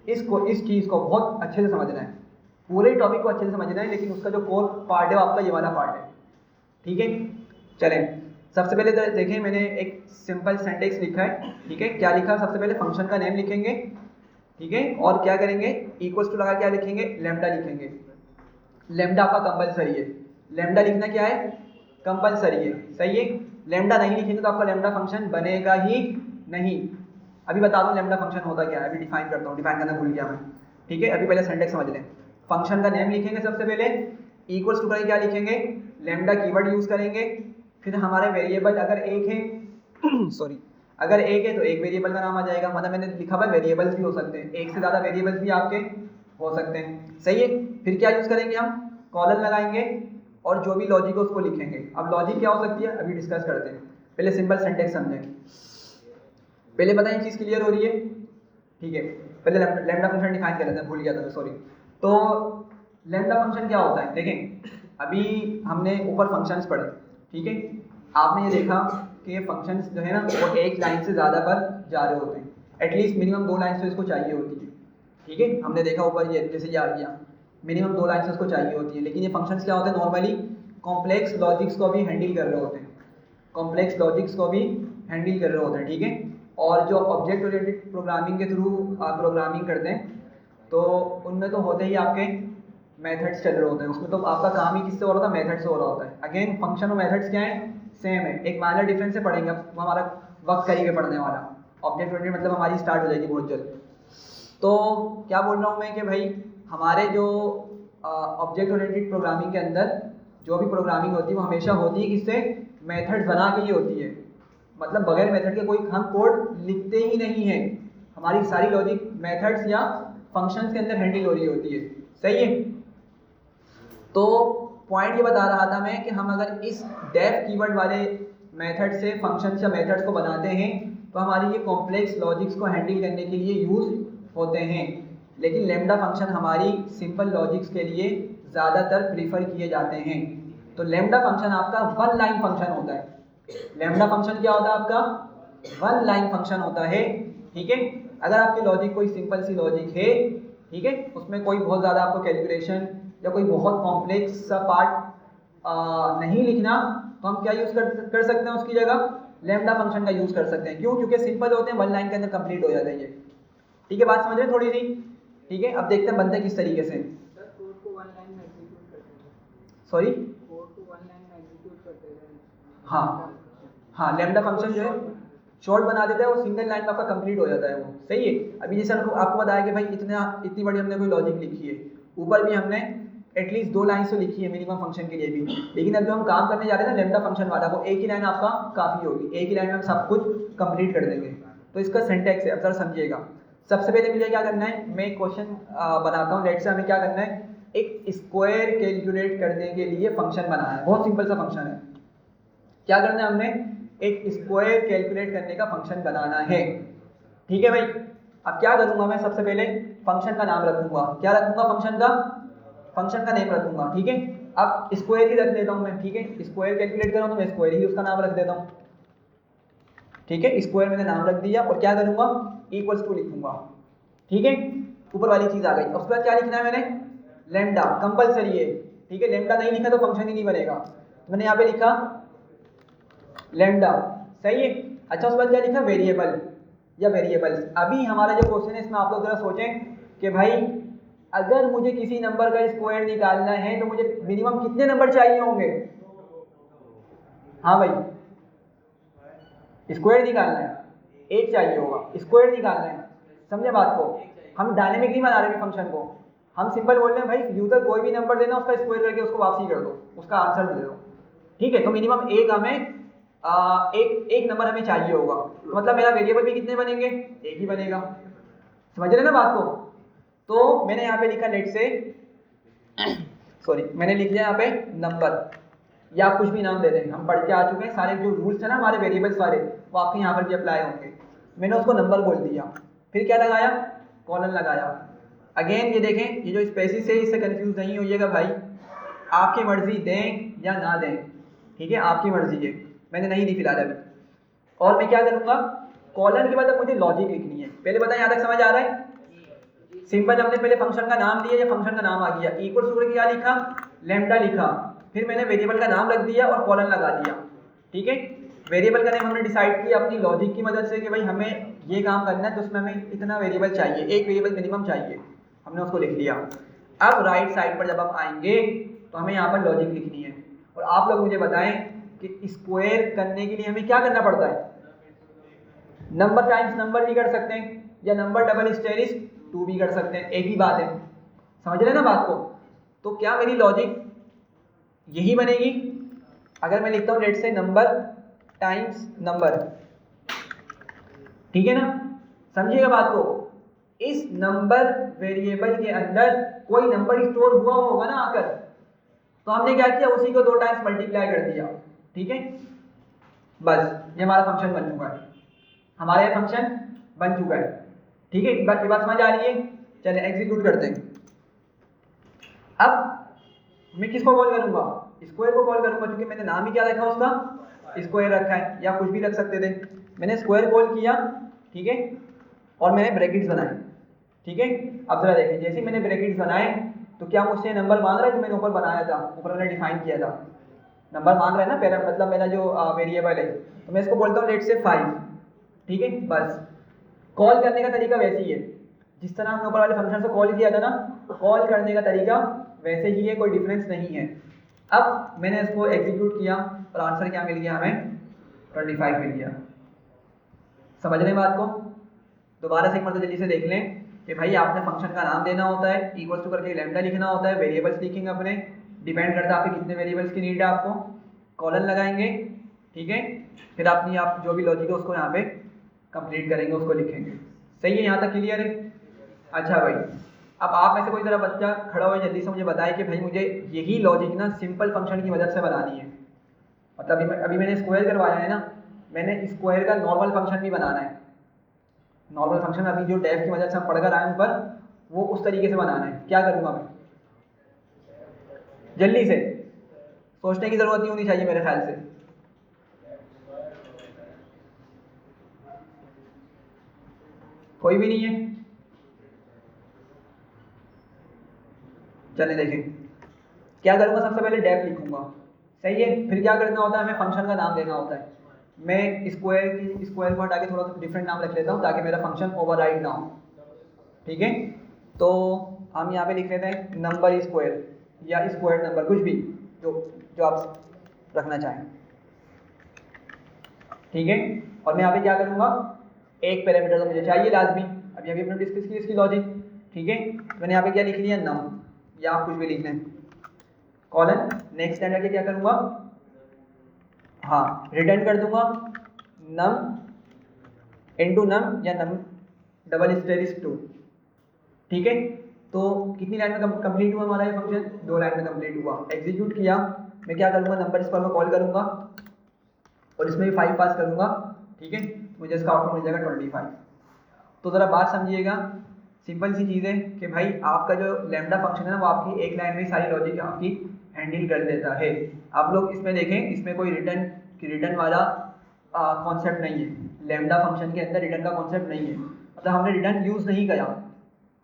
चीज़ को बहुत अच्छे से समझना है, पूरे टॉपिक को अच्छे से समझना है, लेकिन उसका जो कोर पार्ट है वो आपका ये वाला पार्ट है, ठीक है। चलें सबसे पहले देखें, मैंने एक सिंपल सेंटेंस लिखा है, ठीक है। क्या लिखा? सबसे पहले फंक्शन का नेम लिखेंगे, ठीक है, और क्या करेंगे इक्वल्स टू लगा क्या लिखेंगे, लैम्डा लिखेंगे। लैम्डा आपका कंपलसरी है, लैम्डा लिखना क्या है, कंपलसरी है, सही है। लैम्डा नहीं लिखेंगे तो आपका लैम्डा फंक्शन बनेगा ही नहीं। अभी बता दूं लैम्डा फंक्शन होता क्या है, अभी डिफाइन करता हूँ, डिफाइन करना भूल गया मैं, ठीक है। अभी पहले सेंटेंस समझ लें। फंक्शन का नेम लिखेंगे सबसे पहले, इक्वल्स टू करके क्या लिखेंगे, लैम्डा कीवर्ड यूज करेंगे। फिर हमारे वेरिएबल अगर एक है सॉरी अगर एक है तो एक वेरिएबल का नाम आ जाएगा, मतलब मैंने लिखा हुआ वेरिएबल्स भी हो सकते हैं, एक से ज़्यादा वेरिएबल्स भी आपके हो सकते हैं, सही है। फिर क्या यूज़ करेंगे हम, कॉलन लगाएंगे और जो भी लॉजिक है उसको लिखेंगे। अब लॉजिक क्या हो सकती है अभी डिस्कस करते हैं, पहले सिंपल सेंटेंस समझें। पहले बताएं चीज़ क्लियर हो रही है, ठीक है। पहले लैम्डा फंक्शन डिफाइन कर लेते हैं, भूल गया था मैं, सॉरी। तो लैम्डा फंक्शन क्या होता है, देखें अभी हमने ऊपर फंक्शंस पढ़े, ठीक है। आपने ये देखा कि ये फंक्शंस जो है ना वो एक लाइन से ज़्यादा पर जा रहे होते हैं, एटलीस्ट मिनिमम 2 लाइन तो इसको चाहिए होती है, ठीक है। हमने देखा ऊपर ये जैसे ये आ गया, मिनिमम 2 लाइन इसको चाहिए होती है। लेकिन ये फंक्शंस क्या होते हैं, नॉर्मली कॉम्प्लेक्स लॉजिक्स को भी हैंडल कर रहे होते हैं, कॉम्प्लेक्स लॉजिक्स को भी हैंडल कर रहे होते हैं, ठीक है। और जो ऑब्जेक्ट ओरिएंटेड प्रोग्रामिंग के थ्रू आप प्रोग्रामिंग करते हैं तो उनमें तो होते ही आपके मेथड्स चल रहे होते हैं, उसमें तो आपका काम ही किससे हो रहा था, मेथड से हो रहा होता है। अगेन फंक्शन और मेथड्स क्या है, सेम है, एक माइनर डिफरेंस से पढ़ेंगे, अब हमारा वक्त करीब है पढ़ने वाला। ऑब्जेक्ट ओरिएंटेड मतलब हमारी स्टार्ट हो जाएगी बहुत जल्द। तो क्या बोल रहा हूँ मैं कि भाई हमारे जो ऑब्जेक्ट ओरिएंटेड प्रोग्रामिंग के अंदर जो भी प्रोग्रामिंग होती है वो हमेशा होती है किससे, मेथड्स बना के ही होती है। मतलब बगैर मेथड के कोई हम कोड लिखते ही नहीं है, हमारी सारी लॉजिक मेथड्स या फंक्शंस के अंदर हैंडल हो रही होती है, सही है। तो पॉइंट ये बता रहा था मैं कि हम अगर इस डेफ कीवर्ड वाले मेथड से फंक्शंस या मेथड्स को बनाते हैं तो हमारी ये कॉम्प्लेक्स लॉजिक्स को हैंडल करने के लिए यूज होते हैं, लेकिन लैम्डा फंक्शन हमारी सिंपल लॉजिक्स के लिए ज़्यादातर प्रीफर किए जाते हैं। तो लैम्डा फंक्शन आपका वन लाइन फंक्शन होता है। लैम्डा फंक्शन क्या होता है आपका? वन लाइन फंक्शन होता है, ठीक है। अगर आपकी लॉजिक कोई सिंपल सी लॉजिक है, ठीक है, उसमें कोई बहुत ज़्यादा आपको कैलकुलेशन या कोई बहुत कॉम्प्लेक्स सा पार्ट नहीं लिखना, तो हम क्या यूज़ कर सकते हैं उसकी जगह? लैम्डा फंक्शन का यूज़ कर सकते हैं। क्यों? क्योंकि सिंपल होते हैं, वन लाइन के अंदर कंप्लीट हो जाता है ये, ठीक है। बात समझ रहे हैं थोड़ी सी? ठीक है, अब देखते हैं बनते किस तरीके से। सॉरी, हाँ हाँ, लैम्डा फंक्शन जो है शॉर्ट बना देता है, वो सिंगल लाइन में आपका कंप्लीट हो जाता है, वो सही है। अभी जैसे आपको बताया कि भाई इतनी बड़ी हमने कोई लॉजिक लिखी है, ऊपर भी हमने एटलीस्ट 2 लाइन तो लिखी है मिनिमम फंक्शन के लिए भी, लेकिन अब जो हम काम करने जा रहे हैं ना लैम्डा फंक्शन वाला, वो एक ही लाइन आपका काफ़ी होगी, एक ही लाइन में हम सब कुछ कंप्लीट कर देंगे। तो इसका सिंटैक्स है, अब जरा समझिएगा। सबसे पहले मुझे क्या करना है, मैं एक क्वेश्चन बनाता हूँ। लेट से हमें क्या करना है, एक स्क्वायर कैलकुलेट करने के लिए फंक्शन बनाना है। बहुत सिंपल सा फंक्शन है। क्या करना है हमने? एक स्क्वायर कैलकुलेट करने का फंक्शन बनाना है, ठीक है भाई। अब क्या करूंगा मैं? सबसे पहले फंक्शन का नाम रखूंगा। क्या रखूंगा? फंक्शन का नेम रखूंगा, ठीक है। अब स्क्वायर ही रख देता हूं मैं, ठीक है। स्क्वायर कैलकुलेट कर रहा हूं तो मैं स्क्वायर ही उसका नाम रख देता हूं, ठीक है। स्क्वायर मैंने नाम रख दिया और क्या करूंगा? इक्वल्स टू लिखूंगा, ठीक है। ऊपर वाली चीज आ गई। उसके बाद क्या लिखना है मैंने? लैम्डा, कंपलसरी है, ठीक है। लैम्डा नहीं लिखा तो फंक्शन ही नहीं बनेगा। तो मैंने यहाँ पे लिखा लैम्डा, सही है। अच्छा, उसके बाद क्या लिखा? वेरिएबल या वेरिएबल्स। अभी हमारा जो क्वेश्चन है इसमें आप लोग जरा सोचें कि भाई अगर मुझे किसी नंबर का स्क्वायर निकालना है तो मुझे मिनिमम कितने नंबर चाहिए होंगे? हाँ भाई, स्क्वायर निकालना है, एक चाहिए होगा। स्क्वायर निकालना है, समझे बात को? हम डायनेमिक नहीं बना रहे फंक्शन को, हम सिंपल बोल रहे हैं भाई यूजर कोई भी नंबर देना, उसका स्क्वायर करके उसको वापसी कर दो, उसका आंसर दे दो, ठीक है। तो मिनिमम एक हमें एक नंबर हमें चाहिए होगा। तो मतलब मेरा वेरिएबल भी कितने बनेंगे? एक ही बनेगा। समझ रहे ना बात को? तो मैंने यहाँ पे लिखा लेट से सॉरी, मैंने लिख दिया यहाँ पे नंबर, या आप कुछ भी नाम दे दें। हम पढ़ के आ चुके हैं, सारे जो रूल्स है ना हमारे वेरिएबल्स वाले, वो आपके यहाँ पर भी अप्लाई होंगे। मैंने उसको नंबर बोल दिया, फिर क्या लगाया? कॉलन लगाया। अगेन ये देखें, ये जो स्पेसिस है इससे कंफ्यूज नहीं होइएगा भाई, आपकी मर्जी दें या ना दें, ठीक है, आपकी मर्जी है। मैंने नहीं दी फिलहाल अभी। और मैं क्या करूँगा? कॉलन के बाद अब मुझे लॉजिक लिखनी है। पहले बताएं, यहाँ तक समझ आ रहा है? सिंपल, हमने पहले फंक्शन का नाम दिया, या फंक्शन का नाम आ गया, इक्वल टू क्या लिखा? लैम्डा लिखा। फिर मैंने वेरिएबल का नाम रख दिया और कॉलन लगा दिया, ठीक है। वेरिएबल का नेम हमने डिसाइड किया अपनी लॉजिक की मदद से कि भाई हमें ये काम करना है तो उसमें हमें इतना वेरिएबल चाहिए, एक वेरिएबल मिनिमम चाहिए, हमने उसको लिख लिया। अब राइट साइड पर जब आप आएंगे तो हमें यहाँ पर लॉजिक लिखनी है। और आप लोग मुझे बताएं कि स्क्वायर करने के लिए हमें क्या करना पड़ता है? नंबर टाइम्स नंबर भी कर सकते हैं, या नंबर डबल स्टेरिस 2 भी कर सकते हैं, एक ही बात है। समझ रहे ना बात को? तो क्या मेरी लॉजिक यही बनेगी? अगर मैं लिखता हूँ लेट से नंबर टाइम्स नंबर, ठीक है ना? समझिएगा बात को। इस नंबर वेरिएबल के अंदर कोई नंबर स्टोर हुआ होगा ना आकर, तो हमने क्या किया? उसी को 2 टाइम्स मल्टीप्लाई कर दिया, ठीक है। बस ये हमारा फंक्शन बन चुका है, हमारा ये फंक्शन बन चुका है, ठीक है। ये बात समझ आ रही है? चलिए एग्जीक्यूट करते हैं। अब मैं किसको कॉल करूंगा? स्क्वायर को कॉल करूंगा, क्योंकि मैंने नाम ही क्या रखा उसका? स्क्वायर रखा है, या कुछ भी रख सकते थे। मैंने स्क्वायर कॉल किया, ठीक है, और मैंने ब्रैकेट्स बनाए, ठीक है। अब जरा देखें, जैसे मैंने ब्रैकेट्स बनाए तो क्या मुझसे नंबर मांग रहा है जो मैंने ऊपर बनाया था, ऊपर मैंने डिफाइन किया था? नंबर मांग रहा है ना, पैरा मतलब मेरा जो वेरिएबल है। तो मैं इसको बोलता हूँ लेट से 5, ठीक है। बस कॉल करने का तरीका वैसे ही है, जिस तरह हमने ऊपर वाले फंक्शन से कॉल किया था ना, कॉल करने का तरीका वैसे ही है, कोई डिफरेंस नहीं है। अब मैंने इसको एग्जीक्यूट किया और आंसर क्या मिल गया हमें? 25 मिल गया। समझ रहे हैं बात को? दोबारा से एक मतलब जल्दी से देख लें कि भाई आपने फंक्शन का नाम देना होता है, इक्वल्स टू करके लैम्डा लिखना होता है, वेरिएबल्स लिखेंगे अपने, डिपेंड करता है आपके कितने वेरिएबल्स की नीड है आपको, कॉलन लगाएंगे, ठीक है। फिर अपनी आप जो भी लॉजिक है उसको यहाँ पे कंप्लीट करेंगे, उसको लिखेंगे। सही है? यहाँ तक क्लियर है? अच्छा भाई, अब आप में से कोई ज़रा बच्चा खड़ा हो जल्दी से मुझे बताए कि भाई मुझे यही लॉजिक ना सिंपल फंक्शन की मदद से बनानी है। मतलब अभी मैंने स्क्वायर करवाया है ना, मैंने स्क्वायर का नॉर्मल फंक्शन भी बनाना है। नॉर्मल फंक्शन अभी जो डेफ की मदद से हम पढ़कर आए ऊपर, वो उस तरीके से बनाना है। क्या करूँगा मैं, जल्दी से, सोचने की ज़रूरत नहीं होनी चाहिए मेरे ख्याल से। कोई भी नहीं है, चले देखें। क्या करूँगा, सबसे पहले डेफ लिखूंगा, सही है। फिर क्या करना होता है, हमें फंक्शन का नाम देना होता है। मैं स्क्वायर को हटा के थोड़ा सा डिफरेंट नाम रख लेता हूँ ताकि मेरा फंक्शन ओवरराइड ना हो, ठीक है। तो हम यहाँ पे लिख लेते हैं नंबर स्क्वायर या स्क्वायर नंबर, कुछ भी जो जो आप रखना चाहें, ठीक है। और मैं यहाँ पे क्या करूँगा, एक पैरामीटर तो मुझे चाहिए लाजमी, अभी अभी हमने डिस्कस की इसकी लॉजिक, ठीक है। मैंने यहाँ पे क्या लिख लिया, नम, या आप कुछ भी लिख लें, कॉलन। नेक्स्ट लाइन आके क्या करूँगा, हाँ रिटर्न कर दूंगा नम इंटू नम या नम डबल स्टेरिस 2, ठीक है। तो कितनी लाइन में कंप्लीट हुआ हमारा ये फंक्शन, 2 लाइन में कंप्लीट हुआ। एग्जीक्यूट किया, मैं क्या करूँगा, नंबर स्क्वायर में कॉल करूँगा और इसमें भी 5 पास करूँगा, ठीक है। मुझे इसका आउटपुट मिल जाएगा 25। तो ज़रा बात समझिएगा, सिंपल सी चीज़ है कि भाई आपका जो लैम्डा फंक्शन है ना, वो आपकी एक लाइन में सारी लॉजिक आपकी हैंडल कर देता है। आप लोग इसमें देखें, इसमें कोई रिटर्न वाला कॉन्सेप्ट नहीं है। लैम्डा फंक्शन के अंदर रिटर्न का कॉन्सेप्ट नहीं है, मतलब हमने रिटर्न यूज़ नहीं किया,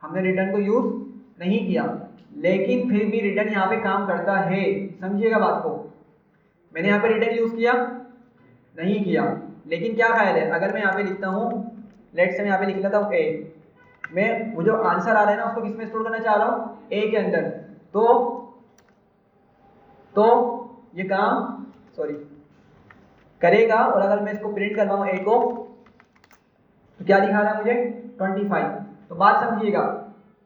हमने रिटर्न को यूज़ नहीं किया, लेकिन फिर भी रिटर्न यहाँ पे काम करता है। समझिएगा बात को, मैंने यहाँ पे रिटर्न यूज़ किया नहीं किया, लेकिन क्या ख्याल है, अगर मैं यहाँ पे लिखता हूँ, लेट्स से मैं यहाँ पे लिख लेता हूँ ए, मैं वो जो आंसर आ रहा है ना उसको किस में स्टोर करना चाह रहा हूँ, ए के अंदर। तो ये काम सॉरी करेगा, और अगर मैं इसको प्रिंट करवाऊँ ए को, तो क्या दिखा रहा है मुझे, 25। तो बात समझिएगा,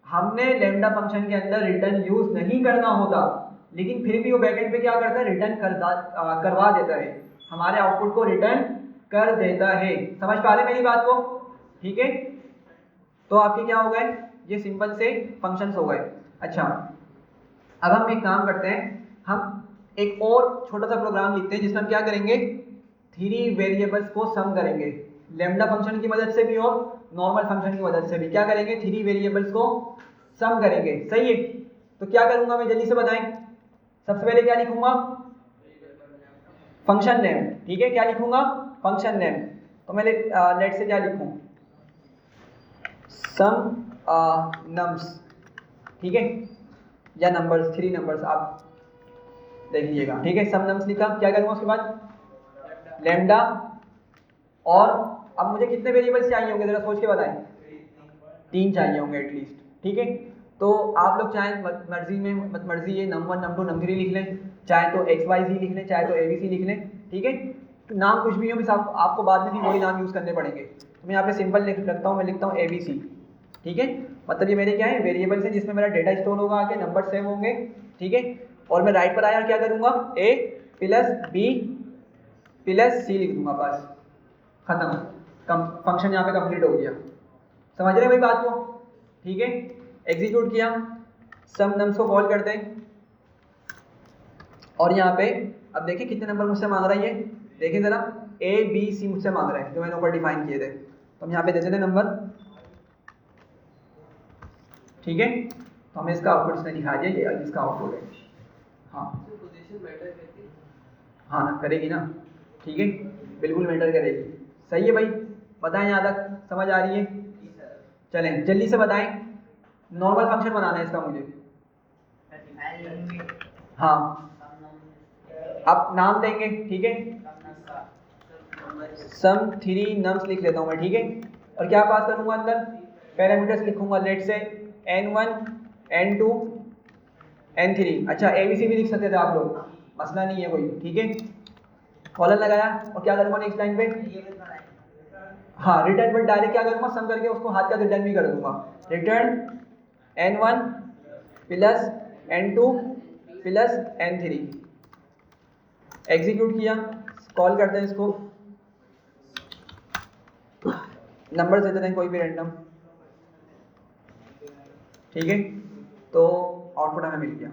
हमने लैम्डा फंक्शन के अंदर रिटर्न यूज नहीं करना होता, लेकिन फिर भी वो बैकएंड पे क्या करता है, रिटर्न करवा देता है, हमारे आउटपुट को रिटर्न कर देता है। समझ पा रहे मेरी बात को, ठीक है। तो आपके क्या हो गए, ये सिंपल से फंक्शंस हो गए। अच्छा, अब हम एक काम करते हैं, हम एक और छोटा सा प्रोग्राम लिखते हैं जिसमें हम क्या करेंगे, 3 वेरिएबल्स को सम करेंगे, लैम्डा फंक्शन की मदद से भी और नॉर्मल फंक्शन की मदद से भी। क्या करेंगे, 3 वेरिएबल्स को सम करेंगे, सही है। तो क्या करूंगा मैं, जल्दी से बताएं। सबसे पहले क्या लिखूंगा, फंक्शन नेम, ठीक है। क्या लिखूंगा, फंक्शन नेम। तो मैं लेट से क्या लिखूं, सम नम्स, ठीक है, या नंबर्स, 3 नंबर्स आप देख लीजिएगा, ठीक है। सम नम्स लिखा, क्या करूंगा उसके बाद लैम्डा, और अब मुझे कितने वेरिएबल्स चाहिए होंगे जरा सोच के बताएं, 3 चाहिए होंगे एटलीस्ट, ठीक है। तो आप लोग चाहे मर्जी में मर्जी ये num1 num2 num3 लिख लें, चाहे तो XYZ लिख लें, चाहे तो ABC लिख लें, ठीक है। तो नाम कुछ भी हो, बस आपको बाद में भी वही नाम यूज़ करने पड़ेंगे। तो मैं यहाँ पे सिंपल लिख रखता हूँ, मैं लिखता हूँ ABC, ठीक है। मतलब ये मेरे क्या है, वेरिएबल्स हैं जिसमें मेरा डेटा स्टोर होगा, आगे नंबर सेव होंगे, ठीक है। और मैं राइट पर आया क्या करूँगा, A plus B plus C लिख दूंगा, बस खत्म, फंक्शन यहाँ पे कंप्लीट हो गया। समझ रहे भाई बात को, ठीक है। एग्जीक्यूट किया, सम नम्स को कॉल करते हैं, और यहाँ पे अब देखिए कितने नंबर मुझसे मांग रहा है ये, देखिए जरा ABC मुझसे मांग रहा है, जो मैंने ऊपर डिफाइन किए थे। तो हम यहाँ पे दे देते नंबर, ठीक है। तो हमें इसका आउटपुट इसने दिखा दिया, ये इसका आउटपुट है। हाँ पोजीशन मैटर करती है, हाँ ना, करेगी ना, ठीक है, बिल्कुल मैटर करेगी। सही है भाई, बताएं यहाँ तक समझ आ रही है। चलें जल्दी से बताएं, नॉर्मल फंक्शन बनाना है इसका मुझे, हाँ आप नाम देंगे, ठीक है। सम 3 नम्स लिख लेता हूँ मैं, ठीक है। और क्या पास करूँगा अंदर, पैरामीटर्स लिखूंगा, लेट से n1 n2 n3। अच्छा ABC भी लिख सकते थे आप लोग, मसला नहीं है कोई, ठीक है। कॉलर लगाया, और क्या करूँगा नेक्स्ट लाइन पे, हाँ रिटर्न पर डायरेक्ट क्या करूँगा, सम करके उसको हाथ का रिटर्न भी कर दूंगा, return n1 plus n2 plus n3। Execute किया, कॉल करते हैं इसको, नंबर दे देते हैं कोई भी रैंडम, ठीक है। तो आउटपुट हमें मिल गया,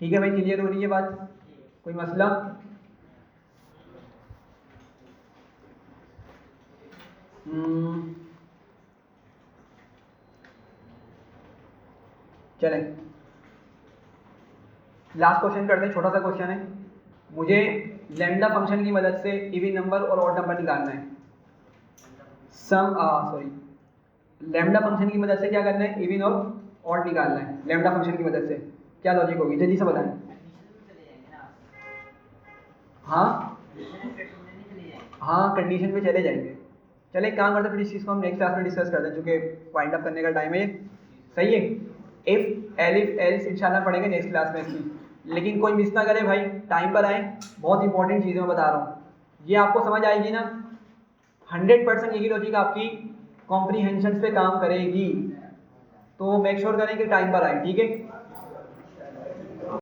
ठीक है भाई, क्लियर हो रही है बात, कोई मसला। चलें लास्ट क्वेश्चन करते हैं, छोटा सा क्वेश्चन है। मुझे लैम्डा फंक्शन की मदद से इवन नंबर और ऑड नंबर निकालना है। लैम्डा फंक्शन की मदद से क्या करना है, इवन और ऑड निकालना है लैम्डा फंक्शन की मदद से। क्या लॉजिक होगी, जल्दी से बताएं। हाँ कंडीशन पे चले जाएंगे। चले एक काम करते हैं, फिर इस चीज़ को हम नेक्स्ट क्लास में डिस्कस करते हैं, चूँकि वाइंड अप करने का टाइम है। सही है, इफ़ एलिफ एल्स इंशाल्लाह पढ़ेंगे नेक्स्ट क्लास में इसकी। लेकिन कोई मिस ना करे भाई, टाइम पर आए, बहुत इंपॉर्टेंट चीज़ें मैं बता रहा हूँ, ये आपको समझ आएगी ना। 100% यही लॉजिक आपकी कॉम्प्रीहेंशन पे काम करेगी, तो मेक श्योर करें कि टाइम पर आए, ठीक है।